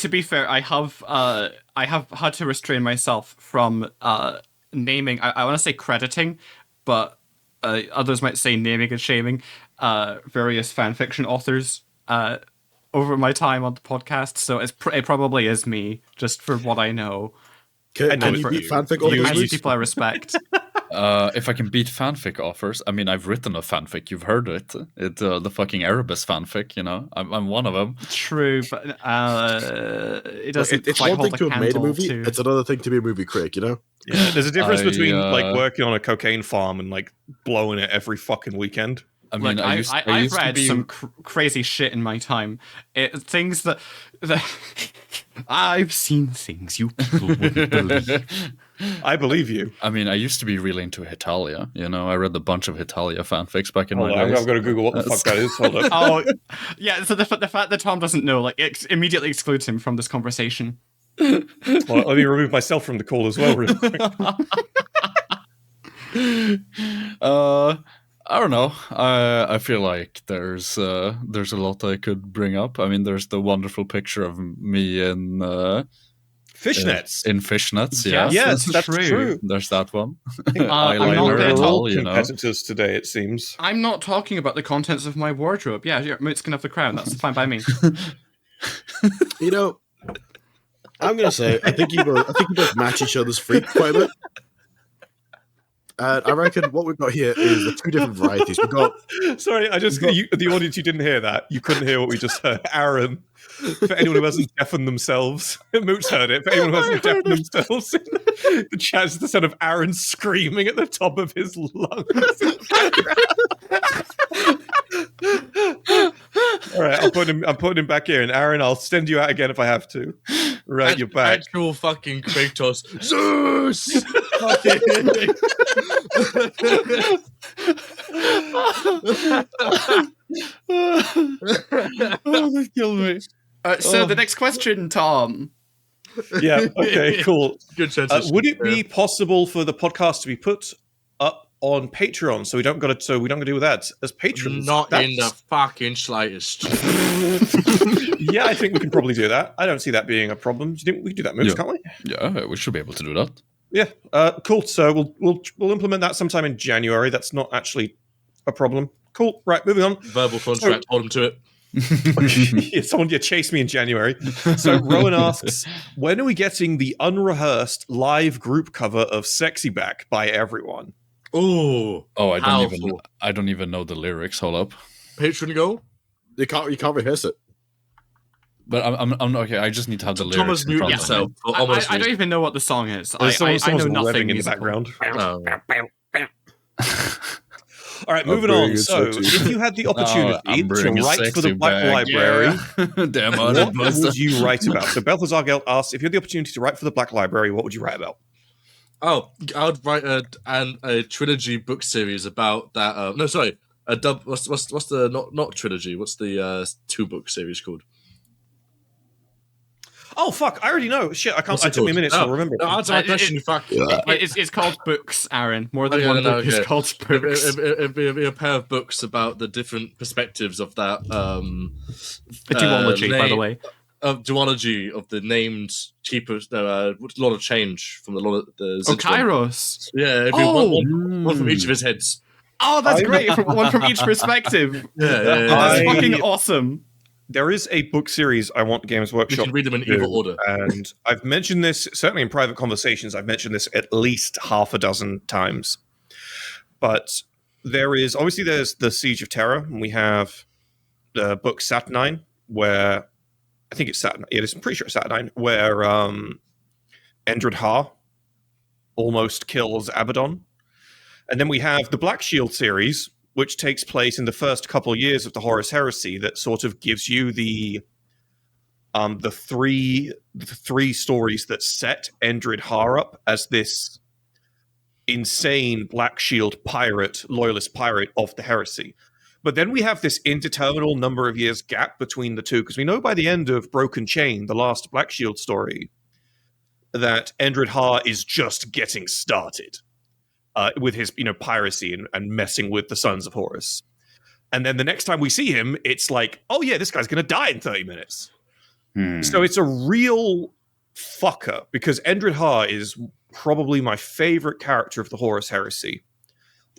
To be fair, I have had to restrain myself from naming. I want to say crediting, but others might say naming and shaming various fanfiction authors over my time on the podcast. So it probably is me, just for what I know. Can know you it. beat fanfic You- And authors? the people I respect. If I can beat fanfic offers, I mean, I've written a fanfic. You've heard it. It's the fucking Erebus fanfic. You know, I'm one of them. True, but it doesn't It's quite one thing hold to a have made a candle movie. to. It's another thing to be a movie critic. You know. Yeah, there's a difference I, between like uh, working on a cocaine farm and like blowing it every fucking weekend. I mean, Look, I used I've to read be. some crazy shit in my time. Things that I've seen things you people wouldn't believe. I believe you. I mean, I used to be really into Hitalia. You know, I read a bunch of Hitalia fanfics back in Hold my on, days. I've got to Google what the fuck that is. Hold up. Oh, yeah. So the fact that Tom doesn't know, like, it immediately excludes him from this conversation. Well, let me remove myself from the call as well. Real quick. I don't know. I feel like there's a lot I could bring up. I mean, there's the wonderful picture of me in Fishnets. in fishnets. Yeah, Yes, that's true. true. there's that one. I'm not Eyeliner there and to- all, you know. Competitors today, it seems. I'm not talking about the contents of my wardrobe. Yeah, Moots can have the crown. That's fine by me. You know, I'm gonna say I think you both match each other's freak quite a bit. And I reckon what we've got here is the two different varieties. We've got Sorry, the audience, you didn't hear that. You couldn't hear what we just heard. Aaron, for anyone who hasn't deafened themselves, Moots heard it. For anyone who hasn't deafened themselves, the chat is the sound of Aaron screaming at the top of his lungs. All right, I'm putting him back here, and Aaron, I'll send you out again if I have to. Right, you're back. Actual fucking Kratos. Zeus! That killed me. So the next question, Tom. Yeah. Okay. Cool. Good transition. Would it be possible for the podcast to be put up on Patreon so we don't got to deal with that as patrons? Not in the fucking slightest. Yeah, I think we can probably do that. I don't see that being a problem. Do you think we can do that, Moose? Yeah. Can't we? Yeah, we should be able to do that. Yeah. Cool. So we'll implement that sometime in January. That's not actually a problem. Cool. Right. Moving on. Verbal contract. Hold him to it. Yeah, someone chase me in January. So Rowan asks, when are we getting the unrehearsed live group cover of "Sexy Back" by everyone? Oh, Oh, powerful. I don't even know the lyrics. Hold up. Patron goal. you can't rehearse it. But I'm okay. I just need to have the lyrics. Thomas in mute front of yourself. me. For almost I don't even know what the song is. There's I someone's know nothing revving in the musical. background. Oh. All right, moving bring on. it So, so if you had the opportunity I'm to bringing write for sexy the Black back, Library, yeah. Damn, what would you write about? So, Balthazar Gelt asks, if you had the opportunity to write for the Black Library, what would you write about? Oh, I would write a trilogy book series about that. No, sorry, a dub. What's the not trilogy? What's the 2-book series called? Oh, fuck, I already know. Shit, I can't. What's It it took me a called? minute to remember. No, answer my question. Fuck. It's called books, Aaron. More than Oh, yeah, one no, book is okay. called books. It'd be a pair of books about the different perspectives of that. A duology, by the way. Duology of the named cheapest. Lot of change from the lot of the. Oh, Zinch one. Kairos. Yeah, it'd be one from each of his heads. Oh, that's great. One from each perspective. Yeah, That's I- fucking awesome. There is a book series I want Games You Workshop should read them in to do, either order. and I've mentioned this certainly in private conversations. I've mentioned this at least half a dozen times. But there's the Siege of Terror, and we have the book Saturnine, where I think it's Saturn. I'm pretty sure it's Saturnine, where Endred Ha almost kills Abaddon. And then we have the Black Shield series, which takes place in the first couple of years of the Horus Heresy, that sort of gives you the three stories that set Endred Har up as this insane Black Shield pirate, loyalist pirate of the Heresy. But then we have this indeterminate number of years gap between the two, because we know by the end of Broken Chain, the last Black Shield story, that Endred Har is just getting started with his piracy and messing with the Sons of Horus. And then the next time we see him, it's like, oh yeah, this guy's going to die in 30 minutes. So it's a real fucker, because Endred Har is probably my favorite character of the Horus Heresy.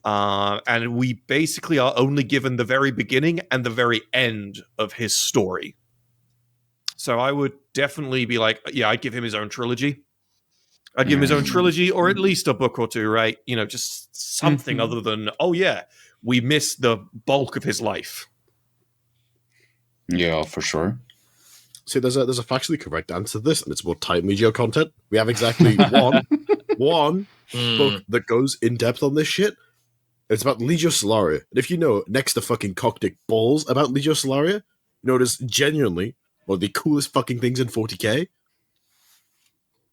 And we basically are only given the very beginning and the very end of his story. So I would definitely be like, yeah, I'd give him his own trilogy. I'd give him his own trilogy, or at least a book or two, right? Just something other than, oh yeah, we missed the bulk of his life. Yeah, for sure. See, there's a factually correct answer to this, and it's about Titan Media content. We have exactly one book that goes in depth on this shit. It's about Legio Solaria. And if you know, next to fucking cockdick balls about Legio Solaria, it is genuinely one of the coolest fucking things in 40k.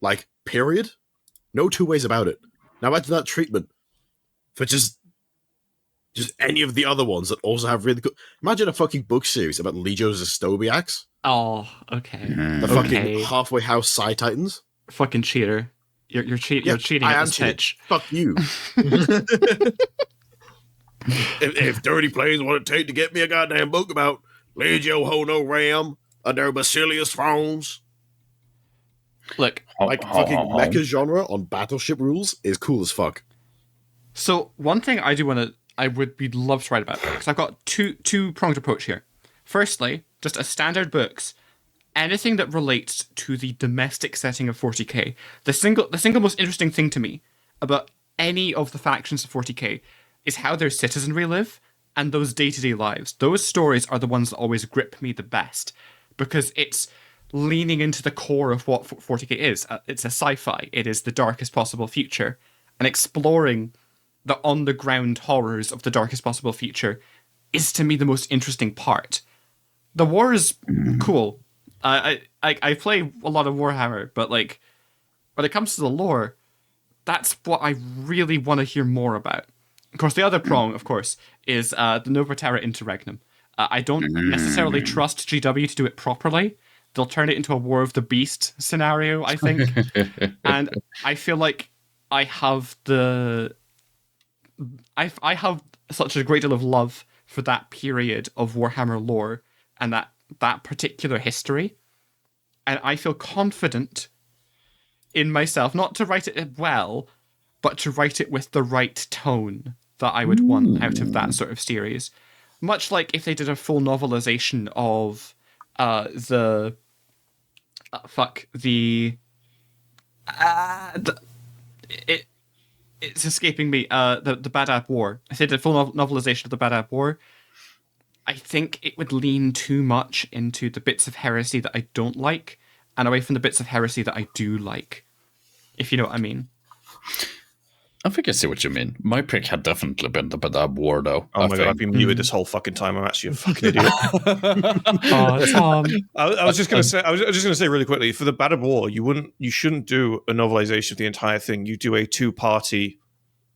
Like, period. No two ways about it. Now imagine that treatment for just any of the other ones that also have really cool... Imagine a fucking book series about Legio's Astobiacs. Oh, okay. The fucking halfway house Psi Titans. Fucking cheater. You're cheating I at am this cheating. pitch. Fuck you. if dirty players want to take to get me a goddamn book about Legio Hono Ram under Basilius thrones. Look, like fucking mecha genre on battleship rules is cool as fuck. So one thing I would love to write about, because I've got two-pronged approach here. Firstly, just as standard books, anything that relates to the domestic setting of 40k. The single most interesting thing to me about any of the factions of 40k is how their citizenry live and those day-to-day lives. Those stories are the ones that always grip me the best, because it's leaning into the core of what 40k is. It's a sci-fi. It is the darkest possible future, and exploring the on-the-ground horrors of the darkest possible future is, to me, the most interesting part. The war is cool. I play a lot of Warhammer, but like when it comes to the lore, that's what I really want to hear more about. Of course, the other prong, of course, is the Nova Terra Interregnum. I don't necessarily trust GW to do it properly. They'll turn it into a War of the Beast scenario, I think. And I feel like I have I have such a great deal of love for that period of Warhammer lore and that particular history. And I feel confident in myself, not to write it well, but to write it with the right tone that I would want out of that sort of series. Much like if they did a full novelization of it's escaping me, the Badab War. If they did a full novelization of the Badab War, I think it would lean too much into the bits of heresy that I don't like, and away from the bits of heresy that I do like. If you know what I mean. I think I see what you mean. My pick had definitely been the Badab War, though. Oh my god, I've been muted this whole fucking time. I'm actually a fucking idiot. Tom. I was just gonna say really quickly, for the Badab War, you shouldn't do a novelization of the entire thing. You do a two-party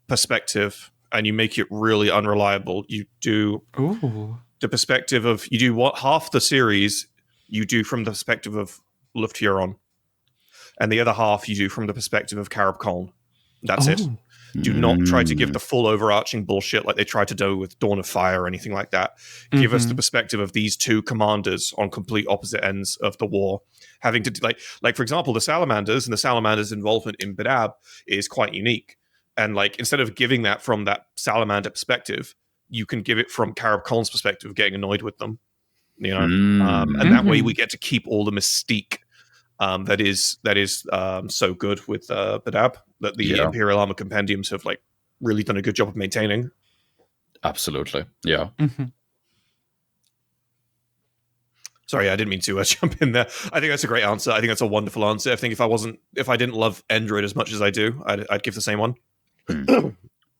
perspective, and you make it really unreliable. You do the perspective of half the series you do from the perspective of Lufthuron, and the other half you do from the perspective of Karab Khan. That's it. Do not try to give the full overarching bullshit like they tried to do with Dawn of Fire or anything like that. Give us the perspective of these two commanders on complete opposite ends of the war, having to like for example, the Salamanders and the Salamanders' involvement in Badab is quite unique. And like instead of giving that from that Salamander perspective, you can give it from Karab Khan's perspective of getting annoyed with them. And that way we get to keep all the mystique that is so good with Badab that the Imperial Armor Compendiums have like really done a good job of maintaining. Absolutely, yeah. So Sorry, I didn't mean to jump in there. I think that's a great answer. I think that's a wonderful answer. I think if I didn't love Endroid as much as I do, I'd give the same one.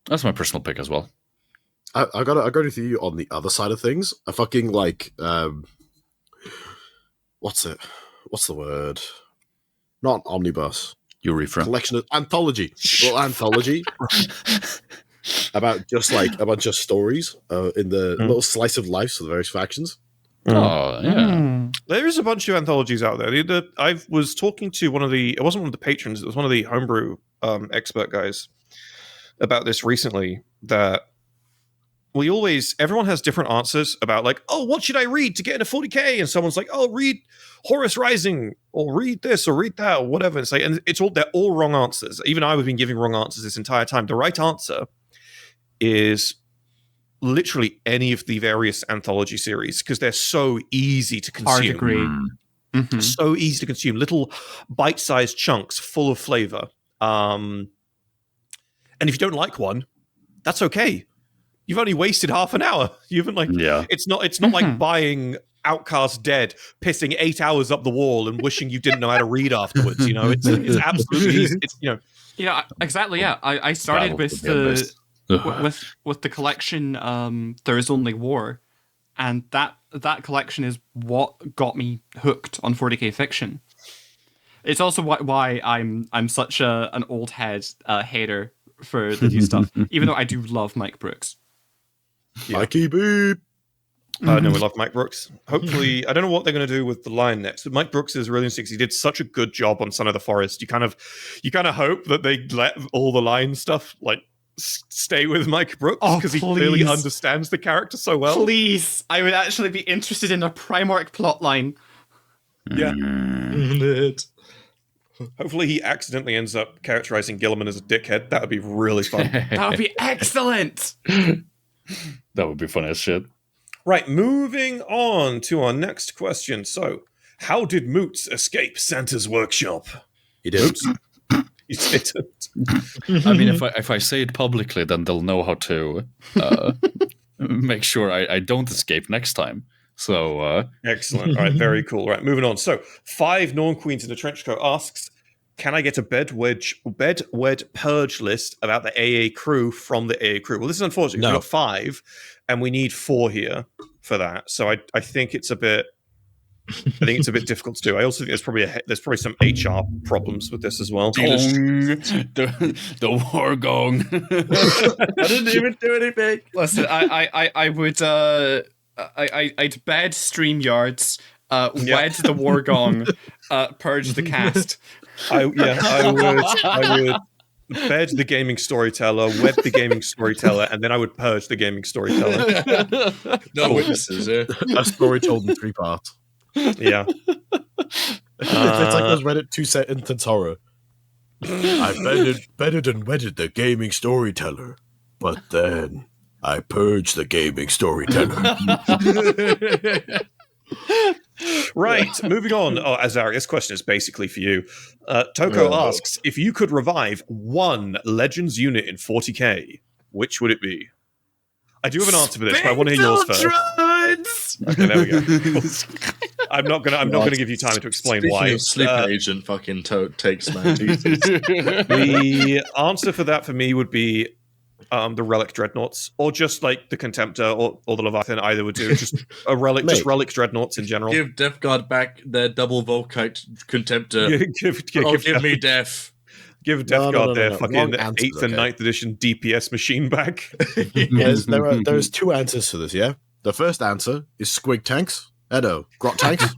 That's my personal pick as well. I got to with you on the other side of things. I fucking like what's it? What's the word? Not omnibus. You reframe. Collection of anthology. Well, anthology about just like a bunch of stories in the little slice of life of the various factions. Oh yeah. There is a bunch of anthologies out there. I was talking to it wasn't one of the patrons, it was one of the homebrew expert guys about this recently, that everyone has different answers about like, oh, what should I read to get into 40k? And someone's like, oh, read Horus Rising, or read this, or read that, or whatever. It's like, and they're all wrong answers. Even I have been giving wrong answers this entire time. The right answer is literally any of the various anthology series, because they're so easy to consume. Hard agree. Mm-hmm. So easy to consume. Little bite-sized chunks full of flavor. And if you don't like one, that's okay. You've only wasted half an hour. You haven't it's not like buying Outcast Dead, pissing 8 hours up the wall and wishing you didn't know how to read afterwards. It's absolutely easy. Yeah, exactly. Yeah, I started with the collection. There Is Only War, and that collection is what got me hooked on 40k fiction. It's also why I'm such an old head hater for the new stuff, even though I do love Mike Brooks. Yeah. Mikey Beep. No, we love Mike Brooks. Hopefully, I don't know what they're going to do with the line next. But Mike Brooks is really interesting. He did such a good job on Son of the Forest. You kind of hope that they let all the line stuff like stay with Mike Brooks, because he clearly understands the character so well. Please, I would actually be interested in a Primarch plotline. Yeah. Hopefully, he accidentally ends up characterizing Gilliman as a dickhead. That would be really fun. That would be excellent. That would be fun as shit. Right, moving on to our next question. So, how did Moots escape Santa's workshop? He didn't. He didn't. I mean, if I say it publicly, then they'll know how to make sure I don't escape next time. So excellent. All right, very cool. All right, moving on. So, 5 Norn Queens in a trench coat asks, can I get a bed wed purge list about the AA crew from the AA crew? Well, this is unfortunate. No. We've got 5, and we need 4 here for that. So I think it's a bit difficult to do. I also think there's probably some HR problems with this as well. The war gong. I didn't even do anything. Listen, I would I'd bed StreamYards, wed the war gong, purge the cast. I would bed the gaming storyteller, wed the gaming storyteller, and then I would purge the gaming storyteller. No witnesses, yeah. A story told in 3 parts. Yeah. It's like those Reddit 2-sentence horror. I bedded and wedded the gaming storyteller, but then I purged the gaming storyteller. Right, moving on. Oh, Azari, this question is basically for you. Toko asks, if you could revive one Legends unit in 40k, which would it be? I do have an answer for this, but I want to hear yours first. Okay, there we go. I'm not gonna give you time to explain why. Of Sleeper Agent fucking takes man. Jesus. The answer for that for me would be the Relic Dreadnoughts, or just like the Contemptor or the Leviathan. Either would do. Just a relic, just Relic Dreadnoughts in general. Give Death Guard back their double Volkite Contemptor. Give me Death. Give Death Guard their fucking 8th and 9th edition DPS machine back. Yes, there's 2 answers to this, yeah? The first answer is Squig Tanks. Grot Tanks.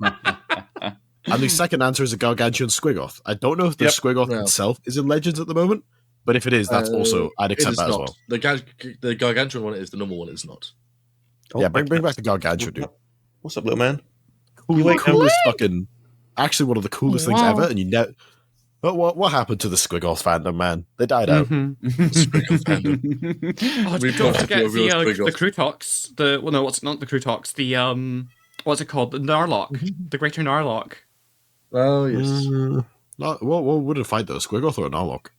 And the second answer is a Gargantuan Squigoth. I don't know if the Squigoth itself is in Legends at the moment, but if it is, that's also, I'd accept that as well. The Gargantuan one is, the normal one is not. Oh, yeah, bring back the Gargantuan, dude. What's up, little man? Coolest fucking... Actually, one of the coolest things ever, and you know... But what happened to the Squigoth fandom, man? They died out. Squigoth fandom. Don't forget the Crutox. Not the Crutox. The what's it called? The Narlock. The Greater Narlock. Oh yes. What would it fight though? Squigoth or a Narlock?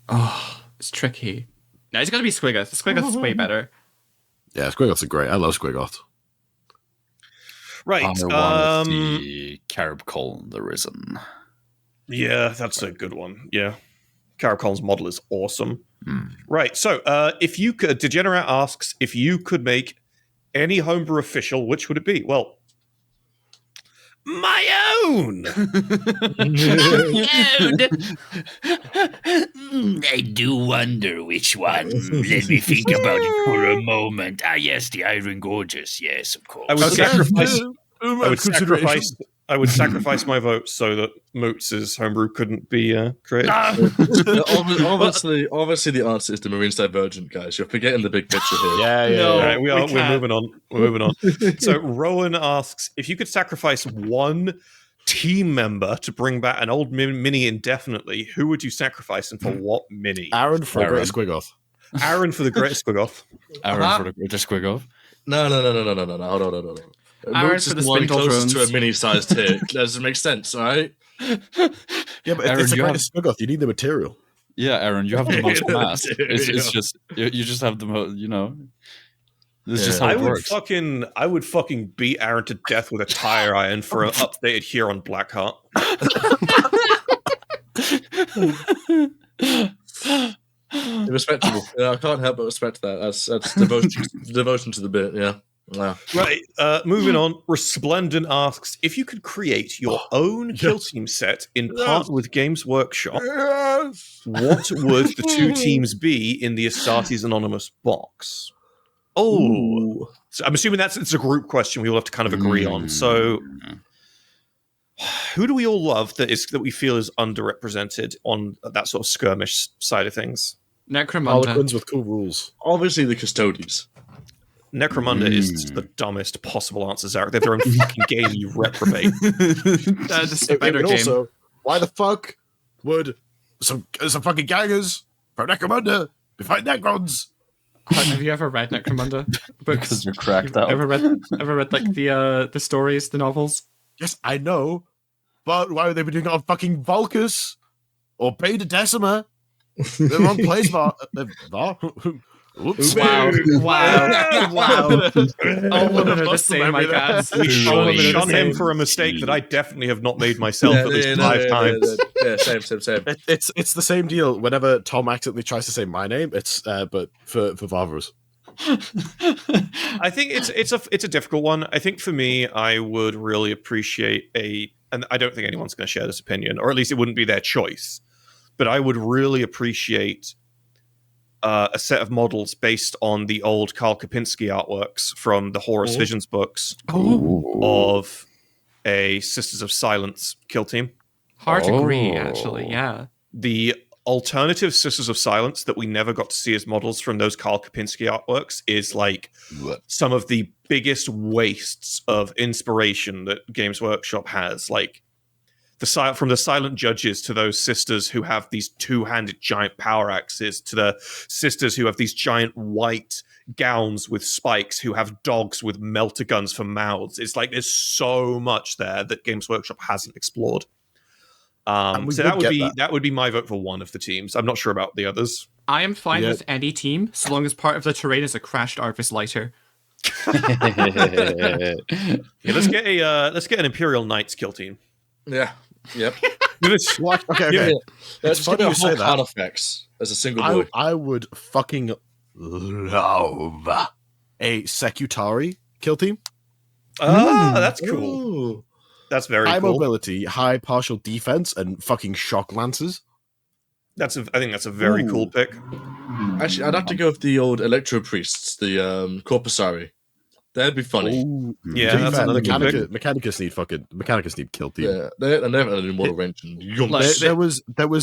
Oh, it's tricky. No, it's got to be Squigoth. Squigoth's way better. Yeah, Squigoth's great. I love Squigoth. Right. I want to see Karl the Risen. Yeah, that's a good one. Yeah. Karl's model is awesome. Right. So, if you could, Degenerate asks, if you could make any homebrew official, which would it be? Well, my own. I do wonder which one. Let me think about it for a moment. Ah, yes, the Iron Gorgeous. Yes, of course. I would sacrifice. Consideration. I would sacrifice my vote so that Moots' homebrew couldn't be created. Obviously, the answer is the Marines Divergent, guys. You're forgetting the big picture here. Yeah. All right, we're can't. moving on. We're moving on. So Rowan asks, if you could sacrifice one team member to bring back an old mini indefinitely, who would you sacrifice and for what mini? Aaron for Great Squigoth. Aaron for the Great Squigoth. Aaron for the Greatest Squigoth. No. Hold on. Aaron Moots for is the the one Spindle closest to Drones. a mini-sized here. Does it make sense, all right? Yeah, but Aaron, it's a you Great Squigoth. You need the material. Yeah, Aaron, you have the most mass. It's Yeah. just you just have the most. This is just how I it would works. fucking beat Aaron to death with a tire iron for an updated here on Blackheart. Respectable. Yeah, I can't help but respect that. That's devotion to the bit. Yeah. Right, moving on. Resplendent asks, if you could create your own kill team set in part with Games Workshop, what would the two teams be in the Astartes Anonymous box? Oh, so I'm assuming it's a group question we all have to kind of agree on. So, who do we all love that we feel is underrepresented on that sort of skirmish side of things? Necromunda. Harlequins with cool rules. Obviously, the Custodies. Necromunda is the dumbest possible answer, Zarek. They have their own fucking game, you reprobate. That's a better And game. also, why the fuck would some fucking gangers from Necromunda be fighting Necrons? Have you ever read Necromunda books? Because you're cracked out. Ever read like the stories, the novels? Yes, I know, but why would they be doing it on fucking Vulcus or Beta Decima? The wrong place, Oops. Wow! All women are the same, my God. We All women are the shun him same. for a mistake that I definitely have not made myself at least 5 times. Yeah, same. It's the same deal. Whenever Tom accidentally tries to say my name, it's but for Varvarus. I think it's a difficult one. I think for me, I would really appreciate and I don't think anyone's going to share this opinion, or at least it wouldn't be their choice. But I would really appreciate a set of models based on the old Karl Kapinski artworks from the Horus Visions books of a Sisters of Silence kill team. Hard to agree, actually. Yeah. The alternative Sisters of Silence that we never got to see as models from those Karl Kapinski artworks is like some of the biggest wastes of inspiration that Games Workshop has. Like from the Silent Judges to those sisters who have these two-handed giant power axes, to the sisters who have these giant white gowns with spikes, who have dogs with melter guns for mouths. It's like there's so much there that Games Workshop hasn't explored. So that would be my vote for one of the teams. I'm not sure about the others. I am fine with any team, so long as part of the terrain is a crashed Arvis lighter. Yeah, let's get an Imperial Knights kill team. Yeah. Yep. What? Okay. Yeah. It's funny you say that. Artifacts as a single boy. I would fucking love a Secutari kill team. That's cool. Ooh. That's very High cool. mobility, high partial defense, and fucking shock lances. I think that's a very cool pick. Actually, I'd have to go with the old Electro Priests, the Corpusari. That'd be funny. Ooh. Yeah, To be that's fair, another good pick. Mechanicus need kill team. Yeah, they never had an Immortal Wrench. And There was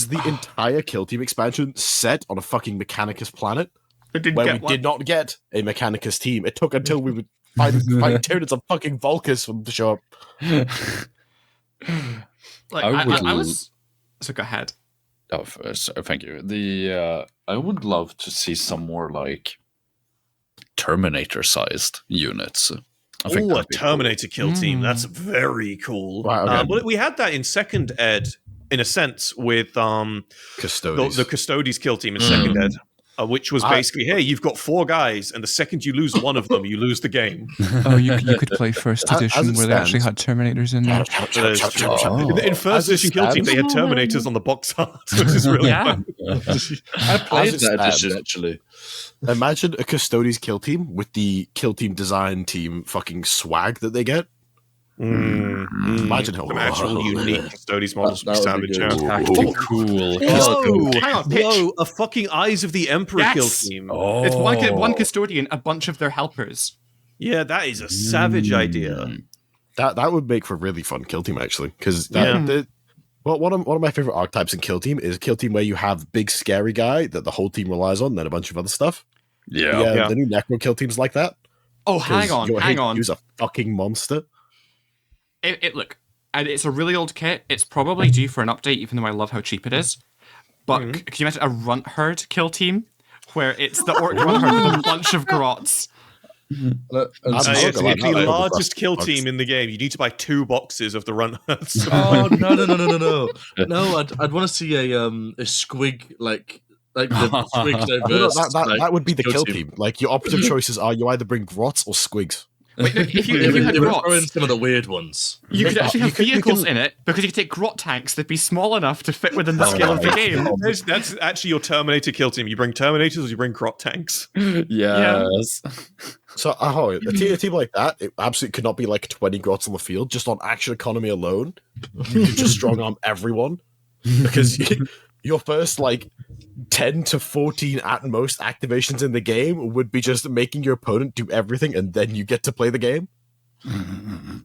the entire kill team expansion set on a fucking Mechanicus planet where we did not get a Mechanicus team. It took until we would find tyrants of fucking Vulcus from the show up. Like I was. So go ahead. Oh, thank you. I would love to see some more like Terminator-sized units. I think a that'd be Terminator kill team. That's very cool. Right, okay. But we had that in second ed, in a sense, with Custodies. the Custodes kill team in second ed. which was basically, hey, you've got 4 guys, and the second you lose one of them, you lose the game. Oh, you could play first edition where they actually had Terminators in there. In first edition Kill Team, they had Terminators on the box art, which is really fun. I played that edition, actually. Imagine a Custodes Kill Team with the Kill Team design team fucking swag that they get. Imagine how some actual unique Custodes models would be savage. Cool. Hang on, pitch. Whoa, a fucking Eyes of the Emperor Kill Team. It's one custodian, a bunch of their helpers. Yeah, that is a savage idea. That would make for a really fun Kill Team, actually, because one of my favorite archetypes in Kill Team is a Kill Team where you have big scary guy that the whole team relies on, and then a bunch of other stuff. Yeah. The new Necro Kill Team's like that. Oh, hang on. Use a fucking monster. Look, and it's a really old kit. It's probably due for an update, even though I love how cheap it is. But can you imagine a Runt Herd Kill Team where it's the Orc Runt Herd with a bunch of grots? It's the largest Kill Team in the game. You need to buy 2 boxes of the Runt Herds. Oh no! I'd want to see a squig like the squig diverse. That would be the Kill team. Like your operative choices are you either bring grots or squigs. Wait, no, if you had grots, some of the weird ones. You could actually have vehicles in it because you could take grot tanks that'd be small enough to fit within the scale of the game. That's actually your Terminator Kill Team. You bring Terminators or you bring grot tanks. Yes. So a team like that, it absolutely could not be like 20 grots on the field. Just on action economy alone, you could just strong arm everyone because your first 10 to 14 at most activations in the game would be just making your opponent do everything, and then you get to play the game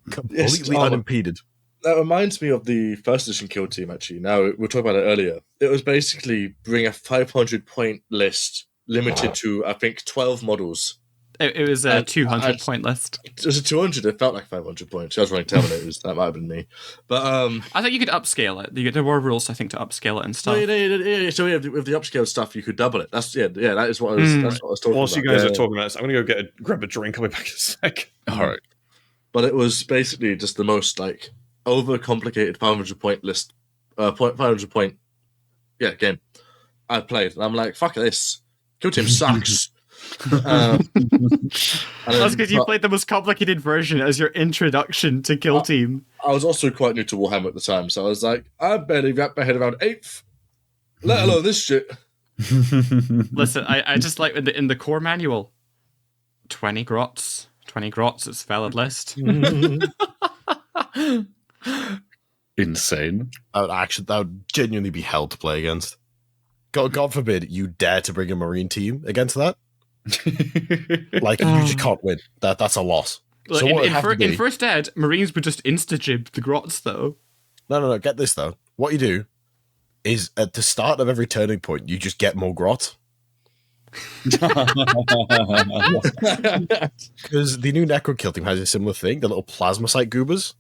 completely unimpeded. That reminds me of the first edition Kill Team, actually. Now, we were talking about it earlier. It was basically bring a 500-point list limited to, I think, 12 models. It was a 200-point list. It was a 200. It felt like 500 points. I was running Terminators. That might have been me. But I think you could upscale it. There were rules, I think, to upscale it and stuff. So with the upscale stuff, you could double it. That is what I was. That's what I was talking about. Whilst you guys are talking about this, I'm going to go grab a drink. I'll be back in a sec. All right. But it was basically just the most overcomplicated 500-point list, 500-point game I played, and I'm like, fuck this. Kill Team sucks. That's because you played the most complicated version as your introduction to Kill Team. I was also quite new to Warhammer at the time, so I was like, I barely wrapped my head around 8th, let alone this shit. Listen, I just like in the core manual, 20 grots. 20 grots, it's valid list. Insane. That would genuinely be hell to play against. God forbid you dare to bring a Marine team against that. You just can't win. That's a loss. Look, So in First Ed, Marines would just insta-jib the grots, though. No. Get this, though. What you do is, at the start of every turning point, you just get more grot. Because the new Necro Kill Team has a similar thing, the little plasmacyte goobers.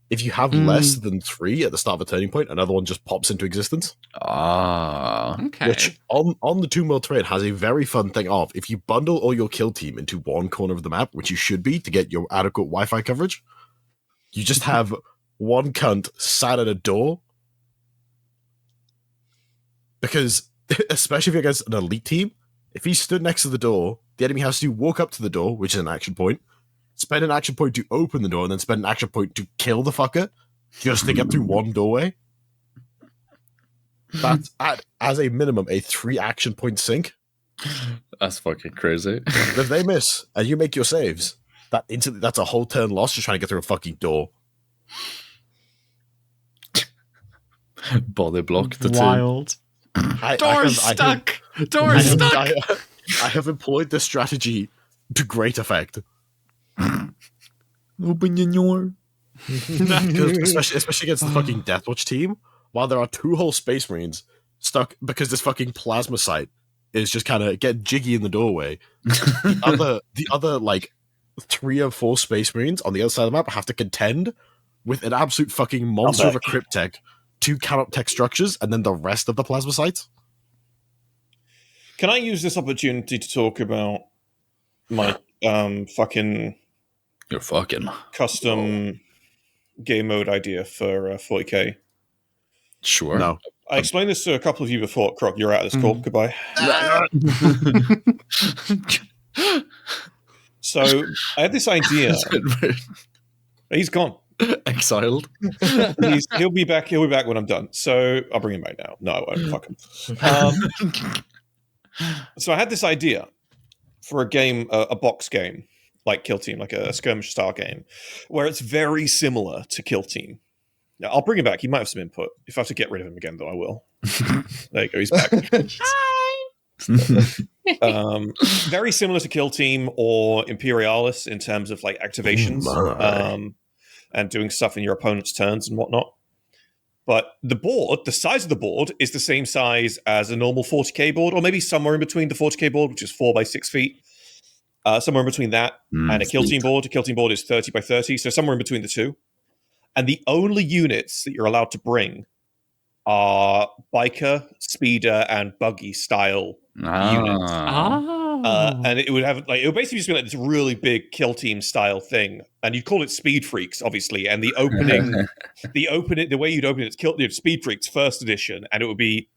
If you have less than 3 at the start of a turning point, another one just pops into existence. Okay. Which, on the Tomb World terrain, has a very fun thing of, if you bundle all your kill team into one corner of the map, which you should be to get your adequate Wi-Fi coverage, you just have one cunt sat at a door. Because, especially if you're against an elite team, if he stood next to the door, the enemy has to walk up to the door, which is an action point, spend an action point to open the door, and then spend an action point to kill the fucker, just to get through one doorway. That's, as a minimum, a 3 action point sink. That's fucking crazy. If they miss, and you make your saves, that's a whole turn lost just trying to get through a fucking door. Body block the Wild. Door's stuck! Door's stuck! I have employed this strategy to great effect. Open your door. Especially against the fucking Deathwatch team, while there are 2 whole Space Marines stuck because this fucking plasma site is just kind of getting jiggy in the doorway. The other 3 or 4 Space Marines on the other side of the map have to contend with an absolute fucking monster of a cryptech, 2 count-tech structures, and then the rest of the plasma sites. Can I use this opportunity to talk about my fucking You're fucking custom game mode idea for 40k? sure. No. I explained this to a couple of you before. Croc, you're out of this call. Goodbye. So I had this idea. He's gone. Exiled. He'll be back. He'll be back when I'm done. So I'll bring him back now. No, I won't. Fuck him. So I had this idea for a game, a box game like Kill Team, like a skirmish style game, where it's very similar to Kill Team. Now, I'll bring him back. He might have some input. If I have to get rid of him again, though, I will. There you go. He's back. Very similar to Kill Team or Imperialis in terms of like activations and doing stuff in your opponent's turns and whatnot. But the board, the size of the board is the same size as a normal 40k board, or maybe somewhere in between the 40k board, which is 4 by 6 feet. Somewhere in between that and a Kill Team board. A Kill Team board is 30 by 30, so somewhere in between the two. And the only units that you're allowed to bring are biker, speeder, and buggy style units. And it would have it would basically just be like this really big Kill Team style thing, and you'd call it Speed Freaks, obviously. And the way you'd open it's Speed Freaks First Edition, and it would be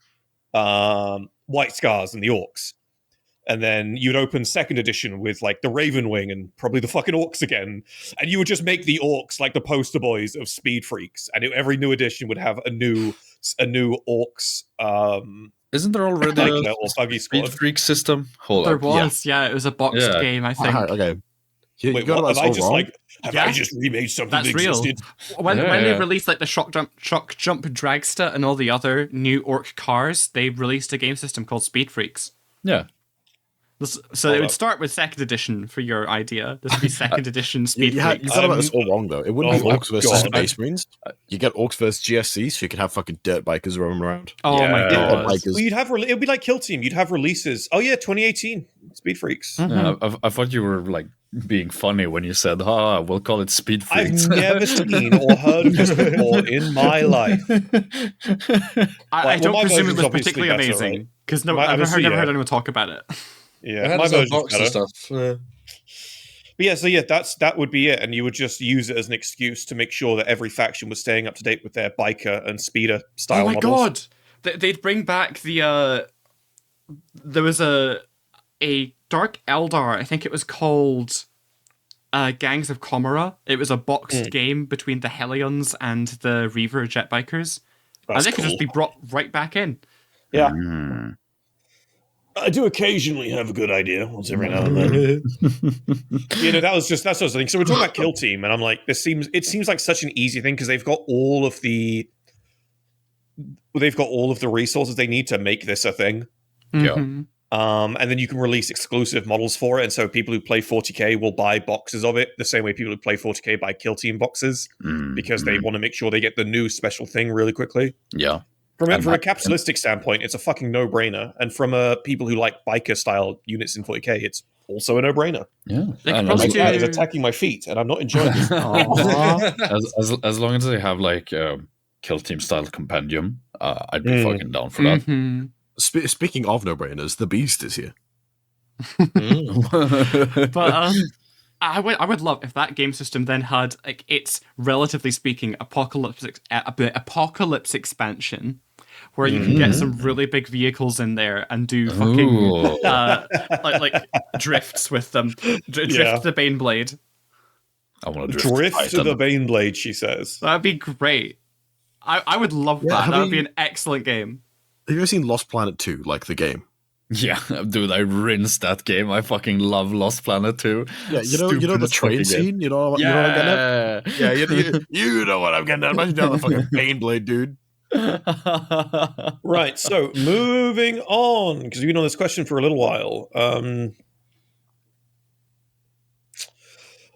White Scars and the Orcs. And then you'd open Second Edition with like the Raven Wing and probably the fucking Orcs again, and you would just make the Orcs like the poster boys of Speed Freaks, and every new edition would have a new Orcs. Isn't there already a buggy Speed Freak system? There was, it was a boxed game, I think. Okay. Wait, what, I just remade something that's real. Existed? When they released like the Shock Jump Dragster and all the other new Orc cars, they released a game system called Speed Freaks. Yeah. So it would start with Second Edition for your idea. This would be Second Edition Speed Freaks. You thought about this all wrong, though. It wouldn't be Orcs versus Space Marines. You get Orcs versus GSCs, so you could have fucking dirt bikers roaming around. Oh my god. Well, it would be like Kill Team. You'd have releases. Oh yeah, 2018 Speed Freaks. Yeah, I thought you were like being funny when you said, we'll call it Speed Freaks. I've never seen or heard of this before in my life. I don't presume it was particularly amazing, because I've never heard anyone talk about it. Yeah, my box and stuff. But that would be it, and you would just use it as an excuse to make sure that every faction was staying up to date with their biker and speeder style models. Oh my god! They'd bring back the there was a Dark Eldar, I think it was called Gangs of Comora. It was a boxed game between the Hellions and the Reaver jet bikers. And they could just be brought right back in. Yeah. I do occasionally have a good idea once every now and then. That's what I was thinking. So we're talking about Kill Team, and I'm like, it seems like such an easy thing because they've got all of the resources they need to make this a thing. Yeah. And then you can release exclusive models for it, and so people who play 40k will buy boxes of it the same way people who play 40k buy Kill Team boxes because they want to make sure they get the new special thing really quickly. Yeah. From a capitalistic standpoint, it's a fucking no-brainer. And from people who like biker-style units in 40k, it's also a no-brainer. Yeah. My cat is attacking my feet, and I'm not enjoying it. as long as they have, like, Kill Team-style compendium, I'd be fucking down for that. Speaking of no-brainers, the Beast is here. But I would love if that game system then had, like, its, relatively speaking, apocalypse expansion, where you can get some really big vehicles in there and do fucking like drifts with them. Drift the Baneblade. I want to drift to the Baneblade, she says. That'd be great. I would love that. That would be an excellent game. Have you ever seen Lost Planet 2, like the game? Yeah, dude, I rinsed that game. I fucking love Lost Planet 2. Yeah, you know the train scene? You know what I'm getting at? Yeah, you know what I'm getting at. Imagine the fucking Baneblade, dude. Right, so moving on, because we've been on this question for a little while.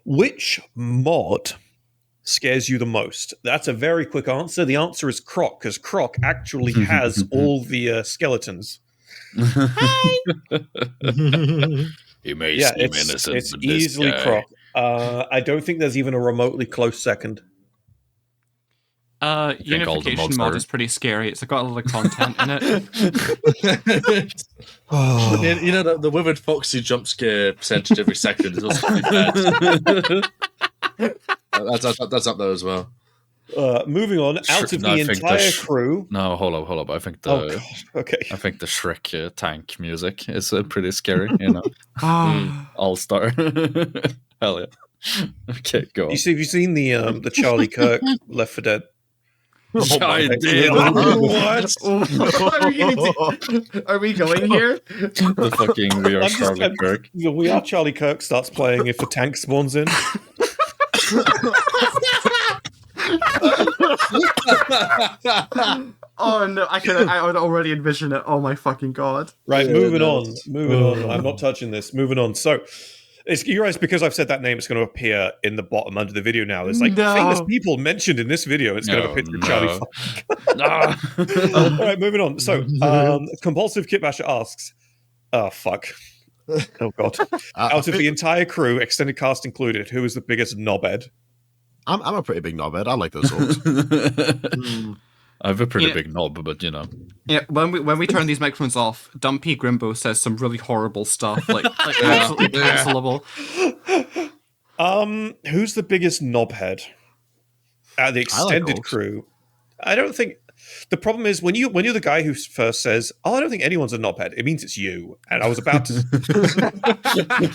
Which mod scares you the most? That's a very quick answer. The answer is Croc, because Croc actually has all the skeletons. Hi. You may seem innocent. It's easily Croc. I don't think there's even a remotely close second. Unification mod is pretty scary. It's got a lot of content in it. The Withered Foxy jump scare percentage every second is also pretty bad. That's up there as well. Moving on, out of the entire crew. No, hold up. I think Okay. I think the Shrek tank music is pretty scary. You know, All Star. Hell yeah. Okay, go on. Have you seen the Charlie Kirk Left 4 Dead? I did. What? Are we going here? The fucking We Are Charlie Kirk. We Are Charlie Kirk starts playing if a tank spawns in. Oh no, I would already envision it. Oh my fucking god. Right, moving on. I'm not touching this. Moving on. So, you guys, because I've said that name, it's going to appear in the bottom under the video now. There's like famous people mentioned in this video. It's going to appear Charlie. All right, moving on. So, Compulsive Kitbasher asks, oh, fuck. Oh, God. Out of the entire crew, extended cast included, who is the biggest knobhead? I'm a pretty big knobhead. I like those songs. I have a pretty big knob, but you know. Yeah, when we turn these microphones off, Dumpy Grimbo says some really horrible stuff, like absolutely cancelable. Who's the biggest knobhead? Out of the extended crew, I don't think. The problem is when you're the guy who first says, "Oh, I don't think anyone's a knobhead," it means it's you. And I was about to.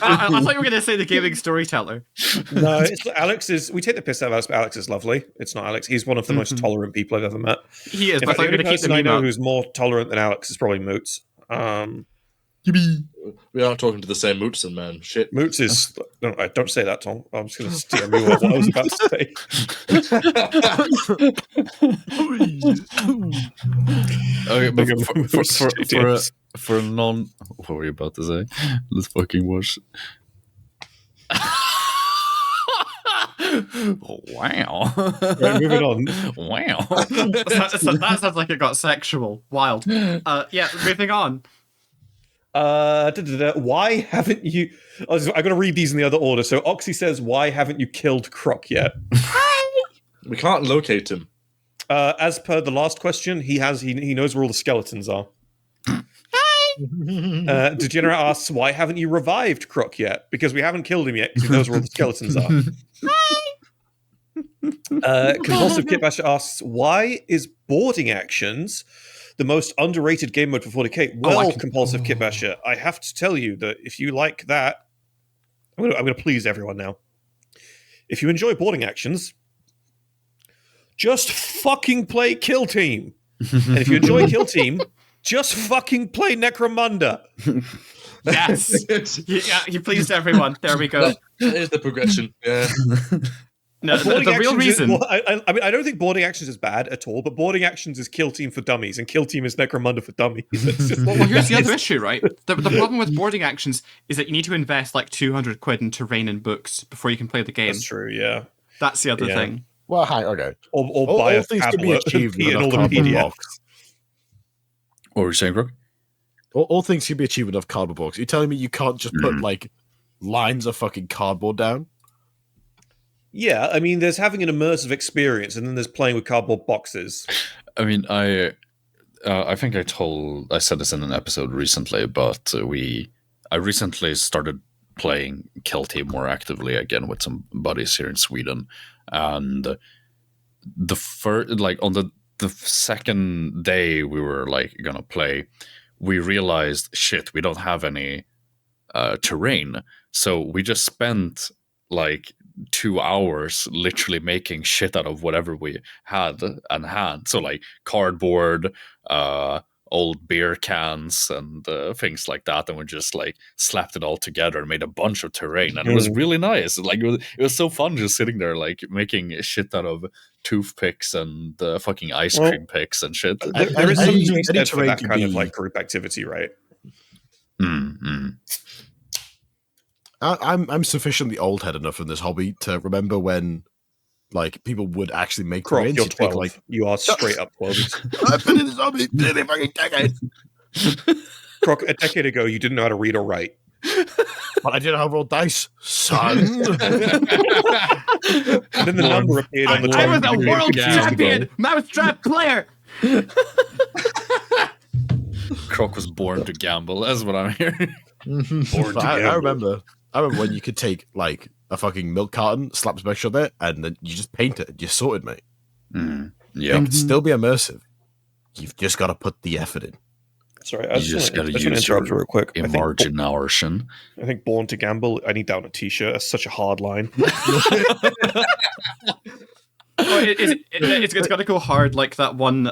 I thought you were going to say the gaming storyteller. No, it's Alex is. We take the piss out of Alex, but Alex is lovely. It's not Alex. He's one of the most tolerant people I've ever met. He is. In But fact, I'm the going only to keep person the I meme know up. who's more tolerant than Alex is probably Moots. We aren't talking to the same Mootson, man. Shit. Moots is. No, don't say that, Tom. I'm just going to steer me what I was about to say. Okay, but for non, what were you about to say? Let's fucking watch. Wow. Right, moving on. Wow. That sounds like it got sexual. Wild. Yeah, moving on. Why haven't you? I'm going to read these in the other order. So Oxy says, "Why haven't you killed Croc yet?" We can't locate him. As per the last question, he knows where all the skeletons are. Degenerate asks, "Why haven't you revived Croc yet?" Because we haven't killed him yet, because he knows where all the skeletons are. Compulsive Kitbasher asks, "Why is boarding actions the most underrated game mode for 40k?" Well, Compulsive Kitbasher, I have to tell you that if you like that, I'm going to please everyone now. If you enjoy boarding actions, just fucking play Kill Team. And if you enjoy Kill Team, just fucking play Necromunda. Yes. You pleased everyone. There we go. Here's the progression. Yeah. No, the real reason. I mean, I don't think boarding actions is bad at all, but boarding actions is Kill Team for dummies, and Kill Team is Necromunda for dummies. Well, here's the other issue, right? The problem with boarding actions is that you need to invest like 200 quid into Rain and books before you can play the game. That's true, yeah. That's the other thing. Well, hi, okay. Or buy a things can be tablet achieved and all with the a cardboard PDFs. box. What were you saying, Croc? All things can be achieved with a cardboard box. You're telling me you can't just put like lines of fucking cardboard down? Yeah, I mean, there's having an immersive experience, and then there's playing with cardboard boxes. I mean, I think I said this in an episode recently, but I recently started playing Kill Team more actively again with some buddies here in Sweden, and the first, like on the second day we were like gonna play, we realized shit, we don't have any terrain, so we just spent like 2 hours literally making shit out of whatever we had on hand. So like cardboard, old beer cans and things like that, and we just like slapped it all together and made a bunch of terrain, and it was really nice. Like it was so fun just sitting there like making shit out of toothpicks and fucking ice cream picks and shit. There is something to be said for that kind of like group activity, right? I'm sufficiently old head enough in this hobby to remember when like people would actually make Croc, terrains. you're 12. You are straight up 12. I've been in this hobby for a fucking decade. Croc, a decade ago, you didn't know how to read or write. But I did how to roll dice, son. And then the number appeared on the top. I was a world champion mousetrap player. Croc was born to gamble. That's what I'm hearing. I remember when you could take like a fucking milk carton, slap some extra on it, and then you just paint it. You sorted, mate. Yeah. It can still be immersive. You've just got to put the effort in. Sorry, I You just just want gotta to use interrupt your real quick. imagination. I think Born to Gamble, I need that on a t-shirt. That's such a hard line. It's got to go hard like that one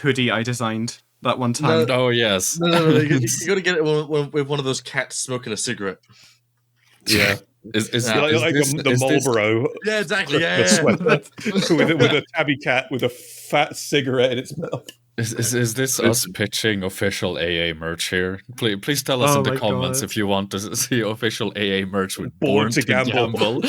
hoodie I designed that one time. Oh, yes. No. You got to get it with one of those cats smoking a cigarette. Yeah. Is The Marlboro. Yeah, exactly. Sweater with a tabby cat with a fat cigarette in its mouth. Is this us pitching official AA merch here? Please tell us in the comments if you want to see official AA merch with Born to Gamble.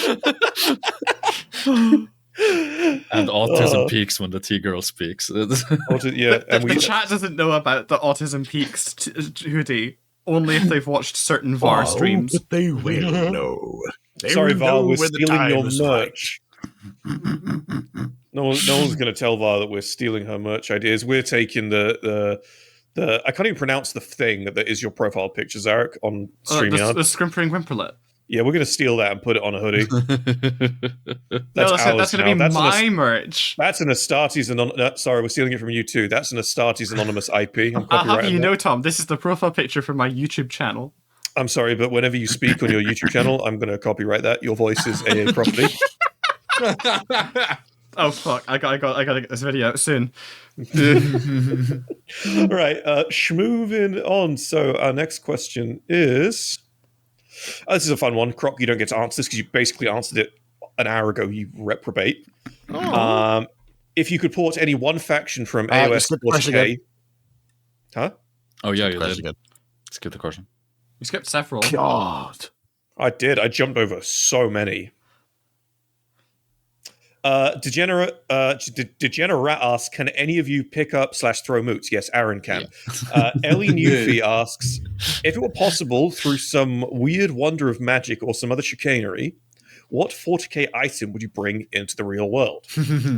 And Autism peaks when the T-girl speaks. Yeah, the chat doesn't know about the Autism Peaks hoodie, only if they've watched certain VAR streams. But they will know. Sorry, VAR, we're stealing your merch. No one's going to tell VAR that we're stealing her merch ideas. We're taking the I can't even pronounce the thing that is your profile picture, Zarek, on StreamYard. The Scrimpering Whimperlet. Yeah, we're going to steal that and put it on a hoodie. That's going to be my merch. That's an Astartes sorry, we're stealing it from you too. That's an Astartes Anonymous IP. I'll have you know, Tom, this is the profile picture for my YouTube channel. I'm sorry, but whenever you speak on your YouTube channel, I'm going to copyright that. Your voice is AA property. Oh fuck! I gotta get this video out soon. All right, moving on. So our next question is. This is a fun one. Croc, you don't get to answer this because you basically answered it an hour ago, you reprobate. If you could port any one faction from AOS to 40K... Huh? Oh, yeah, you did. Skip the question. You skipped several. God. I did. I jumped over so many. Degenerate asks, can any of you pick up / throw moots? Yes, Aaron can. Yeah. Ellie Newfie asks, if it were possible through some weird wonder of magic or some other chicanery, what 40k item would you bring into the real world?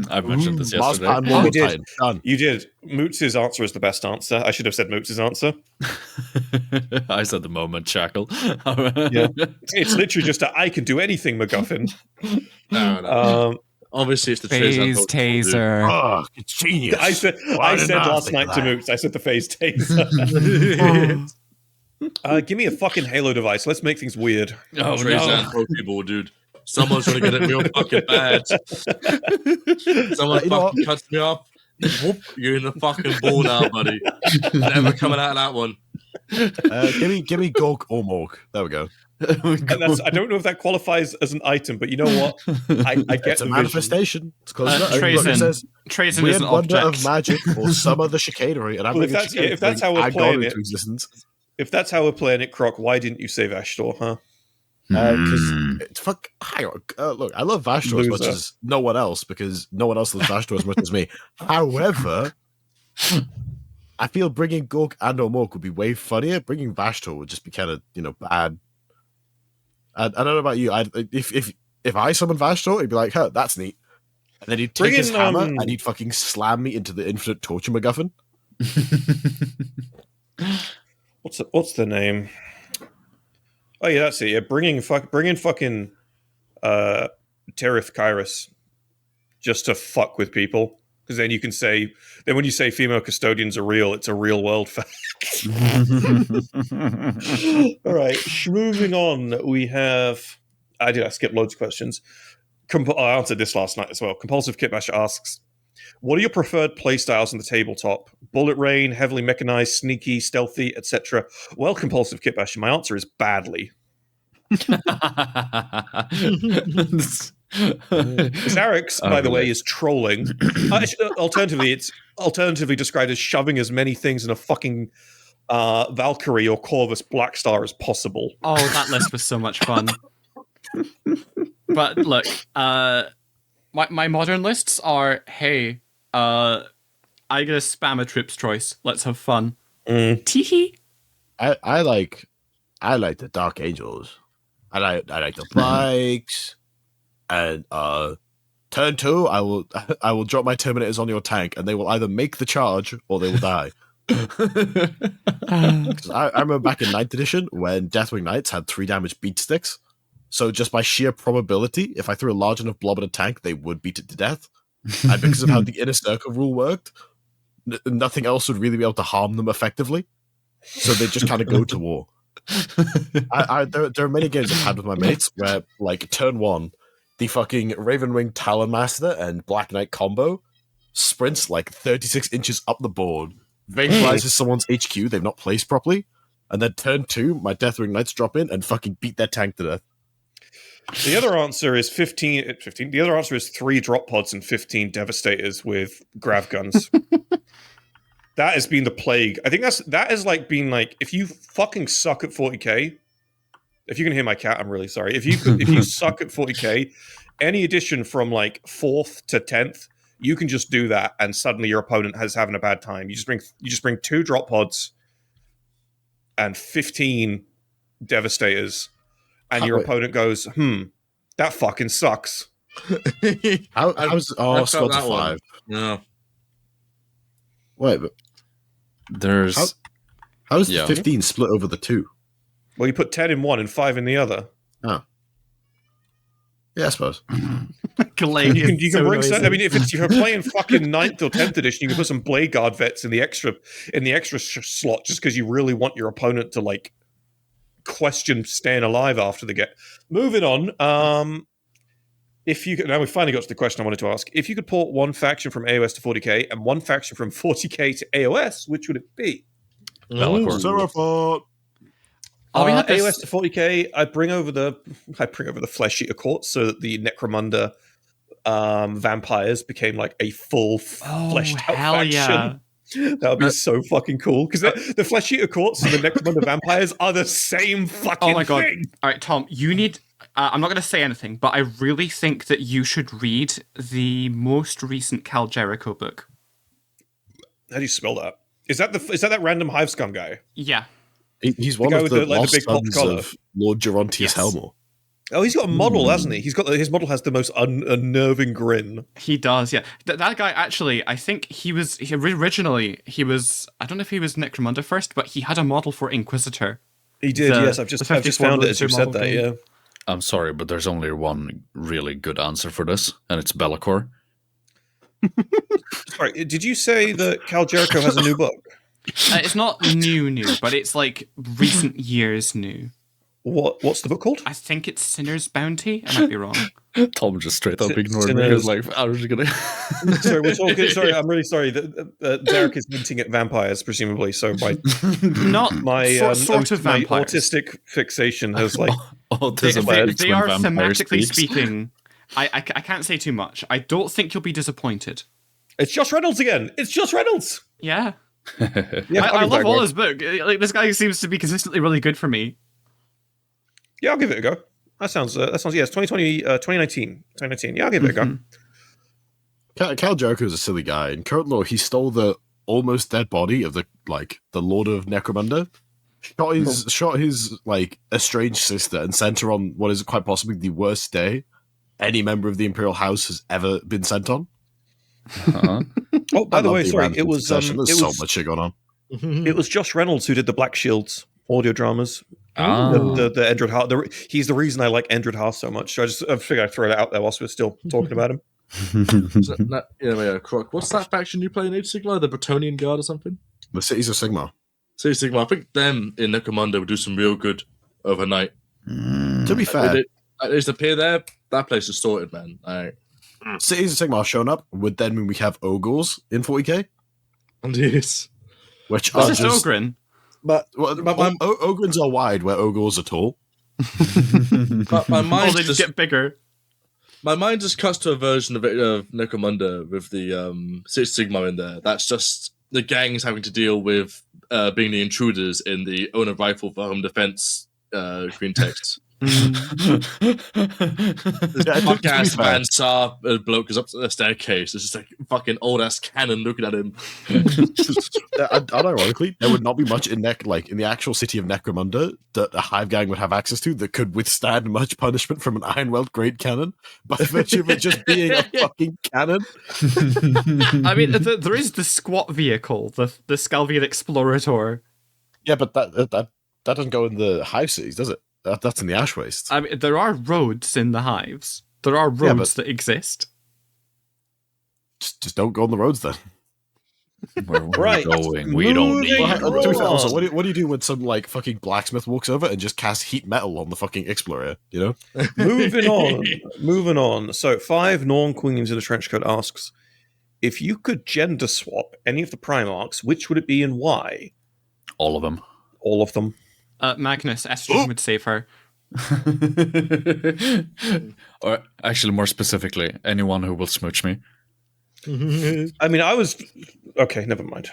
I mentioned this yesterday. You did. Moots' answer is the best answer. I should have said Moots' answer. I said the moment shackle. Yeah. It's literally just I can do anything, MacGuffin. No. Obviously, it's the phase taser. Oh, it's genius. I said last night to Moots, I said the phase taser. Give me a fucking Halo device. Let's make things weird. Oh, no. Pokeball, dude. Someone's going to get it real fucking bad. Someone fucking cuts me off. Whoop, you're in the fucking ball now, buddy. Never coming out of that one. Give me Gork or Mork. There we go. I don't know if that qualifies as an item, but you know what? I get it's a manifestation. It's close enough. Trazen weird is an wonder object of magic or some other chicanery. And if that's how we're playing it, existence. If that's how we're playing it, Croc, why didn't you say Vashtor, huh? Because fuck, look, I love Vashtor as much as no one else because no one else loves Vashtor as much as me. However, I feel bringing Gork and or Mork would be way funnier. Bringing Vashtor would just be kind of bad. I don't know about you. If I summon Vashtor, he'd be like, "Huh, that's neat," and then he'd take his hammer and he'd fucking slam me into the infinite torture MacGuffin. What's the name? Oh yeah, that's it. Yeah, bring in fucking Terith Kairos just to fuck with people, because then you can say when you say female custodians are real, it's a real world fact. All right, moving on. We have I skipped loads of questions. I answered this last night as well. Compulsive Kitbasher asks, what are your preferred playstyles on the tabletop? Bullet rain, heavily mechanized, sneaky, stealthy, etc. Well, Compulsive Kitbasher, my answer is badly. Zarex, by the way, is trolling. Alternatively, it's alternatively described as shoving as many things in a fucking Valkyrie or Corvus Blackstar as possible. Oh, that list was so much fun. But look, my modern lists are, hey, I get to spam a troops choice. Let's have fun. Teehee. I like the Dark Angels. I like the bikes. And turn 2, I will drop my Terminators on your tank, and they will either make the charge or they will die. Because I remember back in 9th edition when Deathwing Knights had 3 damage beat sticks. So just by sheer probability, if I threw a large enough blob at a tank, they would beat it to death. and because of how the inner circle rule worked, nothing else would really be able to harm them effectively. So they just kind of go to war. There are many games I've had with my mates where, like, turn 1, the fucking Ravenwing Talon Master and Black Knight combo sprints like 36 inches up the board, vaporizes someone's HQ they've not placed properly, and then turn 2, my Deathwing Knights drop in and fucking beat their tank to death. The other answer is 15. The other answer is 3 drop pods and 15 devastators with grav guns. That has been the plague. I think that has like been like, if you fucking suck at 40k, if you can hear my cat, I'm really sorry. If you suck at 40k, any addition from like 4th to 10th, you can just do that, and suddenly your opponent has having a bad time. You just bring 2 drop pods and 15 devastators, and your opponent goes, that fucking sucks. How's squad to 5? No. Wait, but there's how's the 15 split over the 2? Well, you put 10 in one and 5 in the other. Oh. Yeah, I suppose. You can bring some, I mean, if you're playing fucking 9th or 10th edition, you can put some Blade Guard vets in the extra slot just because you really want your opponent to like question staying alive after the get. Moving on. Now we finally got to the question I wanted to ask. If you could port one faction from AOS to 40k and one faction from 40k to AOS, which would it be? Seraport. AOS to 40k, I bring over the Flesh Eater Courts so that the Necromunda vampires became like a full fleshed out faction. Yeah. That would be so fucking cool because the Flesh Eater Courts and the Necromunda vampires are the same fucking thing. All right, Tom, you need. I'm not going to say anything, but I really think that you should read the most recent Cal Jericho book. How do you spell that? Is that random Hive Scum guy? Yeah. He's one of the lost sons of Lord Gerontius Helmore. Oh, he's got a model, hasn't he? His model has the most unnerving grin. He does, yeah. That guy actually, I think originally he was. I don't know if he was Necromunda first, but he had a model for Inquisitor. He did, yes. I've just found it as you said that. Yeah. I'm sorry, but there's only one really good answer for this, and it's Be'lakor. Sorry, did you say that Cal Jericho has a new book? It's not new, but it's like recent years new. What's the book called? I think it's Sinner's Bounty. I might be wrong. Tom just straight up ignored me. He was like, I was gonna. Sorry, we're talking. Sorry, I'm really sorry. Derek is hinting at vampires, presumably. So not my sort of my vampires. Autistic fixation has like autism. They are thematically speaking. I can't say too much. I don't think you'll be disappointed. It's Josh Reynolds again. It's Josh Reynolds. Yeah. I love all his book. Like this guy seems to be consistently really good for me. Yeah, I'll give it a go. That sounds yes, 2020, 2019. Yeah, I'll give it a go. Cal Jericho is a silly guy. In current lore, he stole the almost dead body of the Lord of Necromunda, shot his like estranged sister, and sent her on what is quite possibly the worst day any member of the Imperial House has ever been sent on. Oh, by the way, sorry, it was so much shit going on. It was Josh Reynolds who did the Black Shields audio dramas. The Endred Hearth. He's the reason I like Endred Hearth so much. So I figured I'd throw it out there whilst we're still talking about him. Croc, what's that faction you play in Age of Sigmar? The Bretonian Guard or something? The Cities of Sigmar. Cities of Sigmar. I think them in Necromunda would do some real good overnight. To be fair, they just appear there. That place is sorted, man. All right. Cities of Sigmar showing up would then mean we have Ogres in 40k. Yes. Which are just Ogren. But Ogrins are wide, where Ogres are tall. But my mind they just get bigger. My mind just cuts to a version of Necromunda with the Cities of Sigmar in there. That's just the gangs having to deal with being the intruders in the own a rifle for home defense green text. This podcast man saw a bloke goes up the staircase. It's just like fucking old ass cannon looking at him. Unironically, there would not be much in the actual city of Necromunda that a hive gang would have access to that could withstand much punishment from an Ironweld great cannon by virtue of it just being a fucking cannon. I mean, there is the squat vehicle, the Scalvian Explorator. Yeah, but that doesn't go in the hive cities, does it? That's in the Ash Waste. I mean, there are roads in the hives. There are roads that exist. Just don't go on the roads then. Where we're Right. going, we don't need Moving Well, to be fair, also, on. what do you do when some like fucking blacksmith walks over and just casts heat metal on the fucking explorer? You know. Moving on. So 5 Norn Queens in a trench coat asks, if you could gender swap any of the Primarchs, which would it be and why? all of them. All of them. Magnus, estrogen would save her. Or actually, more specifically, anyone who will smooch me. I mean, okay, never mind.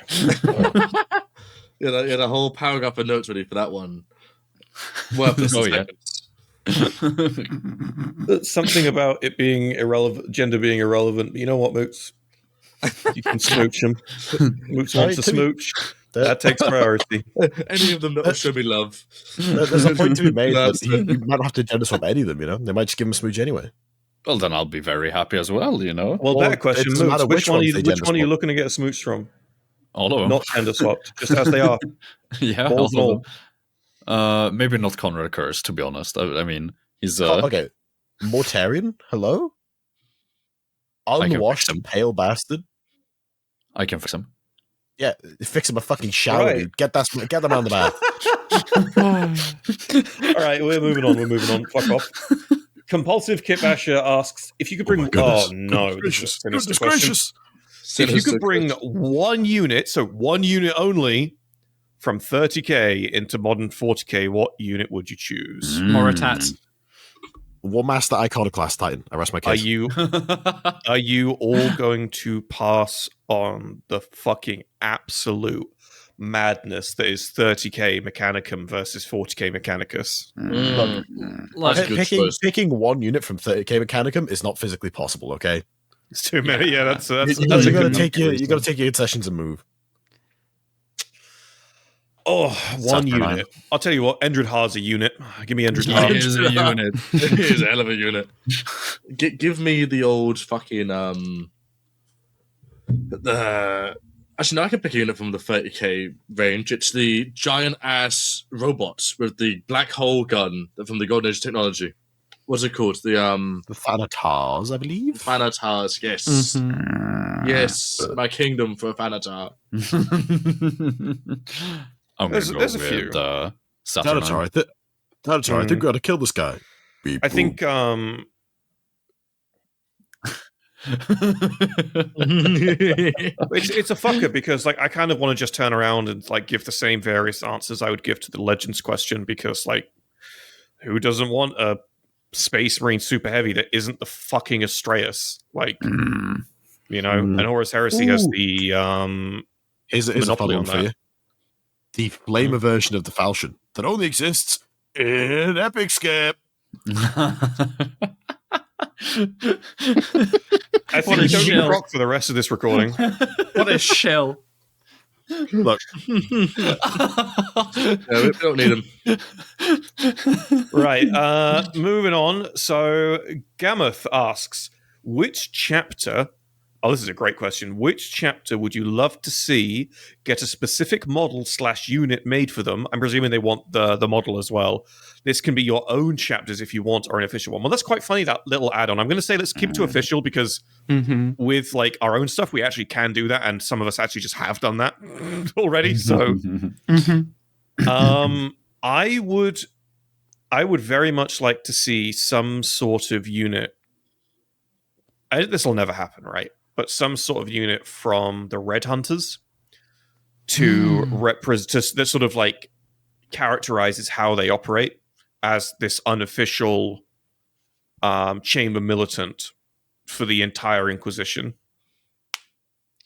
You had a whole paragraph of notes ready for that one. Worth the seconds. Something about it being irrelevant, gender being irrelevant. You know what, Moots? You can smooch him. Moots wants to smooch. That takes priority. Any of them that will show me love. There's a point to be made that you might not have to gender swap any of them. You know, they might just give him a smooch anyway. Well, then I'll be very happy as well, you know? Well, better question, it doesn't matter Moots. Which one are ones they gender you swap. looking to get a smooch from? All of them. Not gender swapped, just as they are. Yeah, Balls all and of all. them. Maybe not Conrad Curse, to be honest. I mean, he's... Okay, Mortarion, hello? can Unwashed, fix him. pale bastard. I can fix him. Yeah, fix him a fucking shower, Right. dude. Get them out of the bath. All right, we're moving on. Fuck off. Compulsive Kit Basher asks, if you could bring... goodness. no, this is a Goodness sinister question. gracious. If you could bring one unit, so one unit only, from 30k into modern 40k, what unit would you choose? Moratat. War Master Iconoclast Titan. I rest my case. Are you all going to pass on the fucking absolute madness that is 30k Mechanicum versus 40k Mechanicus? That's a good choice. Picking one unit from 30k Mechanicum is not physically possible, okay? It's too many. Yeah, that's You a gotta good take your reason. concessions and move. Oh, one Saturnine. unit. I'll tell you what, Endred Ha's a unit. Give me Endred He Ha. is a unit. He's a hell of a unit. Give me the old fucking actually, no, I can pick a unit from the 30k range. It's the giant ass robots with the black hole gun from the Golden Age technology. What's it called? The Thanatars, I believe. Thanatars. Yes, Mm-hmm. yes, my kingdom for Thanatar. I'm There's gonna a go few. with Thanatar, Saturnine. I think we gotta kill this guy. Beep, I think it's a fucker because like I kind of want to just turn around and like give the same various answers I would give to the Legends question because like who doesn't want a Space Marine super heavy that isn't the fucking Astreus? Like you know, and Horus Heresy has the Here's a fun monopoly one on for that. you. The Flamer version of the Falchion that only exists in Epic Scap. I think we don't need a rock for the rest of this recording. What a shill. Look, Yeah, we don't need them. Right, moving on. So Gammoth asks, which chapter... Oh, this is a great question. Which chapter would you love to see get a specific model / unit made for them? I'm presuming they want the model as well. This can be your own chapters if you want, or an official one. Well, that's quite funny, that little add-on. I'm going to say let's keep it to official because with like our own stuff, we actually can do that, and some of us actually just have done that already. So, I would very much like to see some sort of unit. This will never happen, right? But some sort of unit from the Red Hunters to represent that sort of like characterizes how they operate as this unofficial chamber militant for the entire Inquisition.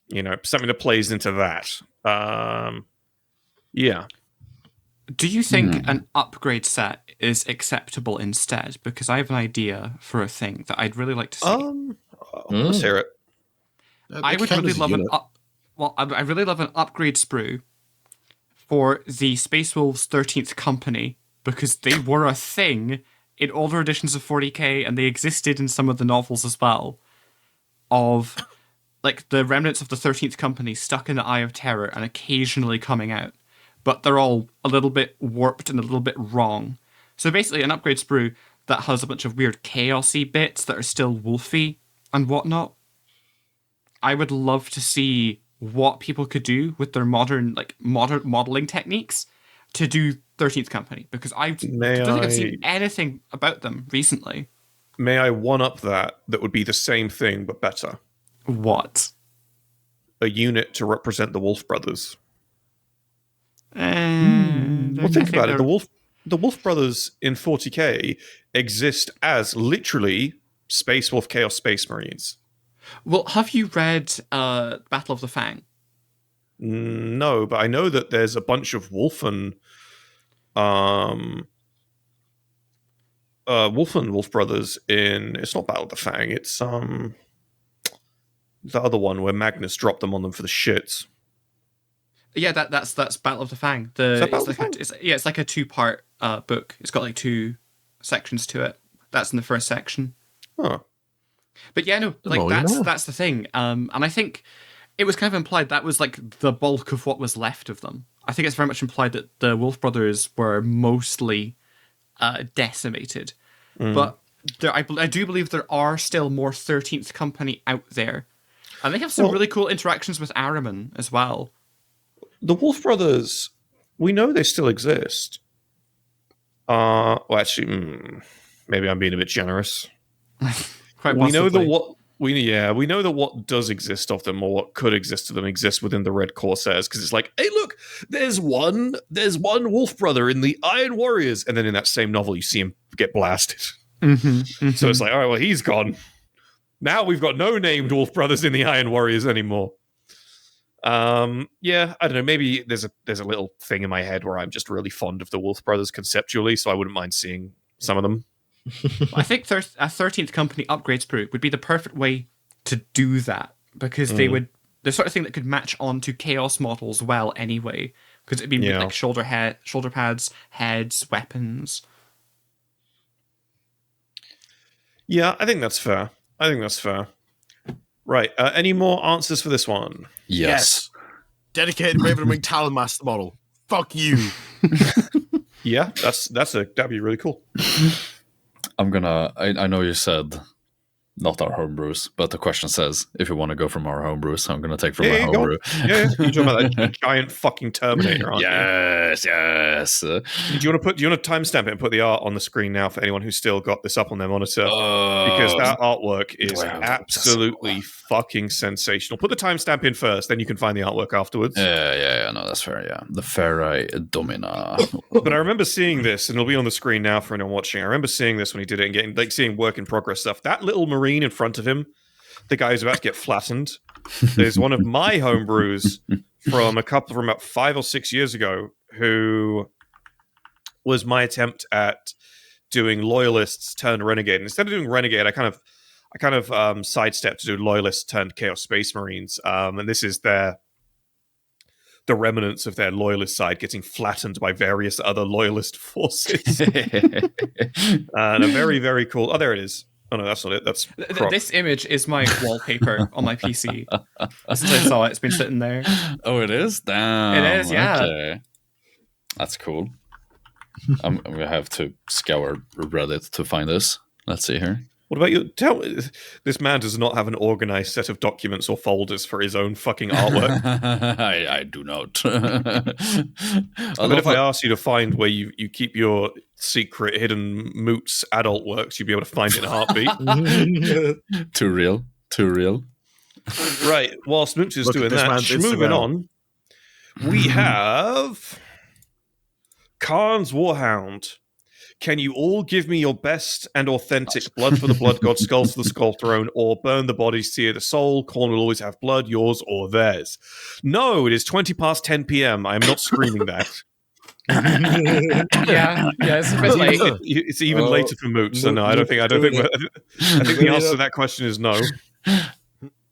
You know, something that plays into that. Yeah. Do you think an upgrade set is acceptable instead? Because I have an idea for a thing that I'd really like to see. Let's hear it. I would really love I really love an upgrade sprue for the Space Wolves 13th Company because they were a thing in older editions of 40k and they existed in some of the novels as well. Of like the remnants of the 13th Company stuck in the Eye of Terror and occasionally coming out, but they're all a little bit warped and a little bit wrong. So basically, an upgrade sprue that has a bunch of weird chaosy bits that are still wolfy and whatnot. I would love to see what people could do with their modern modeling techniques to do 13th Company, because I don't think I've seen anything about them recently. May I one-up that would be the same thing, but better? What? A unit to represent the Wolf Brothers. Well, think about it. The Wolf Brothers in 40k exist as literally Space Wolf Chaos Space Marines. Well, have you read Battle of the Fang? No, but I know that there's a bunch of Wolf and Wolf Brothers in. It's not Battle of the Fang. It's the other one where Magnus dropped them on them for the shits. Yeah, that's Battle of the Fang. It's like a 2-part book. It's got like 2 sections to it. That's in the first section. Huh. But yeah, no, that's the thing. And I think it was kind of implied that was like the bulk of what was left of them. I think it's very much implied that the Wolf Brothers were mostly decimated. But I do believe there are still more 13th Company out there. And they have some really cool interactions with Ahriman as well. The Wolf Brothers, we know they still exist. Actually, maybe I'm being a bit generous. Quite we know possibly. we know that what does exist of them, or what could exist of them, exists within the Red Corsairs, because it's like, hey, look, there's one Wolf Brother in the Iron Warriors, and then in that same novel, you see him get blasted. So it's like, all right, well, he's gone. Now we've got no named Wolf Brothers in the Iron Warriors anymore. Yeah, I don't know. Maybe there's a little thing in my head where I'm just really fond of the Wolf Brothers conceptually, so I wouldn't mind seeing some of them. I think a 13th Company upgrade sprue would be the perfect way to do that, because they would the sort of thing that could match on to Chaos models well anyway, because it'd be like shoulder pads, heads, weapons. Yeah, I think that's fair. Right. Any more answers for this one? Yes. Dedicated Raven Wing Talon Master model. Fuck you. Yeah, that'd be really cool. I'm gonna. I know you said not our homebrews, but the question says if you want to go from our homebrews, I'm gonna take from my homebrew. Yeah, you're talking about that giant fucking Terminator, aren't you? Yes. Do you want to timestamp it and put the art on the screen now for anyone who's still got this up on their monitor? Because that artwork is absolutely fucking sensational. Put the timestamp in first, then you can find the artwork afterwards. Yeah. No, that's fair. Yeah, the Ferrai Domina. But I remember seeing this, and it'll be on the screen now for anyone watching. I remember seeing this when he did it and getting seeing work in progress stuff. That little Marine in front of him, the guy who's about to get flattened. There's one of my homebrews from about 5 or 6 years ago, who was my attempt at doing Loyalists turned Renegade. Instead of doing Renegade, I kind of sidestepped to do Loyalists turned Chaos Space Marines. And this is the remnants of their Loyalist side getting flattened by various other Loyalist forces. And a very, very cool. Oh, there it is. Oh no, that's not it. That's this image is my wallpaper on my PC. Since I saw it, it's been sitting there. Oh, it is? Damn. It is, yeah. Okay. That's cool. I'm gonna have to scour Reddit to find this. Let's see here. What about you? This man does not have an organized set of documents or folders for his own fucking artwork. I do not. But if I asked you to find where you keep your secret hidden Moots adult works, you'd be able to find it in a heartbeat. Too real. Right. Whilst Moots is doing that, moving on, we have Khan's Warhound. Can you all give me your best and authentic blood for the blood god, skulls for the skull throne, or burn the body, sear the soul? Khorne will always have blood, yours or theirs. No, it is 20 past 10 p.m. I am not screaming that. Yeah, it's a bit late. It's even later for Moots, so no, I think the answer to that question is no.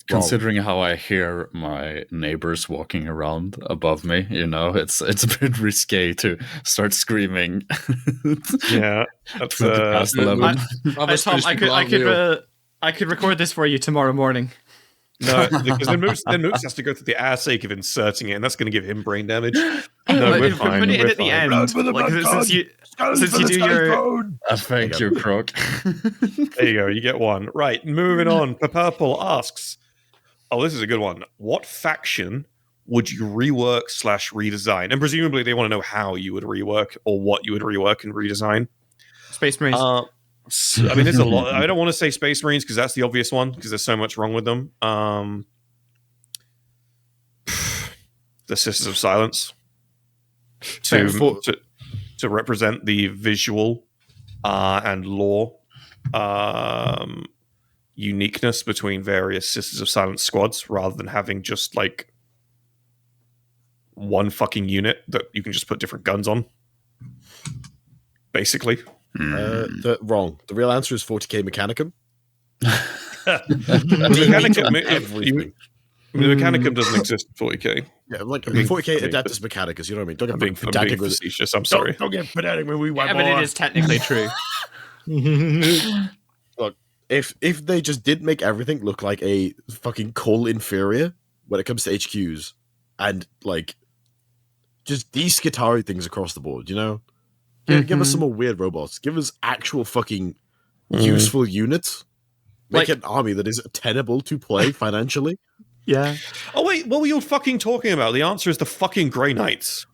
Considering how I hear my neighbors walking around above me, it's a bit risque to start screaming. Yeah, that's past 11. Tom, I could record this for you tomorrow morning. No, because then Moots has to go through the ass ache of inserting it, and that's going to give him brain damage. No, we're fine. Put it in at the end. Since you do your... Thank you, Croc. There you go, you get one. Right, moving on. Purple asks, Oh, this is a good one. What faction would you rework / redesign? And presumably they want to know how you would rework or what you would rework and redesign. Space Marines. I mean, there's a lot. I don't want to say Space Marines because that's the obvious one because there's so much wrong with them. The Sisters of Silence to represent the visual and lore uniqueness between various Sisters of Silence squads rather than having just like one fucking unit that you can just put different guns on. Basically. Wrong. The real answer is 40k Mechanicum. Everything. The Mechanicum doesn't exist in 40k. Yeah, like 40k Adeptus Mechanicus, you know what I mean? Don't get pedantic with facetious, I'm sorry. Don't get pedantic when we Yeah, but it is technically true. Look, if they just did make everything look like a fucking coal inferior when it comes to HQs, and like just de-Skitarii things across the board, you know? Give us some more weird robots. Give us actual fucking useful units. Make an army that is tenable to play financially. Yeah. Oh wait, what were you fucking talking about? The answer is the fucking Grey Knights.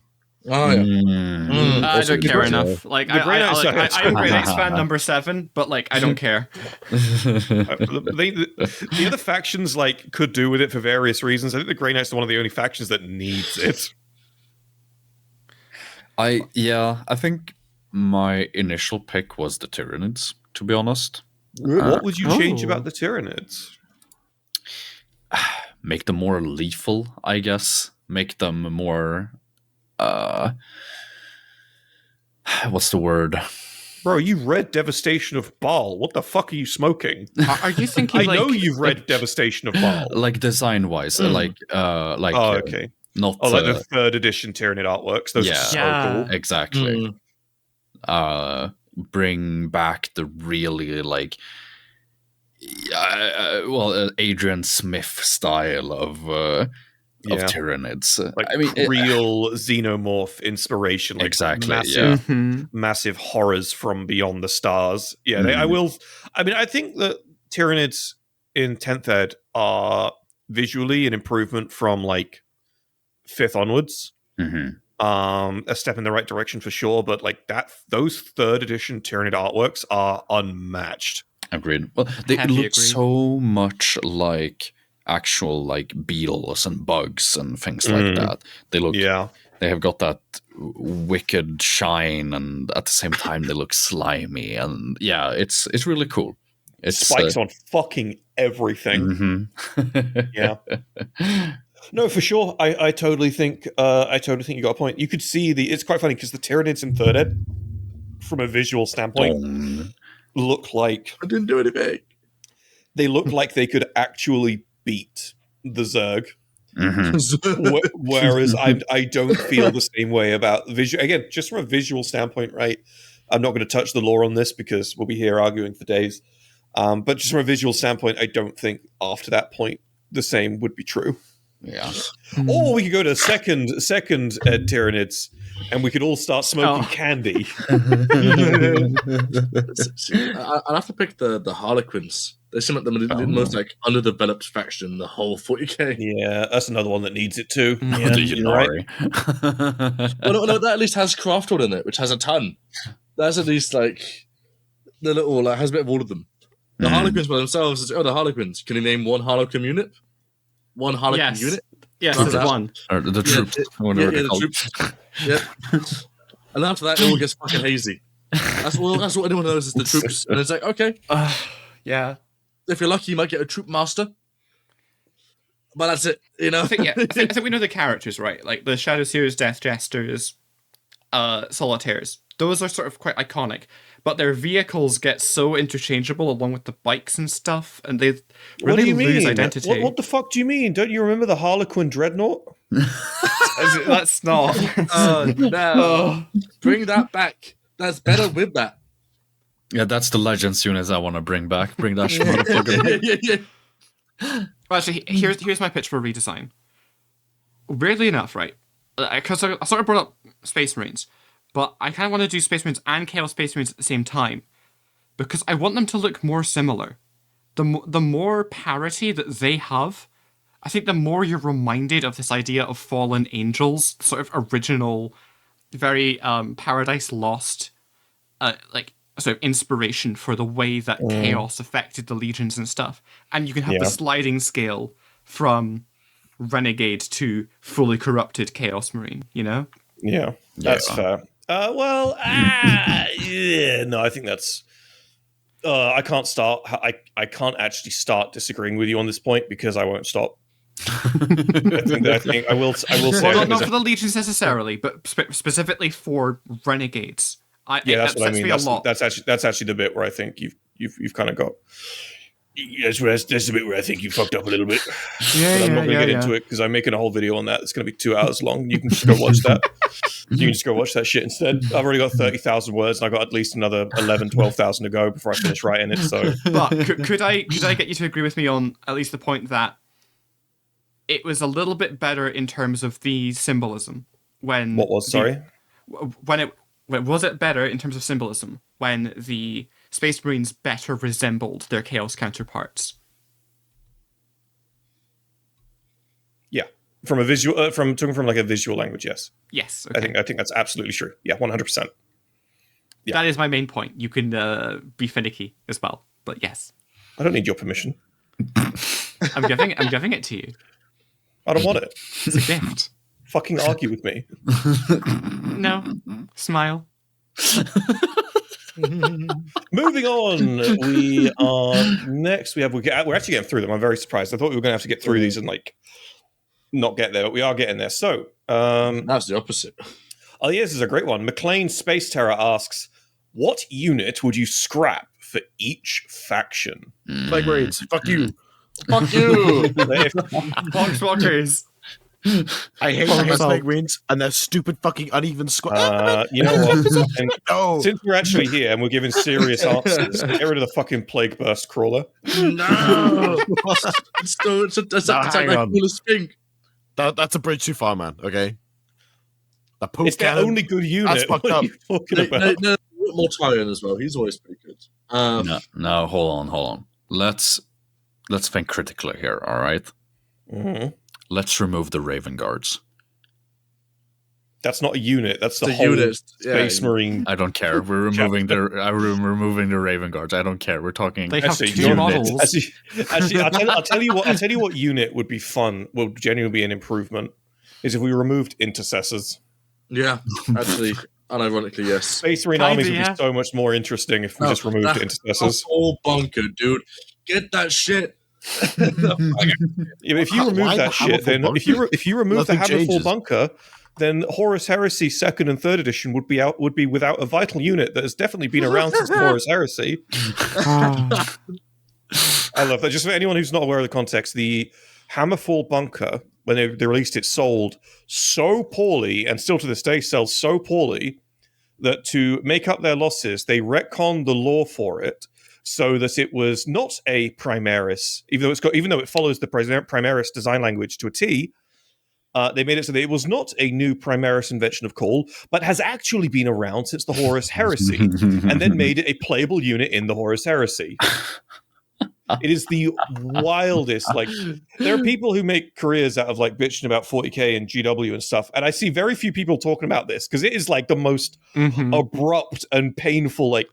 Oh yeah. I don't care enough. Like, The Grey Knights I am Grey Knights fan number 7, but like, I don't care. The other factions like could do with it for various reasons. I think the Grey Knights are one of the only factions that needs it. I think my initial pick was the Tyranids, to be honest. What would you change about the Tyranids? Make them more lethal, I guess. Make them more what's the word? Bro, you read Devastation of Baal. What the fuck are you smoking? Are you thinking? I know you've read Devastation of Baal. Like design wise, like oh, okay. Not like the 3rd edition Tyranid artworks. Those are so cool. Exactly. Bring back the really like Adrian Smith style of Tyranids. Like, I mean, real xenomorph inspiration, like massive horrors from beyond the stars. Yeah, I think that Tyranids in 10th ed are visually an improvement from like 5th onwards. A step in the right direction for sure, but like those 3rd edition Tyranid artworks are unmatched. Agreed. Well, they look so much like actual like beetles and bugs and things like that. They look, they have got that wicked shine, and at the same time they look slimy, and it's really cool. It's spikes on fucking everything. Yeah. No, for sure. I totally think you got a point. You could see it's quite funny because the Tyranids in 3rd ed, from a visual standpoint, look like I didn't do anything. They look like they could actually beat the Zerg. Whereas I don't feel the same way about visual. Again, just from a visual standpoint, right? I'm not going to touch the lore on this because we'll be here arguing for days. But just from a visual standpoint, I don't think after that point the same would be true. Yeah. Or we could go to second ed Tyranids, and we could all start smoking candy. I'll have to pick the Harlequins. They seem like the most like underdeveloped faction in the whole 40k. Yeah, that's another one that needs it too. Yeah, you're right. Well, no, that at least has Craftwood in it, which has a ton. That's at least like the little like has a bit of all of them. The Harlequins by themselves is the Harlequins. Can you name one Harlequin unit? One Harlequin unit? Yes, there's one. Or the troops. The troops. Yeah. And after that, it all gets fucking hazy. That's what anyone knows is the troops. And it's like, okay. Yeah. If you're lucky, you might get a troop master. But that's it, you know? I think we know the characters, right? Like the Shadow Seers, Death Jesters, Solitaires. Those are sort of quite iconic. But their vehicles get so interchangeable along with the bikes and stuff, and they really lose identity. What the fuck do you mean? Don't you remember the Harlequin Dreadnought? That's not. No. Bring that back. That's better with that. Yeah, that's the Legends units I want to bring back. Bring that shit motherfucker. Well, actually, here's my pitch for redesign. Weirdly enough, right? Because I sort of brought up Space Marines. But I kind of want to do Space Marines and Chaos Space Marines at the same time. Because I want them to look more similar. The more parity that they have, I think the more you're reminded of this idea of fallen angels, sort of original, very Paradise Lost, like sort of inspiration for the way that chaos affected the legions and stuff, and you can have the sliding scale from renegade to fully corrupted Chaos Marine. You know? Yeah, that's fair. No, I think that's. I can't start. I can't actually start disagreeing with you on this point because I won't stop. I think I will say. Well, not for the legions necessarily, but specifically for renegades. That's what I mean. That's actually the bit where I think you've kind of got. That's the bit where I think you fucked up a little bit. But I'm not going to get into it because I'm making a whole video on that. It's going to be 2 hours long. You can just go watch that. You can just go watch that shit instead. I've already got 30,000 words, and I've got at least another 12,000 to go before I finish writing it. So, but could I get you to agree with me on at least the point that it was a little bit better in terms of the symbolism when was it better in terms of symbolism when the Space Marines better resembled their Chaos counterparts? Yeah, from a visual, from like a visual language, yes. Yes, okay. I think that's absolutely true. Yeah, 100%. Yeah. That is my main point. You can be finicky as well, but yes. I don't need your permission. I'm giving it to you. I don't want it. It's a gift. Fucking argue with me. No. Smile. Moving on, we are next. We're actually getting through them. I'm very surprised. I thought we were going to have to get through these and like not get there, but we are getting there. So that's the opposite. Oh, yes, this is a great one. McLean Space Terror asks, "What unit would you scrap for each faction?" Plague Marines. Fuck you. Fuck you. Pogswalkers. I hate Plague Marines and their stupid fucking uneven squad. You know what? Since we're actually here and we're giving serious answers, get rid of the fucking Plague Burst Crawler. No. It's like the coolest thing. That's a bridge too far, man. Okay. It's their only good unit. That's fucked up. No, more Tyrion as well. He's always pretty good. No, hold on. Let's think critically here. All right. Mm-hmm. Let's remove the Raven Guards. That's not a unit. That's the whole unit. Space Marine. I don't care. We're removing removing the Raven Guards. I don't care. We're talking. They have two models. Actually, I'll tell you what unit would be fun. Would genuinely be an improvement. Is if we removed intercessors. Yeah, actually, unironically, yes. Space Marine armies would be so much more interesting if we just removed the intercessors. Whole bunker, dude. Get that shit. If you remove that shit, then if you remove the Hammerfall bunker, then Horus Heresy 2nd and 3rd edition would be without a vital unit that has definitely been around since Horus Heresy. I love that. Just for anyone who's not aware of the context, the Hammerfall bunker, when they released it, sold so poorly, and still to this day sells so poorly, that to make up their losses, they retconned the lore for it so that it was not a Primaris, even though it follows the Primaris design language to a T. They made it so that it was not a new Primaris invention of Call, but has actually been around since the Horus Heresy, and then made it a playable unit in the Horus Heresy. It is the wildest. Like, there are people who make careers out of like bitching about 40k and GW and stuff, and I see very few people talking about this because it is like the most abrupt and painful like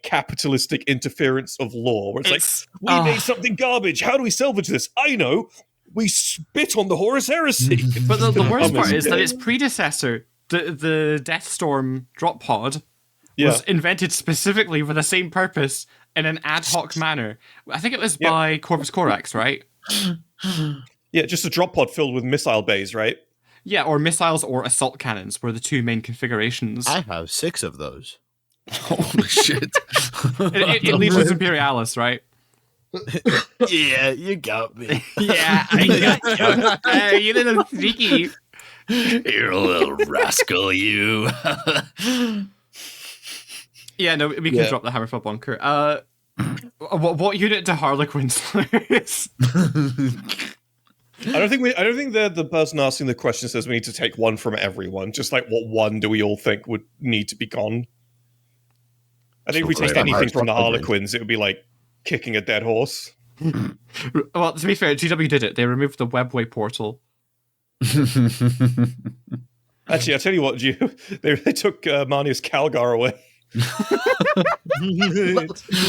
capitalistic interference of law, where it's like, we made something garbage. How do we salvage this? I know. We spit on the Horus Heresy. But the worst part is that its predecessor, the Deathstorm drop pod, was invented specifically for the same purpose in an ad hoc manner. I think it was by Corvus Corax, right? Yeah, just a drop pod filled with missile bays, right? Yeah, or missiles or assault cannons were the two main configurations. I have 6 of those. Holy shit. It Legis Imperialis, right? Yeah, you got me. Yeah, I got you. You little sneaky. You're a little rascal, you. Yeah, no, we can drop the Hammerfell bunker. What unit do Harlequins lose? I don't think the person asking the question says we need to take one from everyone. Just like, what one do we all think would need to be gone? I think if we take anything from the Harlequins, it would be like kicking a dead horse. Well, to be fair, GW did it. They removed the webway portal. Actually, I'll tell you what, they took Marnius Calgar away.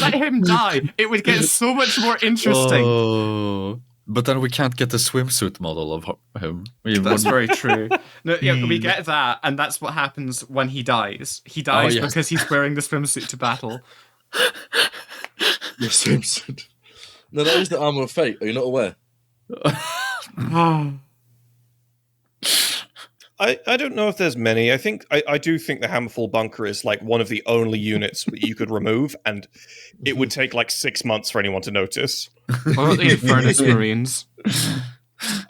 Let him die. It would get so much more interesting. Oh, but then we can't get the swimsuit model of him. That's very true. No, yeah, we get that, and that's what happens when he dies. He dies because he's wearing the swimsuit to battle. The swimsuit. No, that is the armor of fate. Are you not aware? I don't know if there's many. I do think the Hammerfall bunker is like one of the only units that you could remove, and it would take like 6 months for anyone to notice. What about the Infernus Marines?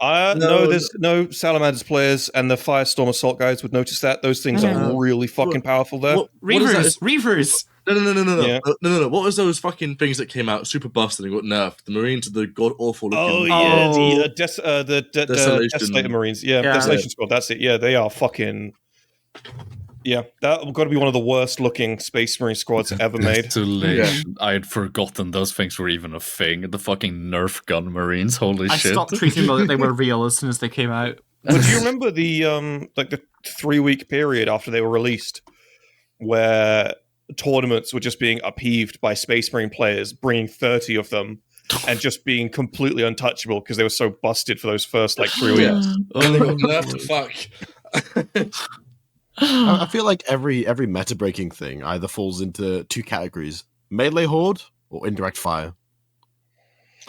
No, there's no Salamanders players, and the Firestorm Assault guys would notice that. Those things are really fucking powerful there. Reavers! No. What was those fucking things that came out super busted and got nerfed? The Marines are the god awful looking. The Desolator Marines. Yeah, Desolation Squad. That's it. Yeah, they are fucking. Yeah, that got to be one of the worst looking Space Marine squads ever made. Desolation. I had forgotten those things were even a thing. The fucking Nerf gun Marines. Holy shit! I stopped treating them like they were real as soon as they came out. Well, do you remember the 3-week period after they were released, where tournaments were just being upheaved by Space Marine players, bringing 30 of them, and just being completely untouchable because they were so busted for those first 3 weeks. And they got nerfed. Fuck. I feel like every meta breaking thing either falls into 2 categories: melee horde or indirect fire.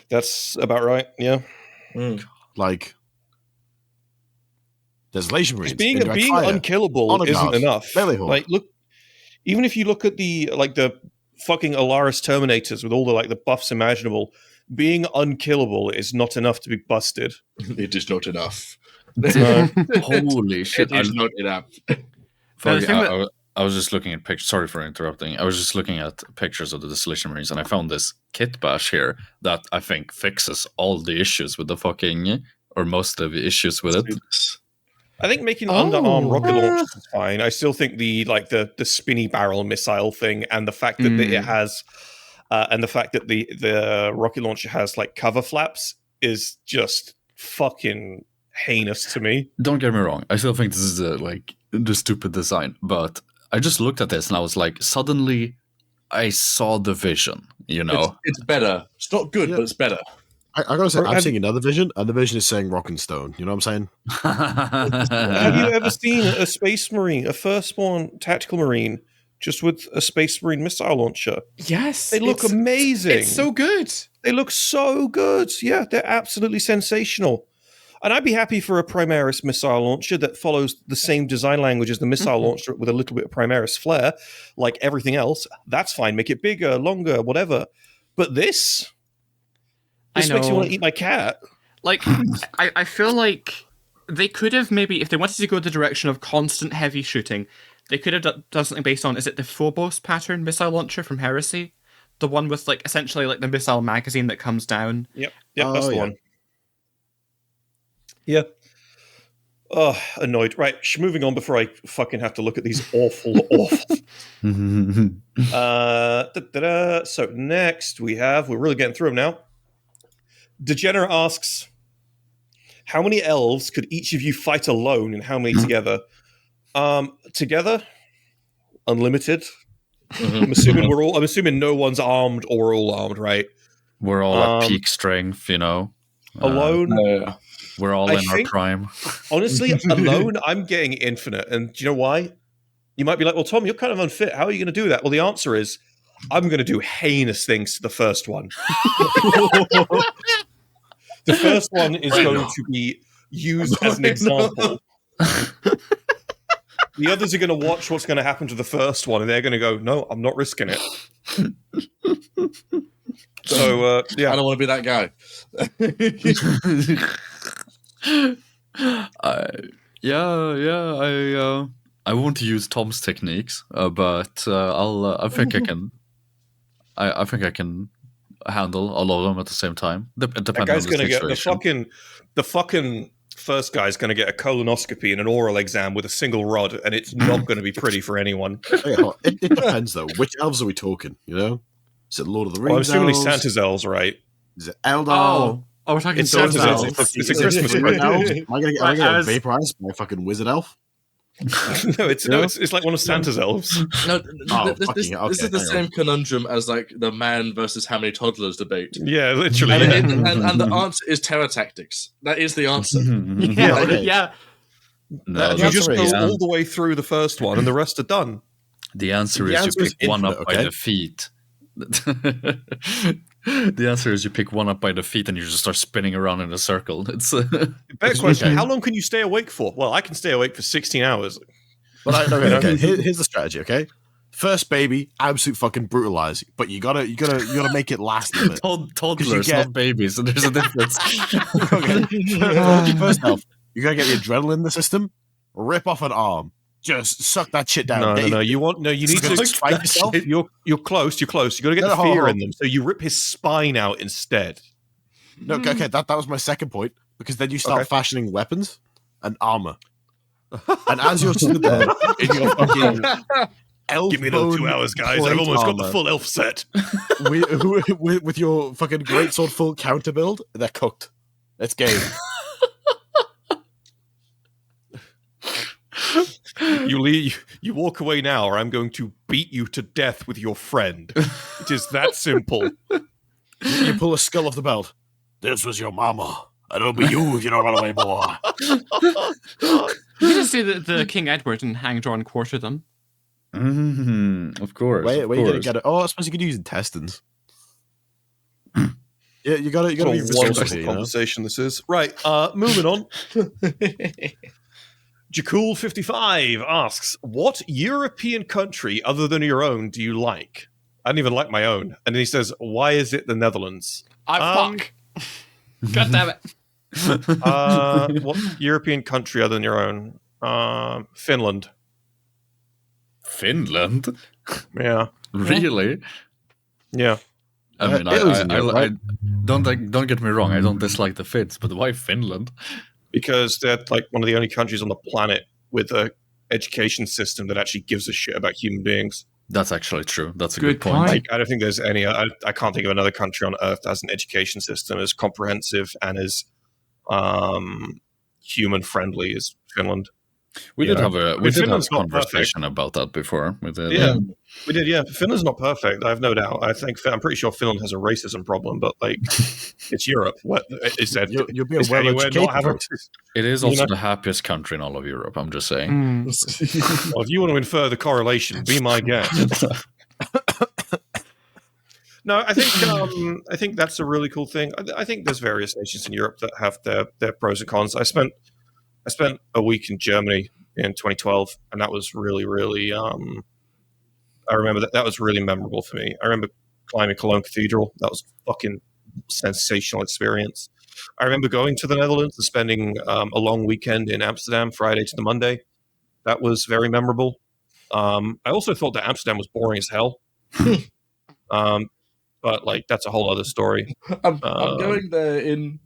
That's about right. Yeah. Like Desolation Marines. Being unkillable isn't enough. Melee horde. Like, look, even if you look at the fucking Alaris Terminators with all the buffs imaginable, being unkillable is not enough to be busted. It is not enough. Holy shit! It is not enough. I was just looking at pictures. Sorry for interrupting. I was just looking at pictures of the Desolation Marines, and I found this kit bash here that I think fixes all the issues with the fucking, or most of the issues with it. I think making underarm rocket launchers is fine. I still think the spinny barrel missile thing, and the fact that it has, and the fact that the rocket launcher has cover flaps is just fucking heinous to me. Don't get me wrong. I still think this is the stupid design, but I just looked at this and I was like, suddenly I saw the vision. You know, it's better. It's not good, but it's better. I gotta say, I'm seeing another vision, and the vision is saying rock and stone. You know what I'm saying? Have you ever seen a Space Marine, a firstborn tactical Marine, just with a Space Marine missile launcher? Yes. They look amazing. It's so good. They look so good. Yeah, they're absolutely sensational. And I'd be happy for a Primaris missile launcher that follows the same design language as the missile launcher with a little bit of Primaris flair, like everything else. That's fine. Make it bigger, longer, whatever. But this makes me want to eat my cat. I feel like they could have maybe, if they wanted to go the direction of constant heavy shooting, they could have done something based on, is it the Phobos pattern missile launcher from Heresy? The one with essentially the missile magazine that comes down. Yep, that's the one. Yeah. Oh, annoyed. Right, moving on before I fucking have to look at these awful. So next we're really getting through them now. Degenerate asks, how many elves could each of you fight alone and how many together? Together? Unlimited. I'm assuming no one's armed or we're all armed, right? We're all at peak strength, you know. Alone? We're all in our prime. Honestly, alone, I'm getting infinite. And do you know why? You might be like, well, Tom, you're kind of unfit. How are you going to do that? Well, the answer is, I'm going to do heinous things to the first one. The first one is going to be used as an example. The others are going to watch what's going to happen to the first one, and they're going to go, no, I'm not risking it. So, yeah. I don't want to be that guy. I won't use Tom's techniques, but I think I can. I think I can handle all of them at the same time. That guy's going to get the fucking first guy's going to get a colonoscopy and an oral exam with a single rod, and it's not going to be pretty for anyone. It depends though. Which elves are we talking? You know, is it Lord of the Rings? I'm assuming Santa's elves, right? Is it Eldar? Oh, we're talking It's those Santa's elves. elves. It's a Christmas Wizard present. elves? Am I gonna Right, get vaporized by a fucking wizard elf? No, it's like one of Santa's elves. No, Oh, this fucking hell. is Okay, the hang on. same conundrum as like the man versus how many toddlers debate. Yeah, literally. And the answer is terror tactics. That is the answer. Yeah, okay. Yeah. No, you that's just right. go all the way through the first one, and the rest are done. the answer The is answer you is pick one up infinite, by okay? the feet. The answer is you pick one up by the feet and you just start spinning around in a circle. It's Better question: how long can you stay awake for? Well, I can stay awake for 16 hours. But okay. Here's the strategy. Okay, first baby, absolute fucking brutalizing, but you gotta make it last a bit. toddlers, get- not babies. So there's a difference. Okay, first off, you gotta get the adrenaline in the system. Rip off an arm, just suck that shit down. No. You need You're gonna to strike yourself. You're close. You got to get No, the hold fear on. in them. So you rip his spine out instead. No, okay, that was my second point because then you start fashioning weapons and armor, and as you're stood there in your fucking elf Give me another 2 hours, guys. I've almost got the full elf set. with your fucking greatsword full counter build, they're cooked. It's game. You walk away now, or I'm going to beat you to death with your friend. It is that simple. You pull a skull off the belt. This was your mama. And it'll be you if you don't run away, boy. You can just say that the King Edward and hang, draw, and quarter them. Of course. Where of you gonna course. get it? Oh, I suppose you could use intestines. Yeah, you gotta be What a resourceful wonderful here, you know? conversation this is. Right, moving on. Jacool55 asks, what European country other than your own do you like? I don't even like my own. And then he says, why is it the Netherlands? Fuck. God damn it. What European country other than your own? Finland. Finland? Yeah. Really? Yeah. I mean, Italy's in Europe, right? don't get me wrong. I don't dislike the Finns, but why Finland? Because they're like one of the only countries on the planet with a education system that actually gives a shit about human beings. That's actually true. That's a Good good point. point. Like, I don't think there's any. I can't think of another country on Earth that has an education system as comprehensive and as human friendly as Finland. We did have a Finland's not conversation about that before. With the, Yeah, we did. Yeah, Finland's not perfect. I have no doubt. I'm pretty sure Finland has a racism problem, but like, it's Europe. What is that? You'll be a Is anywhere well-educated not have a- person. it is also the happiest country in all of Europe. I'm just saying. Well, if you want to infer the correlation, be my guest. No, I think that's a really cool thing. I think there's various nations in Europe that have their pros and cons. I spent a week in Germany in 2012, and that was really, really. I remember that was really memorable for me. I remember climbing Cologne Cathedral. That was a fucking sensational experience. I remember going to the Netherlands and spending a long weekend in Amsterdam, Friday to the Monday. That was very memorable. I also thought that Amsterdam was boring as hell. But like that's a whole other story. I'm going there in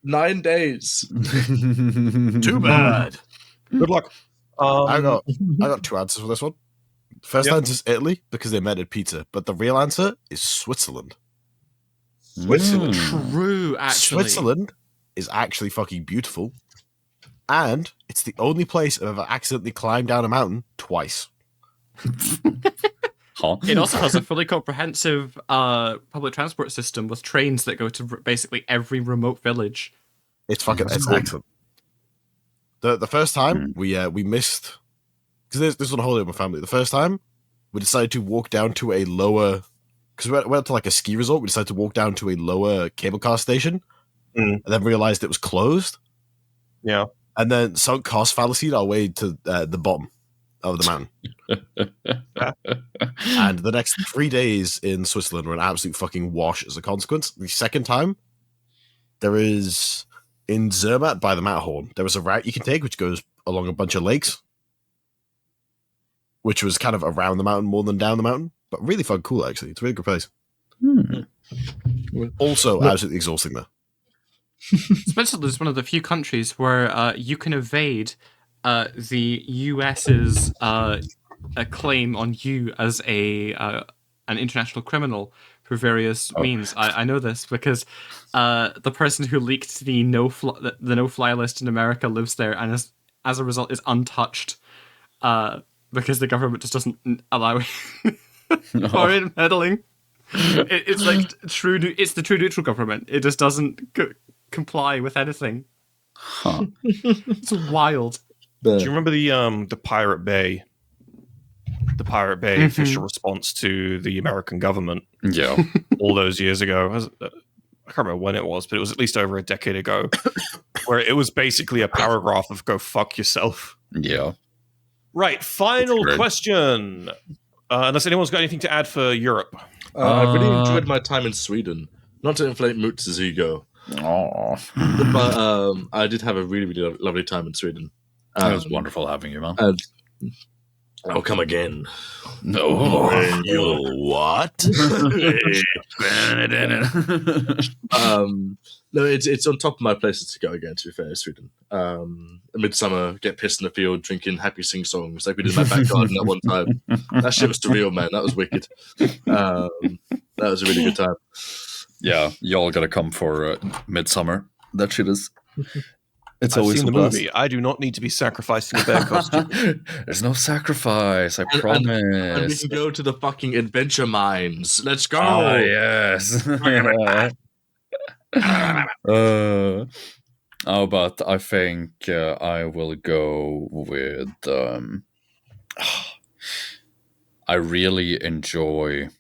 9 days. Too bad. Good luck. I got two answers for this one. First answer is Italy because they invented pizza, but the real answer is Switzerland. Switzerland. True, actually. Switzerland is actually fucking beautiful, and it's the only place I've ever accidentally climbed down a mountain twice. Huh? It also has a fully comprehensive public transport system with trains that go to basically every remote village. It's excellent. The first time we missed because this was on holiday with my family. The first time we decided to walk down to a lower because we went to like a ski resort. We decided to walk down to a lower cable car station, and then realized it was closed. Yeah, and then sunk cost fallacied our way to the bottom of the mountain. And the next 3 days in Switzerland were an absolute fucking wash as a consequence. The second time, there is in Zermatt by the Matterhorn, there was a route you can take which goes along a bunch of lakes, which was kind of around the mountain more than down the mountain, but really fun, cool actually. It's a really good place. Also, absolutely exhausting though. Switzerland is one of the few countries where you can evade the US's a claim on you as an international criminal through various means. I know this because the person who leaked the no-fly list in America lives there, and as a result is untouched because the government just doesn't allow foreign meddling. It's like it's the true neutral government. It just doesn't comply with anything. Huh. It's wild. Do you remember the Pirate Bay? The Pirate Bay official response to the American government. Yeah. All those years ago. I can't remember when it was, but it was at least over a decade ago, where it was basically a paragraph of "go fuck yourself." Yeah. Right. Final question. Unless anyone's got anything to add for Europe. I really enjoyed my time in Sweden. Not to inflate Moots' ego, but I did have a really, really lovely time in Sweden. It was wonderful having you, man. And I'll come again. No. What? No, it's on top of my places to go again, to be fair, Sweden. Midsummer, get pissed in the field, drinking happy sing-songs like we did in my back garden at one time. That shit was surreal, man. That was wicked. That was a really good time. Yeah, y'all gotta come for Midsummer. That shit is... It's I've always seen the blast. movie. I do not need to be sacrificing a bear costume. There's no sacrifice, I promise. And we can go to the fucking adventure mines. Let's go! Oh, yes. But I think I will go with... I really enjoyed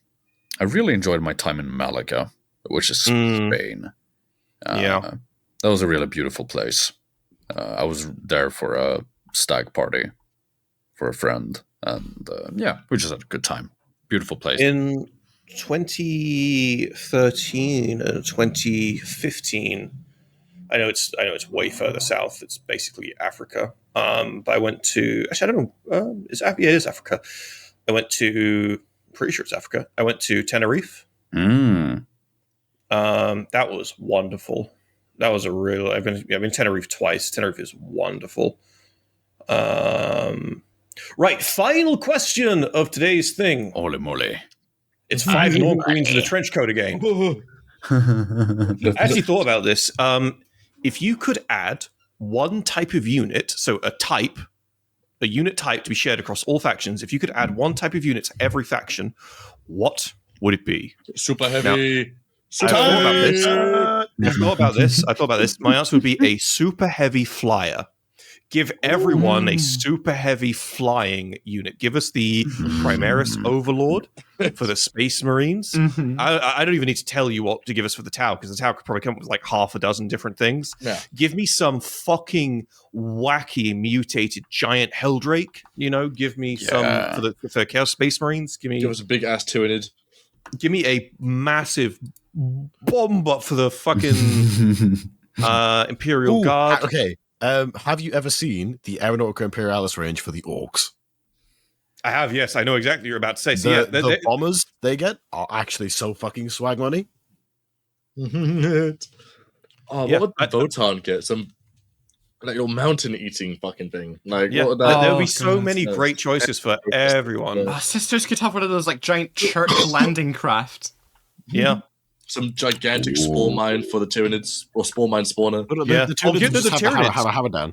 my time in Malaga, which is Spain. Yeah. That was a really beautiful place. I was there for a stag party for a friend, and we just had a good time. Beautiful place. In 2013 and 2015, I know it's way further south. It's basically Africa. But I went to I don't know. It is Africa. I went to pretty sure it's Africa. I went to Tenerife. Mm. That was wonderful. That was I've been to Tenerife twice. Tenerife is wonderful. Right, final question of today's thing. Ole mole. It's 5 Norm Queens in a trench coat again. I actually thought about this. If you could add one type of unit, so a unit type to be shared across all factions, if you could add one type of unit to every faction, what would it be? Super heavy. I thought about this. My answer would be a super heavy flyer. Give everyone a super heavy flying unit. Give us the Primaris Overlord for the Space Marines. I don't even need to tell you what to give us for the Tau, because the Tau could probably come up with like half a dozen different things. Yeah. Give me some fucking wacky mutated giant Helldrake. Give me some for Chaos Space Marines. Give us a big ass Tyranid. Give me a massive bomb up for the fucking Imperial Guard. Okay. Have you ever seen the Aeronautica Imperialis range for the Orcs? I have, yes. I know exactly what you're about to say. So the bombers they get are actually so fucking swag money. What would the Votan get? Some like your mountain eating fucking thing. Like what would that? There would be so many great choices for everyone. Sisters could have one of those like giant church landing craft. Yeah. Some gigantic spore mine for the Tyranids, or spore mine spawner. The Tyranids have a down.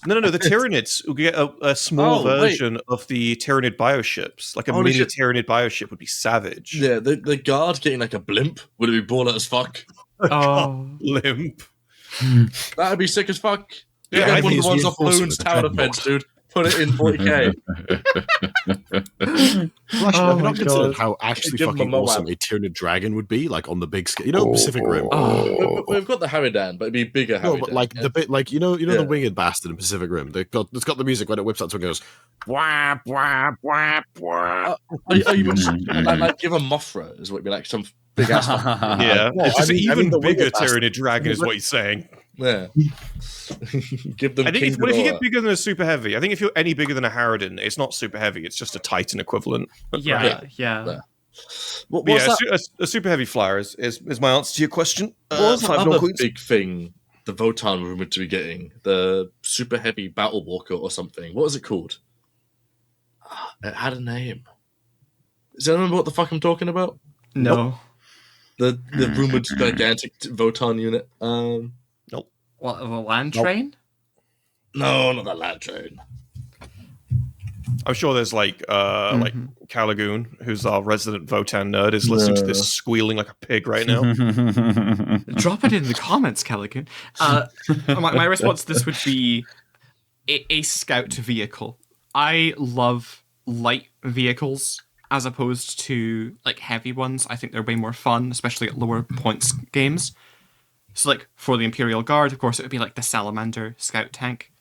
No. The Tyranids will get a small version of the Tyranid bioships. Like a mini Tyranid bioship would be savage. Yeah, the guard getting like a blimp would it be baller as fuck. Blimp. That'd be sick as fuck. Yeah, get one of the ones off Boon's tower defense, dude. Put it in 40k. I've not considered how actually fucking awesome a Tyranid dragon would be, like on the big scale. Pacific Rim. We've got the Harridan, but it'd be bigger. No, but like the bit, like the winged bastard in Pacific Rim. It's got the music when it whips out, so it goes. Wah, wah, wah, wah. Are you like give a Mothra? Is what it'd be like some big ass. It's just even bigger Tyranid dragon, is what he's saying. Yeah. Give them. I think if you get bigger than a super heavy, I think if you're any bigger than a Harridan, it's not super heavy. It's just a Titan equivalent. Yeah. A super heavy flyer is my answer to your question. What was another big thing the Votan rumored to be getting? The super heavy battle walker or something. What was it called? It had a name. Does anyone remember what the fuck I'm talking about? No. The rumored gigantic Voton unit. What, of a land train? No, not that land train. I'm sure there's like Calagoon, who's our resident Votan nerd, is listening to this squealing like a pig right now. Drop it in the comments, Caligan. My response to this would be a scout vehicle. I love light vehicles as opposed to like heavy ones. I think they're way more fun, especially at lower points games. So like for the Imperial Guard, of course, it would be like the Salamander scout tank.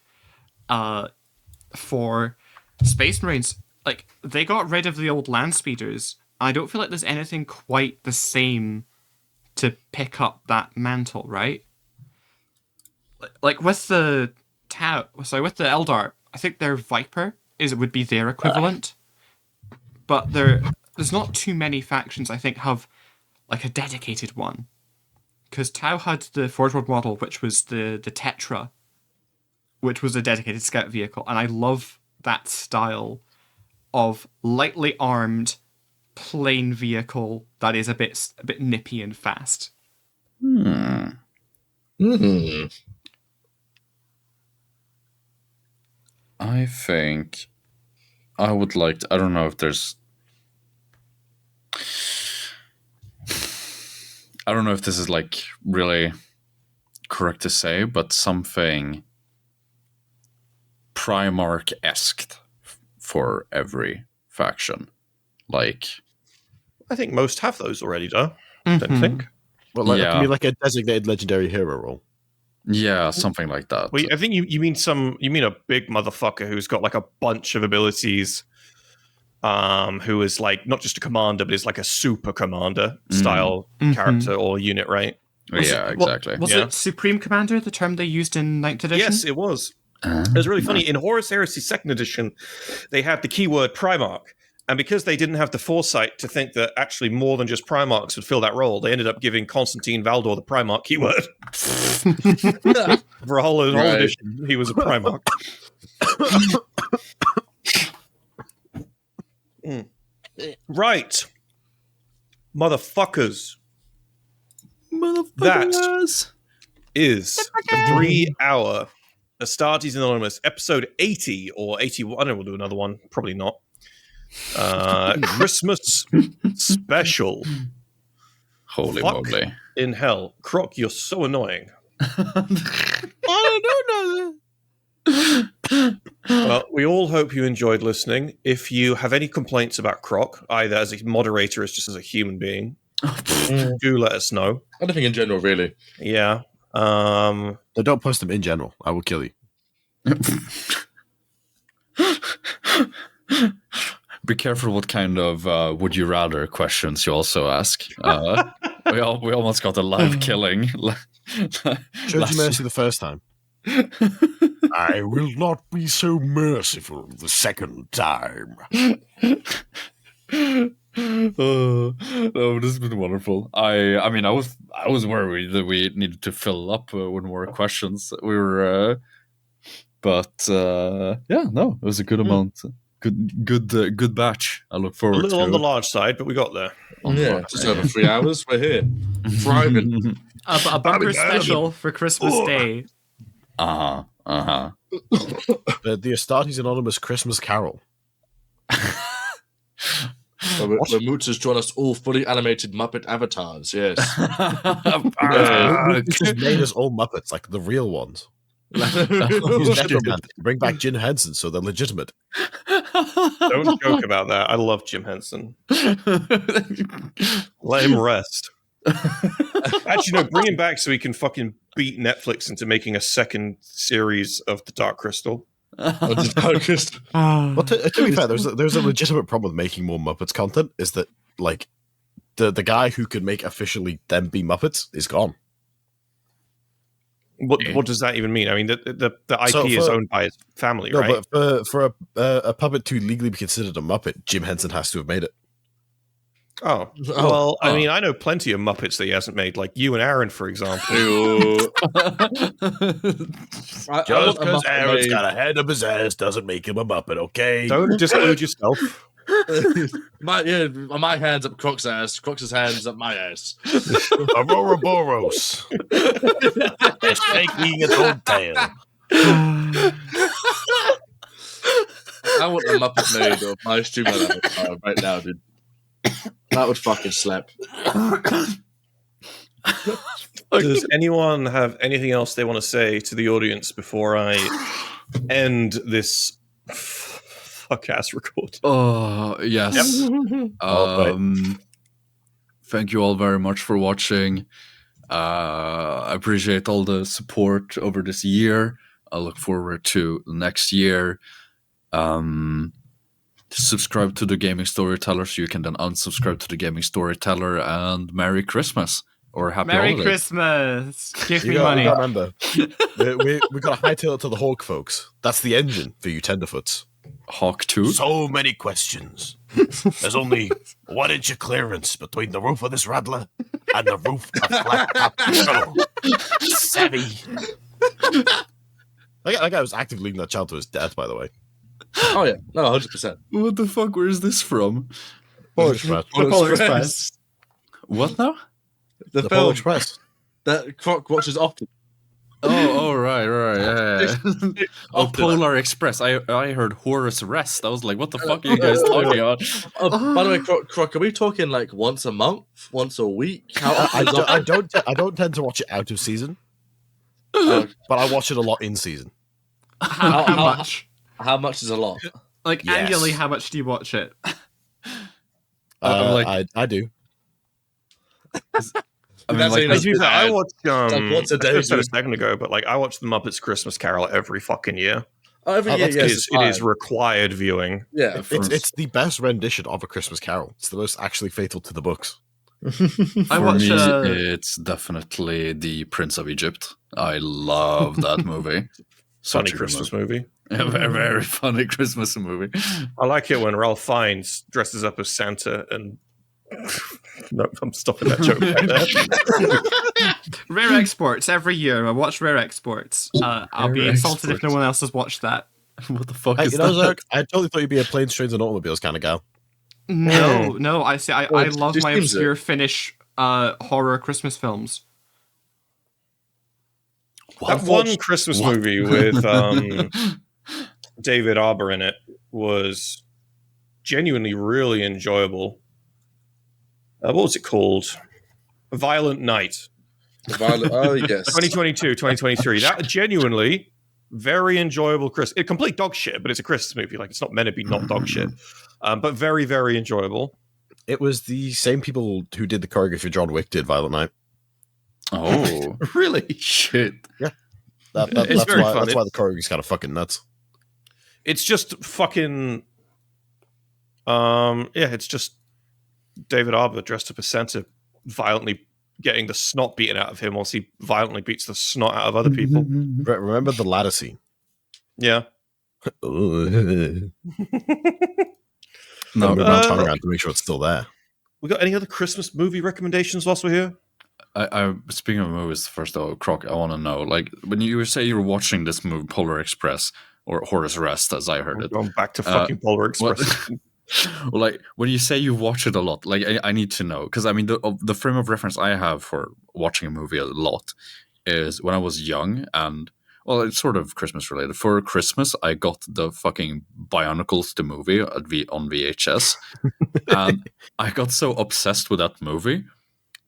For Space Marines, like they got rid of the old land speeders. I don't feel like there's anything quite the same to pick up that mantle, right? Like with the with the Eldar, I think their Viper would be their equivalent. But there's not too many factions I think have like a dedicated one. Because Tau had the Forge World model, which was the Tetra, which was a dedicated scout vehicle, and I love that style of lightly armed, plain vehicle that is a bit nippy and fast. I think I would like to, I don't know if there's, I don't know if this is like really correct to say, but something Primarch-esque for every faction. Like, I think most have those already, though. Don't you think? Well, like, Yeah. it can be like a designated legendary hero role. yeah, something like that. Well, I think you mean a big motherfucker who's got like a bunch of abilities, who is like not just a commander, but is like a super commander style character or unit, right? Yeah, exactly. Was it Supreme Commander, the term they used in 9th edition? Yes, it was. It was really funny. In Horus Heresy 2nd edition, they had the keyword Primarch. And because they didn't have the foresight to think that actually more than just Primarchs would fill that role, they ended up giving Constantine Valdor the Primarch keyword. For a whole edition, he was a Primarch. Right. Motherfuckers. That is a 3-hour Astartes Anonymous episode 80 or 81. I don't know, we'll do another one. Probably not. Christmas special. Holy Fuck moly. in hell. Croc, you're so annoying. Well, we all hope you enjoyed listening. If you have any complaints about Croc, either as a moderator or just as a human being, do let us know. Anything in general, really. Yeah. No, don't post them in general. I will kill you. Be careful what kind of would you rather questions you also ask. We almost got a live killing. Showed you mercy the first time. I will not be so merciful the second time. No, this has been wonderful. I mean, I was worried that we needed to fill up with more questions. We were, but yeah, no, it was a good amount. Good batch. I look forward to. A little on the large side, but we got there. Yeah, just over 3 hours. We're here, thriving. A bumper special for Christmas Day. The Astartes Anonymous Christmas Carol. Where Moots has drawn us all fully animated Muppet avatars. Yes. Just made us all Muppets, like the real ones. Bring back Jim Henson so they're legitimate. Don't joke about that. I love Jim Henson. Let him rest. Actually, no, bring him back so he can fucking beat Netflix into making a second series of The Dark Crystal. Well, to be fair, there's a legitimate problem with making more Muppets content. Is that like the guy who could make officially them be Muppets is gone. What does that even mean? I mean, the IP is owned by his family, right? No, but for a puppet to legally be considered a Muppet, Jim Henson has to have made it. Well, I mean, I know plenty of Muppets that he hasn't made, like you and Aaron, for example. Just because Aaron's got a head up his ass doesn't make him a Muppet, okay? Don't disclude yourself. My hands up Croc's ass. Croc's hands up my ass. Aurora Boros. It's shaking its own tail. I want a Muppet made of my streamer avatar right now, dude. That would fucking slap. Does anyone have anything else they want to say to the audience before I end this fuck-ass record? Oh, yes. Thank you all very much for watching. I appreciate all the support over this year. I look forward to next year. Subscribe to the Gaming Storyteller so you can then unsubscribe to the Gaming Storyteller, and Merry Christmas or Happy Merry Holidays. Christmas! Give me You money. gotta remember, we got to hightail it to the Hawk, folks. That's the engine for you tenderfoots. Hawk 2. So many questions. There's only 1 inch of clearance between the roof of this rattler and the roof of Flat Top Tunnel. Savvy. That guy was actively leading that child to his death, by the way. Oh yeah, no, 100%. What the fuck? Where is this from? Polar Express. Polar Express. What now? The The film Polar Express. that Croc watches often. Oh, right. Yeah. Oh, Often. Polar Express. I heard Horus Rest. I was like, what the fuck are you guys talking about? By the way, Croc, are we talking like once a month, once a week? I don't tend to watch it out of season, but I watch it a lot in season. How much? How much is a lot? Like, Yes. annually, how much do you watch it? I'm like- I do. I mean, That's like, even- To be fair, I watched like once a day, I said a dude. second ago, but like I watched the Muppets Christmas Carol every fucking year. Oh, every Oh, year, that's yes, It is required viewing. Yeah. It's the best rendition of A Christmas Carol. It's the most actually faithful to the books. I for watch. me, it's definitely The Prince of Egypt. I love that movie. Funny Such a good Christmas movie. A very, very funny Christmas movie. I like it when Ralph Fiennes dresses up as Santa and. No, I'm stopping that joke right there. Rare Exports every year. I watch Rare Exports. I'll be Rare insulted if no Exports. one else has watched that. What the fuck Hey, is you know, that? Zach, I totally thought you'd be a planes, trains, and automobiles kind of gal. No. I see. I Well, love just my seems obscure Finnish horror Christmas films. That one Christmas movie with David Arbor in it was genuinely really enjoyable. What was it called? Violent Night. Oh yes. 2022, 2023. That genuinely very enjoyable Christmas. Complete dog shit, but it's a Christmas movie. Like, it's not meant to be not dog shit. But very, very enjoyable. It was the same people who did the choreography for John Wick did Violent Night. Oh, Really? shit. It's That's very why fun. that's why the choreography's kind of fucking nuts. It's just fucking it's just David Arbor dressed up as Santa violently getting the snot beaten out of him whilst he violently beats the snot out of other people. Remember the ladder scene? Yeah. No, No, move my tongue around to make sure it's still there. We got any other Christmas movie recommendations whilst we're here? I speaking of movies, first of all, Croc, I want to know, like, when you say you're watching this movie, Polar Express, or Horus Rest, as I heard We're it. going back to fucking Polar Express. Well, like, when you say you watch it a lot, like, I need to know, because I mean, the frame of reference I have for watching a movie a lot is when I was young, and well, it's sort of Christmas related. For Christmas, I got the fucking Bionicles the movie on VHS, and I got so obsessed with that movie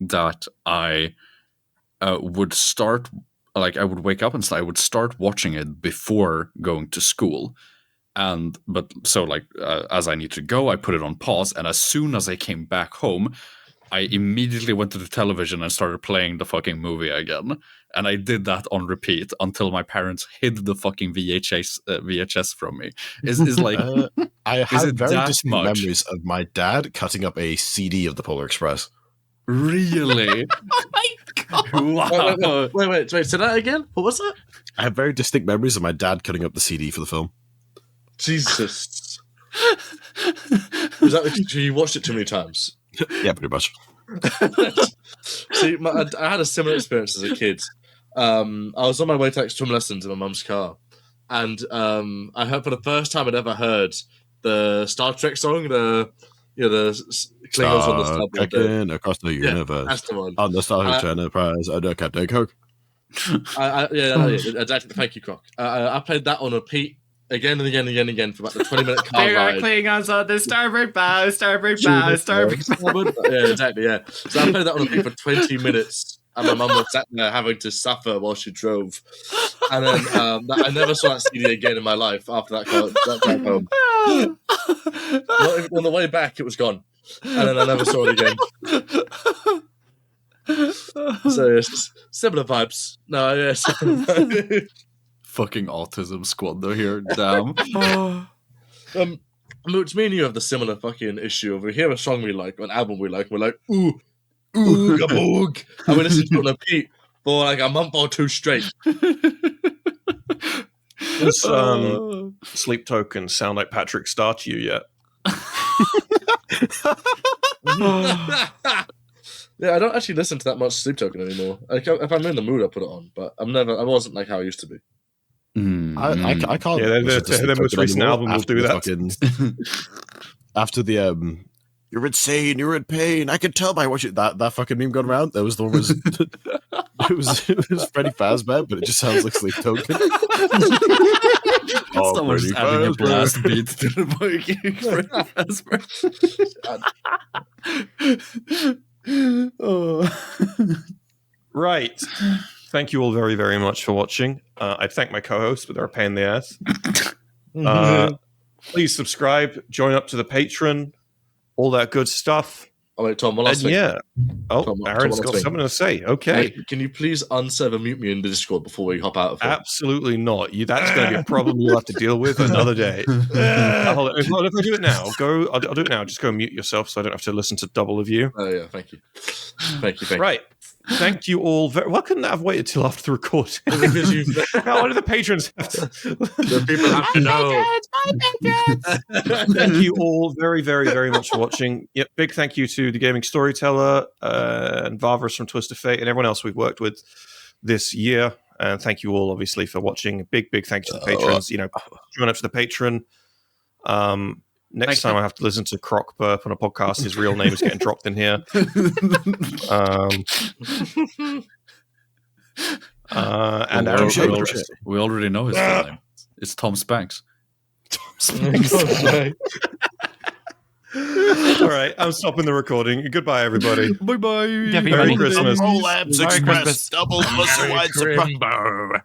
that I would start, like, I would wake up and I would start watching it before going to school. But as I need to go, I put it on pause, and as soon as I came back home, I immediately went to the television and started playing the fucking movie again. And I did that on repeat until my parents hid the fucking VHS from me. Is like, I have it very that distinct much? memories of my dad cutting up a CD of the Polar Express. really? Oh my god! Wow. Wait. Say that again. What was that? I have very distinct memories of my dad cutting up the CD for the film. Jesus. Was that because you watched it too many times? Yeah, pretty much. See, I had a similar experience as a kid. I was on my way to swim lessons in my mum's car, and I heard for the first time I'd ever heard the Star Trek song, the Klingons on the starboard. Trekking across the universe. That's the one. On the Star Trek Enterprise, under Captain Coke. Thank you, Croc. I played that on repeat again and again and again and again for about the 20-minute car There are ride. Klingons on the starboard bow, starboard bow, starboard bow. Yeah, exactly, yeah. So I played that on repeat for 20 minutes, and my mum was sat there having to suffer while she drove. And then I never saw that CD again in my life after that drive home. Not even on the way back, it was gone. And then I never saw it again. So it's similar vibes. No, yes. Fucking autism squad though here. Damn. Moots, me and you have the similar fucking issue. If we hear a song we like, or an album we like, we're like, ooh, gaboog. And we listen to it on repeat for like a month or two straight. Does Sleep Token sound like Patrick Star to you yet? Yeah, I don't actually listen to that much Sleep Token anymore. Like, if I'm in the mood, I put it on, but I wasn't like how I used to be. I can't. Yeah, their most recent album will do that. After the you're insane, you're in pain. I can tell by watching that fucking meme going around. That was the one was it was Freddy Fazbear, but it just sounds like Sleep Token. Someone's just adding a blast beat to the fucking Freddy Fazbear. Right. Thank you all very, very much for watching. I thank my co-hosts, but they're a pain in the ass. Please subscribe, join up to the Patreon, all that good stuff. Oh, wait, Tom, one last thing. Yeah. Oh, Tom, Aaron's got something to say. Okay. Hey, can you please unserve and mute me in the Discord before we hop out of it? Absolutely not. That's going to be a problem you'll have to deal with another day. Hold on. If I do it now, I'll do it now. Just go mute yourself so I don't have to listen to double of you. Oh, yeah, thank you. Thank you. Right. Thank you all. Why couldn't I have waited till after the recording? Because Why do the patrons have to? The people have to know. Thank you all very, very, very much for watching. Yep, big thank you to the Gaming Storyteller and Varvas from Twist of Fate and everyone else we've worked with this year. And thank you all, obviously, for watching. Big thank you to the patrons. Join up to the Patreon. Next time I have to listen to Croc burp on a podcast, his real name is getting dropped in here. And Aaron, we already know his full name. It's Tom Spanks. All right, I'm stopping the recording. Goodbye, everybody. Bye-bye. Merry Christmas. Roll Labs Merry Express Christmas. double plus wide surprise.